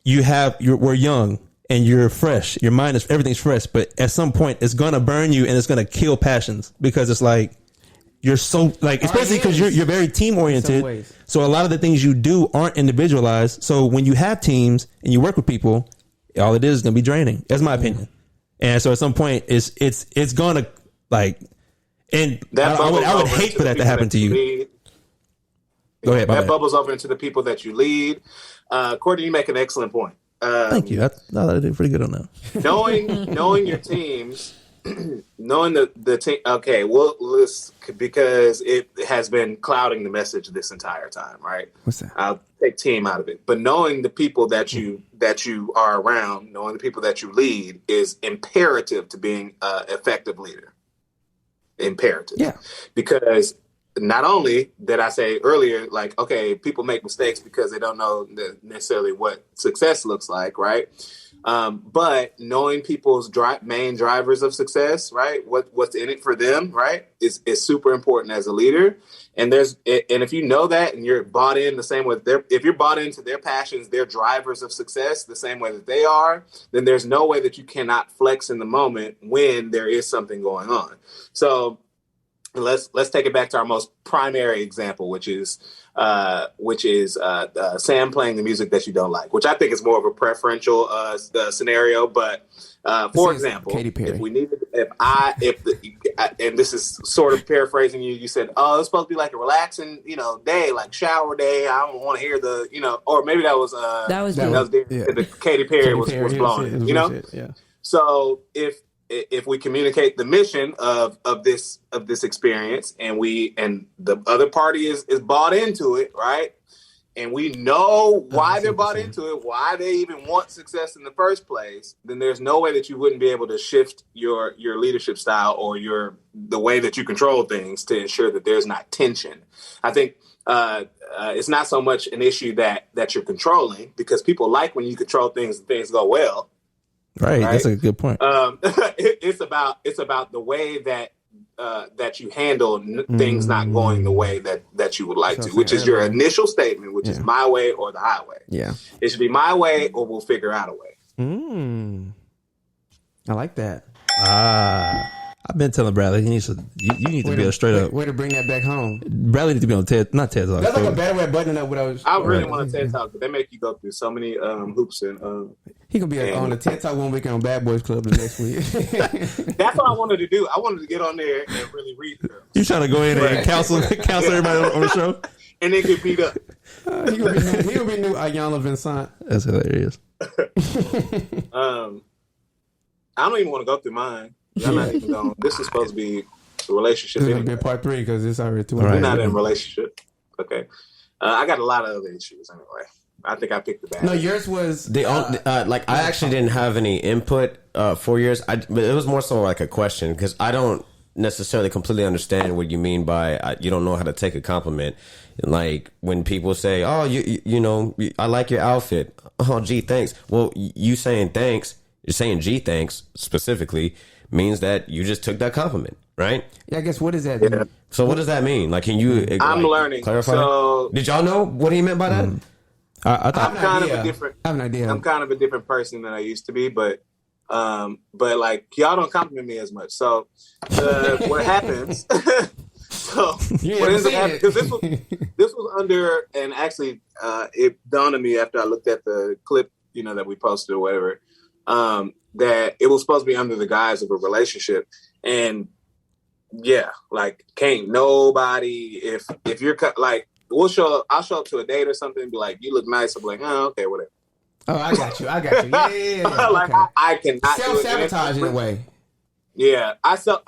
we're young. And you're fresh. Your mind is, everything's fresh. But at some point, it's going to burn you and it's going to kill passions, because it's like, you're so, like, especially because you're very team oriented. So a lot of the things you do aren't individualized. So when you have teams and you work with people, all it is going to be draining. That's my opinion. And so at some point, it's going to, like, and I would hate for that to happen to you. Go ahead. That bubbles over into the people that you lead. Courtney, you make an excellent point. Thank you. I thought I did pretty good on that. Knowing your teams, knowing the team. Okay, well, because it has been clouding the message this entire time, right? What's that? I'll take team out of it, but knowing the people that you are around, knowing the people that you lead, is imperative to being an effective leader. Imperative, because. Not only did I say earlier, like, okay, people make mistakes because they don't know necessarily what success looks like, right? But knowing people's main drivers of success, right? What's in it for them, right? Is super important as a leader. And if you know that and you're bought in the same way if you're bought into their passions, their drivers of success, the same way that they are, then there's no way that you cannot flex in the moment when there is something going on. So let's take it back to our most primary example, which is Sam playing the music that you don't like, which I think is more of a preferential scenario. But for example, and this is sort of paraphrasing you said, oh, it's supposed to be like a relaxing, day, like shower day. I don't want to hear or maybe that was the Katy Perry was blowing, So if we communicate the mission of this experience, and the other party is bought into it, right? And we know why they're bought into it, why they even want success in the first place, then there's no way that you wouldn't be able to shift your leadership style or the way that you control things to ensure that there's not tension. I think it's not so much an issue that you're controlling, because people like when you control things and things go well. Right, that's a good point. It's about the way that you handle things not going the way that you would like to, which is your initial statement, which is my way or the highway. Yeah, it should be my way, or we'll figure out a way. I like that. I've been telling Bradley you need to be a straight up. Way to bring that back home. Bradley needs to be on not TED Talk. That's like a better way of buttoning up what I was. I really want a TED Talk, but they make you go through so many hoops and. He gonna be on the TED Talk one week on Bad Boys Club the next week. That's what I wanted to do. I wanted to get on there and really read them. You trying to go in and counsel everybody on the show, and then get beat up. He gonna be new Ayanna Vincent. That's hilarious. I don't even want to go through mine. I'm not even going. This is supposed to be a relationship. This is gonna be part 3 because it's already 2. We're not in a relationship. Okay. I got a lot of other issues anyway. I think I picked the bad. No, yours was the I actually didn't have any input for yours. But it was more so like a question because I don't necessarily completely understand what you mean by you don't know how to take a compliment. Like when people say, "Oh, you know, I like your outfit." Oh, gee, thanks. Well, you saying thanks, you're saying gee, thanks specifically means that you just took that compliment, right? Yeah, I guess what does that mean? So what does that mean? Like, can you? I'm learning. Clarify. So, did y'all know what he meant by that? I thought I'm kind of a different. I have an idea. I'm kind of a different person than I used to be, but like y'all don't compliment me as much. So what happens? So what ends up happening, because this was under, and actually it dawned on me after I looked at the clip, that we posted or whatever, that it was supposed to be under the guise of a relationship. And yeah, like can't nobody, if you're like, I'll show up to a date or something and be like, you look nice. I'm like, oh, okay, whatever. Oh, I got you. Yeah. Like okay. I cannot self-sabotage in a way. Yeah, okay,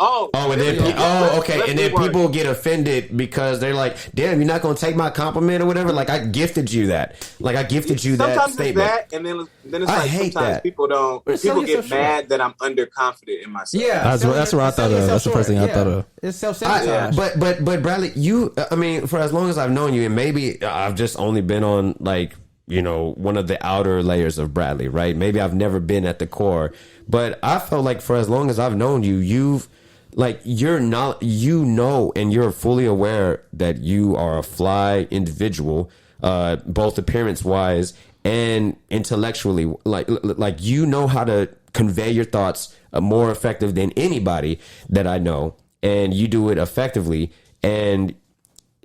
and then people get offended because they're like, "Damn, you're not gonna take my compliment or whatever." Like I gifted you that. Like I gifted you that statement. Sometimes it's that, and then it's I like hate sometimes that. people don't. People get mad that I'm underconfident in myself. Yeah, that's what I thought of. That's the first thing I thought of. It's self-sabotage. But Bradley, I mean, for as long as I've known you, and maybe I've just only been on like one of the outer layers of Bradley, right? Maybe I've never been at the core, but I felt like for as long as I've known you, you're not, and you're fully aware that you are a fly individual, both appearance wise and intellectually. Like you know how to convey your thoughts more effective than anybody that I know, and you do it effectively and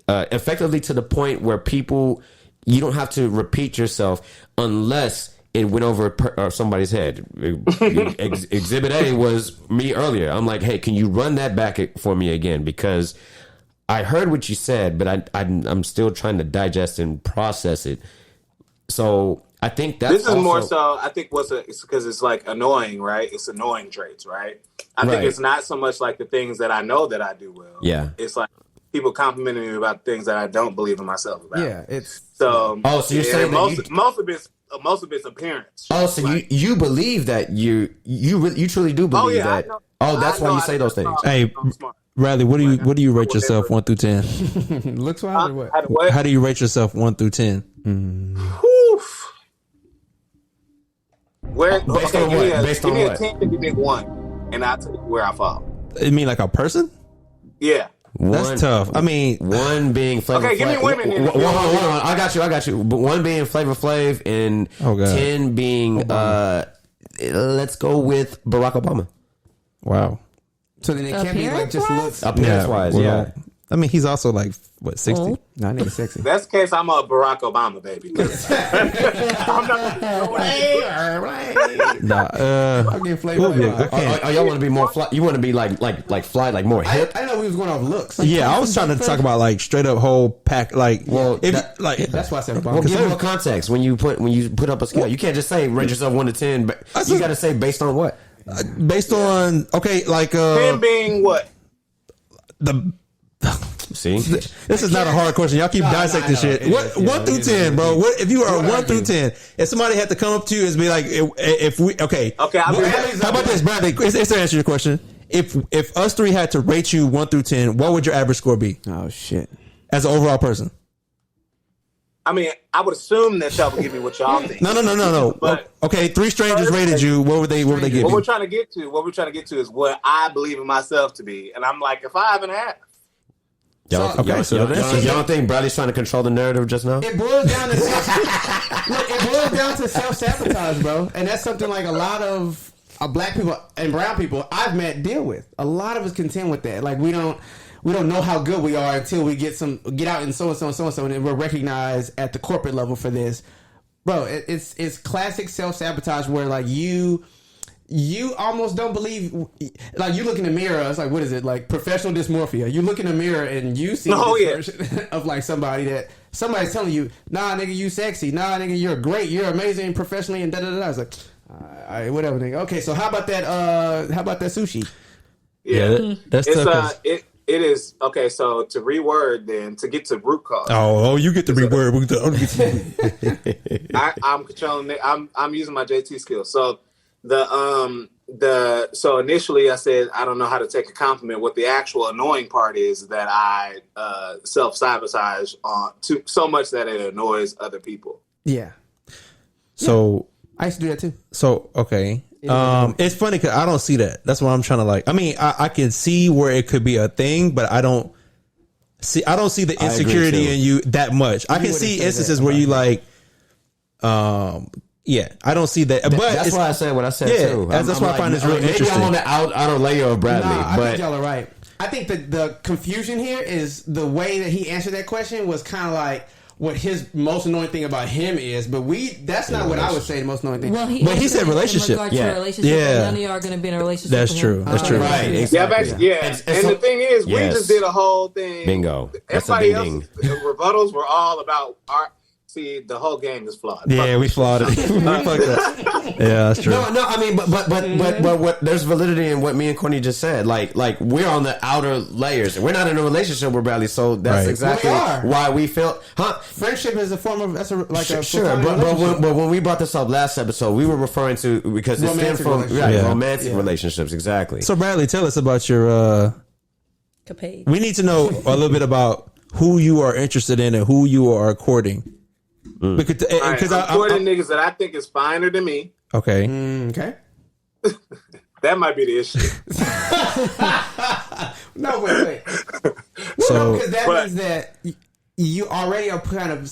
effectively to the point where you don't have to repeat yourself unless it went over somebody's head. Exhibit A was me earlier. I'm like, hey, can you run that back for me again? Because I heard what you said, but I'm still trying to digest and process it. So I think that's this is more so. I think it's because it's like annoying, right? It's annoying traits, right? I think it's not so much like the things that I know that I do well. Yeah, it's like people complimenting me about things that I don't believe in myself about. Yeah, it's so. Oh, so you're saying most of it's appearance. Oh, so like, you believe that you truly do believe that. That's why you say those things. Hey, Bradley, what do you rate yourself 1 through 10? Looks wise or what? How do you rate yourself 1 through 10? Where based on what? Give me a 10 and give me 1, and I'll tell you where I fall. You mean like a person? Yeah. That's tough. I mean, 1 being Flavor Flav. Okay, give me women. Hold on. I got you. But 1 being Flavor Flav and 10 being let's go with Barack Obama. Wow. So then it can't be like just looks appearance wise. Yeah. I mean, he's also like what 60? Oh. No, I think he's sexy. That's the case. I'm a Barack Obama baby. I'm not. I'm getting Flavor. Y'all want to be more fly? You want to be like fly, like more hip? I know we was going off looks. Like, I was trying to talk about like straight up whole pack. Like, that's why I said. Well, give more context when you put up a scale. You can't just say rate yourself 1 to 10, but you got to say based on what? Based on 10 being what? See, this is not a hard question. Y'all keep dissecting shit. What 1 through 10, bro? What if you are 1 through 10? If somebody had to come up to you and be like, if we how about this, Bradley? It's to answer your question. If us three had to rate you 1 through 10, what would your average score be? Oh shit! As an overall person. I mean, I would assume that y'all would give me what y'all think. No. But, okay, 3 strangers rated you. What would they give you? What we're trying to get to is what I believe in myself to be, and I'm like a 5.5. Y'all don't think Bradley's trying to control the narrative just now? It boils down to self-sabotage, bro. And that's something like a lot of black people and brown people I've met deal with. A lot of us contend with that. Like we don't know how good we are until we get out in so and so, and we're recognized at the corporate level for this. Bro, it's classic self-sabotage where like you almost don't believe, like you look in the mirror, it's like, what is it, like professional dysmorphia? You look in the mirror and you see version of like somebody's telling you, nah nigga, you sexy, nah nigga, you're great, you're amazing professionally, and da da da. It's like, alright, whatever nigga. Okay, so how about that sushi? That's it's tough. it is okay. So to reword, then to get to root cause. Oh, you get to reword. I'm controlling it. I'm using my JT skills. So so initially I said I don't know how to take a compliment. What the actual annoying part is that I self-sabotage to so much that it annoys other people. Yeah. So I used to do that too. So okay. It's funny because I don't see that. That's what I'm trying to like. I mean, I can see where it could be a thing, but I don't see the insecurity in you that much. I can see instances where you like, I don't see that. But that's why I said what I said too. That's why I find this really interesting. Maybe I'm on the outer layer of Bradley, I but think y'all are right. I think that the confusion here is the way that he answered that question was kind of like what his most annoying thing about him is, but that's not what I would say the most annoying thing. Well, he said relationship. Relationship, and none of y'all are going to be in a relationship. That's true. That's true. Right. Exactly. And the thing is, we just did a whole thing. Bingo. Everybody else's rebuttals were all about our. See, the whole game is flawed. Yeah, we flawed it. Yeah, that's true. No. I mean, but what? There's validity in what me and Courtney just said. Like we're on the outer layers. We're not in a relationship with Bradley, so that's exactly why we felt. Friendship is a form of sure. But when we brought this up last episode, we were referring to because it stemmed from romantic relationships. Exactly. So Bradley, tell us about your. Capade. We need to know a little bit about who you are interested in and who you are courting. Because I'm courting niggas that I think is finer than me. Okay. Okay. That might be the issue. No, wait. Because that means that you already are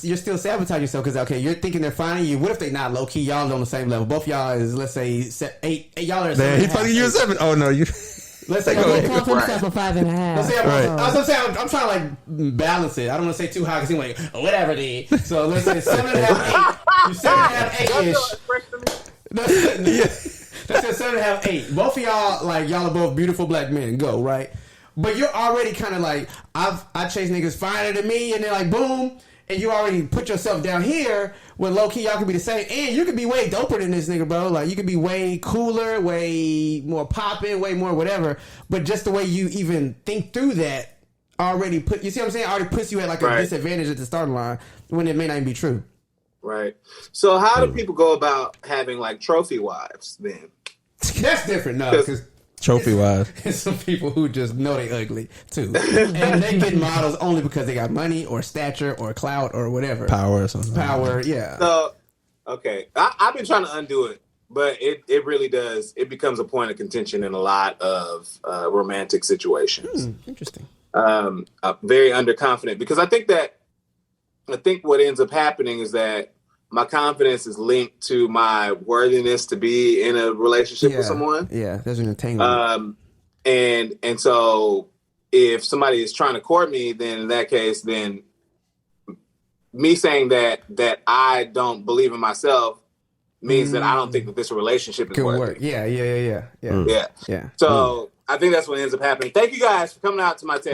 you're still sabotaging yourself because, okay, you're thinking they're finding you. What if they not low key? Y'all on the same level. Both y'all is, let's say, 8. Y'all are 7. He's fucking you 7. Oh, no. You. Let's say he calls himself a 5.5. Let's say I'm trying to like balance it. I don't want to say too high because he's like, whatever, dude. So let's say 7.5, 8. You 7.5, 8-ish. Let's say 7.5, 8. Both of y'all, like, y'all are both beautiful black men. Go, right? But you're already kind of like, I chase niggas finer than me, and then like, boom. And you already put yourself down here when low key y'all could be the same. And you could be way doper than this nigga, bro. Like, you could be way cooler, way more popping, way more whatever. But just the way you even think through that already you see what I'm saying? Already puts you at like a disadvantage at the starting line when it may not even be true. Right. So how do people go about having like trophy wives then? That's different, no, because trophy wise, and some people who just know they ugly too, and they get models only because they got money or stature or clout or whatever, power or something. Yeah. So, okay, I've been trying to undo it, but it really does. It becomes a point of contention in a lot of romantic situations. Interesting. Very underconfident because I think what ends up happening is that my confidence is linked to my worthiness to be in a relationship with someone. Yeah, there's an entanglement. And so if somebody is trying to court me, then in that case, then me saying that I don't believe in myself means that I don't think that this relationship is worth it. Yeah. So I think that's what ends up happening. Thank you guys for coming out to my TED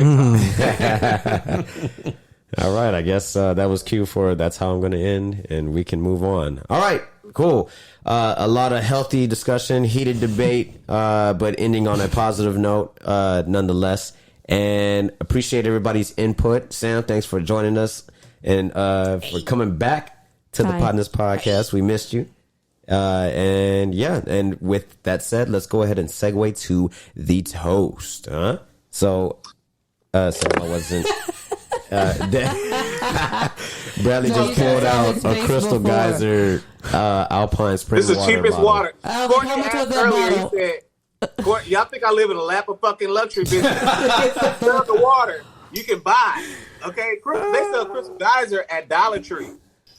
Talk. All right, I guess that was cue for that's how I'm going to end, and we can move on. All right, cool. A lot of healthy discussion, heated debate, but ending on a positive note nonetheless. And appreciate everybody's input. Sam, thanks for joining us and for coming back to the Potnas podcast. We missed you. And with that said, let's go ahead and segue to the toast. So I wasn't... Bradley just pulled out a Crystal Geyser Alpine Spring water. This is the cheapest water. Courtney asked earlier, he said, y'all think I live in a lap of fucking luxury business? The water you can buy. Okay, they sell Crystal Geyser at Dollar Tree.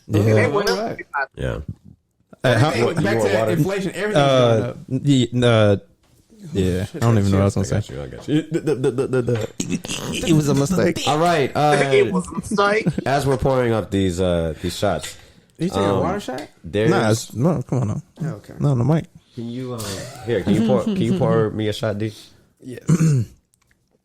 Yeah. And they went up. Yeah. Back to inflation, everything's going up. Yeah, I don't even know what I was going to say. I got you. It was a mistake. All right. It was a mistake. As we're pouring up these shots. You taking a water shot? No, come on now. Oh, okay. No, mic. Can you pour me a shot, D? Yes.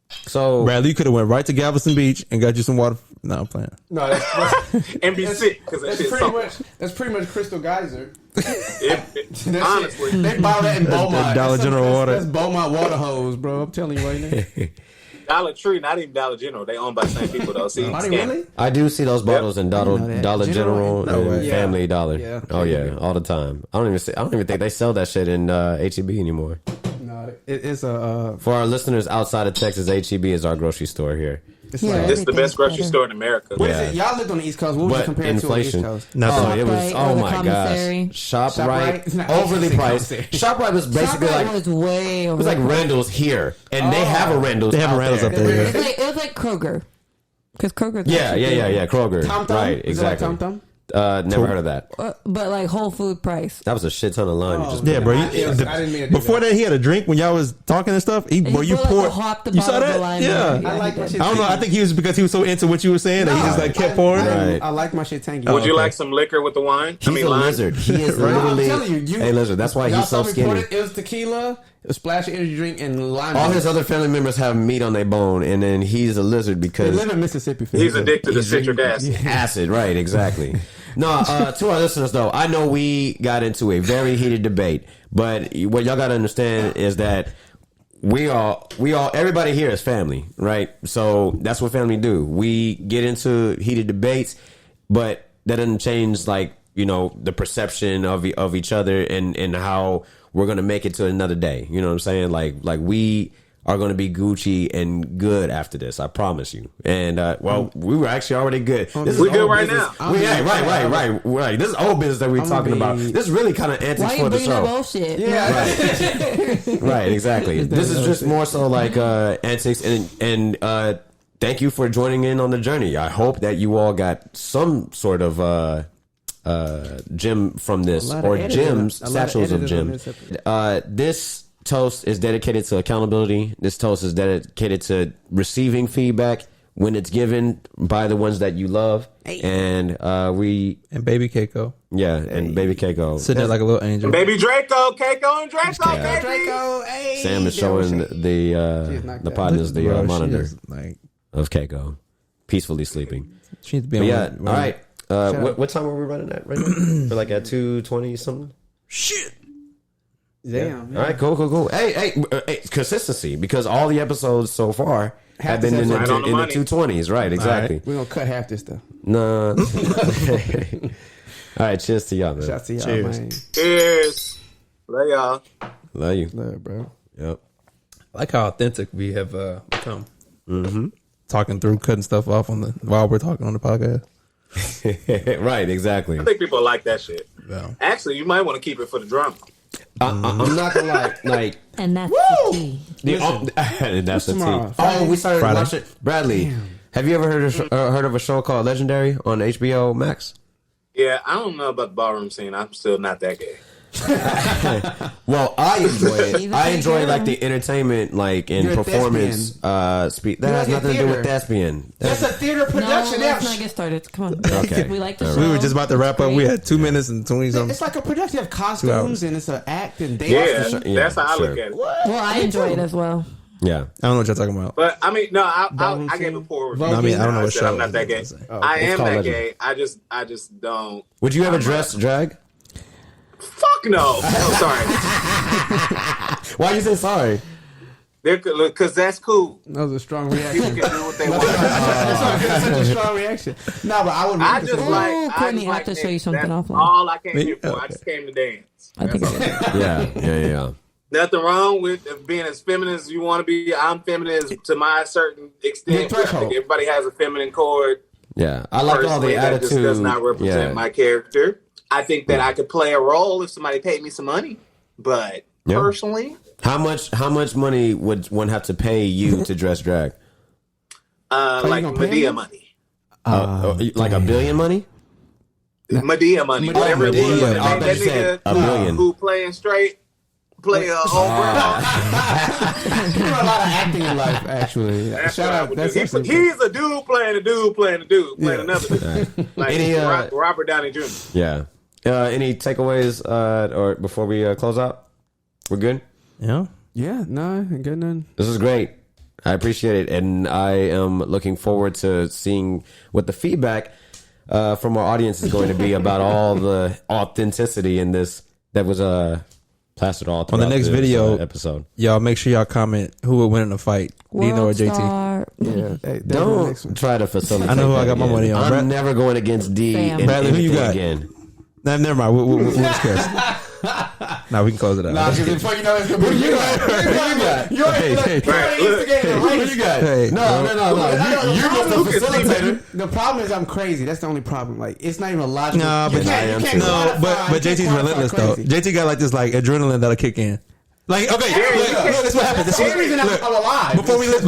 So Bradley, you could have went right to Galveston Beach and got you some water. No, I'm playing. No, that's And be sick because that's pretty much Crystal Geyser. Honestly, They buy that in Beaumont. Dollar General water. That's Beaumont water hose, bro. I'm telling you right now. Dollar Tree, not even Dollar General. They owned by the same people though. See, Are they really? I do see those bottles in Dollar General No and way. Family Dollar. Yeah. Oh yeah, all the time. I don't even think they sell that shit in HEB anymore. No, it's a. For our listeners outside of Texas, HEB is our grocery store here. It's Yeah. like, this is the best grocery Better. store in America. what is Yeah. it? Y'all lived on the East Coast. What would you But compare it to on the East inflation. Coast? Nothing. Oh, it was. ShopRite Oh or the my commissary. gosh, ShopRite, It's not overly actually priced. commissary. ShopRite was basically ShopRite like was way over. it was like Randall's here, and they have a Randall's. They have a out Randall's there. up there. It was like Kroger. Because Kroger's Yeah, actually yeah. Kroger, Tom Thumb? right? Is it like Exactly. Tom Thumb? Never heard of that. But like whole food price. That was a shit ton of line. You just Yeah, bro. I didn't mean to do Before that. that, he had a drink when y'all was talking and stuff. And Boy, you put, like, poured. the hop, the You saw bottle, the that? lime Yeah. in it. I like he my did. shit. I don't know. I think he was because he was so into what you were saying that he just like kept pouring. Right. I like my shit tangy. Would you okay. like some liquor with the wine? He's a lime? lizard. He is Bro, I'm literally telling you, a lizard. That's why y'all he's so saw me pour skinny. It was tequila, a splash of energy drink, and lime. All juice. his other family members have meat on their bone, and then he's a lizard They because live in Mississippi. fam. He's addicted to He's citric acid. acid. Right? Exactly. No, to our listeners though, I know we got into a very heated debate, but what y'all got to understand is that we all, everybody here is family, right? So that's what family do. We get into heated debates, but that doesn't change, like, you know, the perception of each other and how we're gonna make it to another day. You know what I'm saying? Like we are going to be Gucci and good after this. I promise you. And well, we were actually already good. This is We good old right business. now. Right. This is old business that we're talking about. This is really kind of antics Why you for the bringing that show. bullshit? Right. Right, exactly. This is just more so like antics and thank you for joining in on the journey. I hope that you all got some sort of gem from this, or gems, satchels of gems. This toast is dedicated to accountability. This toast is dedicated to receiving feedback when it's given by the ones that you love. And we And baby Keiko and baby Keiko. sitting there like a little angel. Baby Draco, Keiko and Draco, Yeah. baby. Draco, hey, Sam is showing the partners the Bro, she monitor is, like, of Keiko peacefully sleeping. she needs to be But on yeah, one- all right. What time are we running at right now? We're like at 2:20 something. Shit. Damn. All right, cool. Hey, consistency, because all the episodes so far have been in the, Right on the in the money. 220s. Right, exactly. We're gonna cut half this stuff. No. All right, cheers to y'all, man. Shout out to y'all, Cheers. man. Cheers. Love y'all. Love you. Love, bro. Yep. I like how authentic we have become. Mm-hmm. Talking through, cutting stuff off while we're talking on the podcast. Right, exactly. I think people like that shit. Yeah. Actually, you might want to keep it for the drama. I'm not gonna lie, like And that's the key. that's the tomorrow? tea. Oh, we started Friday. watching. Bradley, have you ever heard of a show called Legendary on HBO Max? Yeah, I don't know about the ballroom scene. I'm still not that gay. Well, I enjoy it. Even I if enjoy you like do. the entertainment, like in You're a performance. Speed that You're has like a nothing to do with theater. thespian. That's a theater No, production. let's not get started. Come on. Okay. We like the All show. right. We were just about to wrap up. We had 2 minutes and 20 something. It's like a production. You have 2 costumes hours. and it's an act and dance. Yeah, Yeah, that's how I look sure. at it. Well, I enjoy it as well. Yeah. I don't know what y'all talking about. But I mean, no, Ballroom I gave scene? a poor No, review. I mean, I don't know what said show I'm not that it gay. is. I it's am called that Legend. gay. I just don't. Would you ever dress drag? Fuck no. I'm sorry. Why you say sorry? Because that's cool. That was a strong People reaction. can do what they want. That's such a strong reaction. No, but I would. I really just consider- like. Ooh, I Courtney, just I like have to show you dance. something That's offline. all I came here for. Okay. I just came to dance. I think That's it's all. Yeah. Nothing wrong with being as feminine as you want to be. I'm feminine to my certain extent. Your threshold. I think everybody has a feminine chord. Yeah. I like all the Personally, that attitude. just does not represent Yeah. my character. I think that I could play a role if somebody paid me some money, but Yeah. personally, How much money would one have to pay you to dress drag? like gonna pay Medea me? money, Like $1 billion money? Medea money, whatever it was. Medea. And I thought that you said nigga $1 billion. who playing straight play a whole You do a lot of acting in life, actually. That's Shout what I out. would That's do. actually- He's a dude playing a dude playing a dude playing another dude. Like Any, Robert Downey Jr. Yeah. Any takeaways or before we close out? We're good? Yeah. Yeah, no, good none. This is great. I appreciate it. And I am looking forward to seeing what the feedback from our audience is going to be about all the authenticity in this that was plastered all throughout on the next video episode. Y'all make sure y'all comment who would win in a fight, Dino or JT. Star. Yeah, Don't try to facilitate. I know who I got that my money again. on. I'm never going against D. Sam. in Bradley, who you anything got? Again. Nah, never mind. We'll discuss. Nah, we can close it out. Nah, because before you know it's gonna be you got. You Hey, instigating the race. You got. Hey, No. You're just a facilitator. The problem is I'm crazy. That's the only problem. Like it's not even logical. Nah, but JT's relentless though. JT got like this like adrenaline that'll kick in. Like, okay, look, this is what happened. This is the reason I'm alive. Before we leave,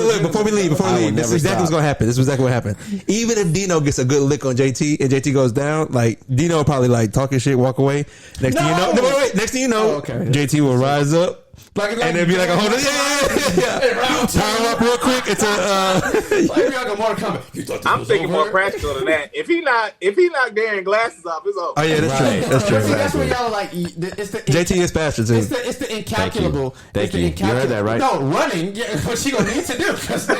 this is exactly what's gonna happen. This is exactly what happened. Even if Dino gets a good lick on JT and JT goes down, like Dino will probably like talking shit, walk away. Next thing you know, next thing you know, JT will rise up. And it'd be like a whole turn up real quick into I'm thinking more practical than that. If he knocked Darren glasses off, it's over. Oh yeah, that's true. See, that's what y'all like. It's the JT is faster too. It's the incalculable. Thank you. You heard that right? No, running. Yeah, what she gonna need to do because it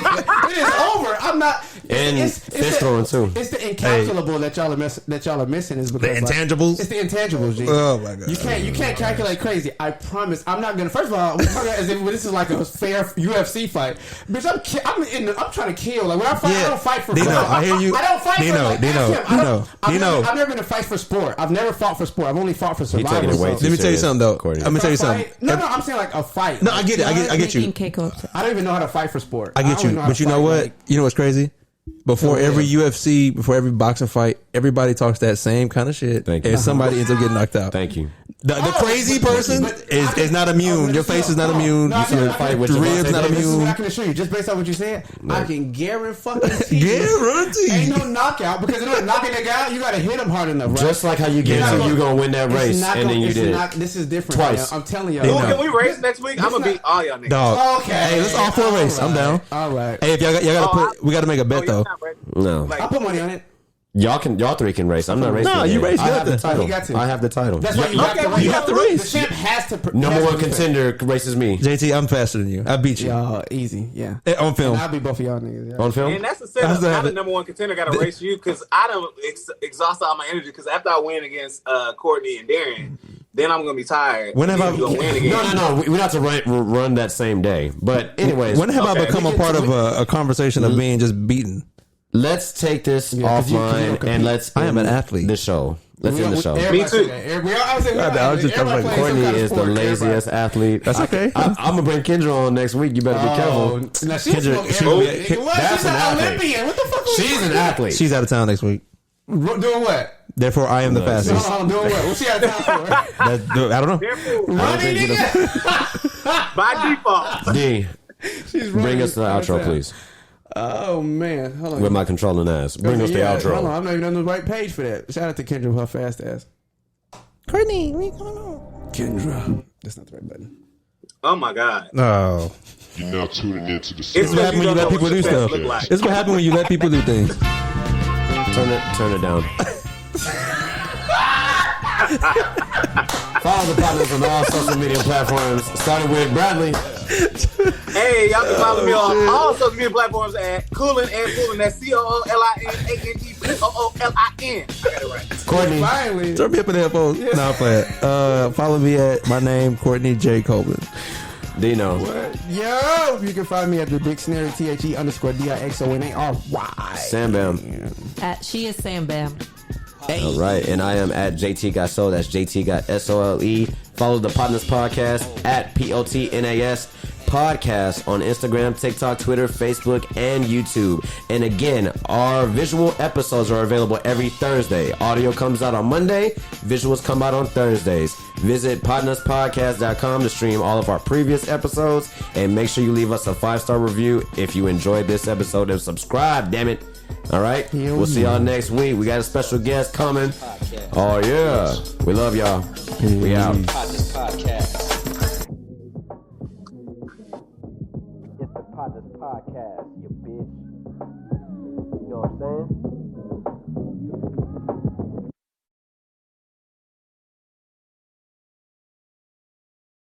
is over. I'm not. And fist throwing too. It's the incalculable that y'all are missing is because The intangibles. It's the intangibles. G. Oh my god. You can't calculate crazy. I promise. I'm not gonna. First of all, we're talking as if this is like a fair UFC fight. Bitch, I'm trying to kill. Like when I fight, I don't fight for. Dino, I hear you. I don't fight for. Dino. I've never been to fight for sport. I've never fought for sport. I've only fought for survival. Let me tell you something though. Let me tell you something. No, I'm saying like a fight. No, I get it. I get you. I don't even know how to fight for sport. I get you. But you know what? You know what's crazy? Before every UFC, before every boxing fight, everybody talks that same kind of shit. Thank you. And somebody ends up getting knocked out. Thank you. The crazy person is not immune. Your face is not immune. Your ribs not This is what I immune. can assure you. Just based on what you said, I can guarantee. Guarantee. Ain't no knockout because in order to knock a nigga out, you got to hit him hard enough. Right? Just like how you get to you gonna win that race, and then you did it. This is different. Twice. Man. I'm telling you. Can we race next week? I'm gonna beat all y'all niggas. Dog. Okay. Hey, let's all for a race. I'm down. All right. Hey, if y'all gotta we gotta make a bet though. No, I'll put money on it. y'all three can race. I'm not racing. No, you race. I have the title. He got to. I have the title. That's why you have to race. You have to race. The champ has to. Number one contender races me JT, I'm faster than you. I beat you. Y'all easy. Yeah. On film. And I'll be both of y'all niggas. Yeah. on film. And that's the setup. I'm the number one contender. Got to race you because I don't exhaust all my energy. Because after I win against Courtney and Darren, then I'm gonna be tired. When have I gonna win again? No. We don't have to run that same day. But anyways, When have I become a part of a conversation of being just beaten? let's take this offline and let's. I am an athlete. The show. Let's end the show. Me too. Courtney is the laziest athlete. That's okay. I'm gonna bring Kendra on next week. You better be careful. Now She's she's That's an athlete. Olympian. What the fuck? She's an athlete. She's out of town next week. Doing what? Therefore, I am the fastest. Doing what? What's she out of town for? I don't know. Running, nigga. By default. D, bring us to the outro, please. Oh man, hold on. With my controlling ass. Bring us the outro. Hold on, I'm not even on the right page for that. Shout out to Kendra with her fast ass. Courtney, what going on? Kendra. That's not the right button. Oh my god. Oh. You're now tuning into the It's This is what happens when you let people do stuff. Look like. This is what happens when you let people do things. Turn it down. Follow the Potnas on all social media platforms. Starting with Bradley. Hey, y'all can follow me on all social media platforms at Coolin and Poolin. That's COOLINANDPOOLIN. I got it right. Courtney. Finally. Turn me up in the headphones. No, I'm playing. Follow me at my name, Courtney J. Colvin. Dino. Yo, you can find me at the Dictionary THE_DIXONARY. SamBam. She is SamBam. All right, and I am at JT Got Soul. That's JT Got SOLE. Follow the Potnas Podcast at POTNAS Podcast on Instagram, TikTok, Twitter, Facebook, and YouTube. And again, our visual episodes are available every Thursday. Audio comes out on Monday. Visuals come out on Thursdays. Visit PotnasPodcast.com to stream all of our previous episodes. And make sure you leave us a 5-star review if you enjoyed this episode. And subscribe, damn it. All right? We'll see y'all next week. We got a special guest coming. Oh, yeah. We love y'all. We out. Potnas Podcast. It's the Potnas Podcast, you bitch. You know what I'm saying?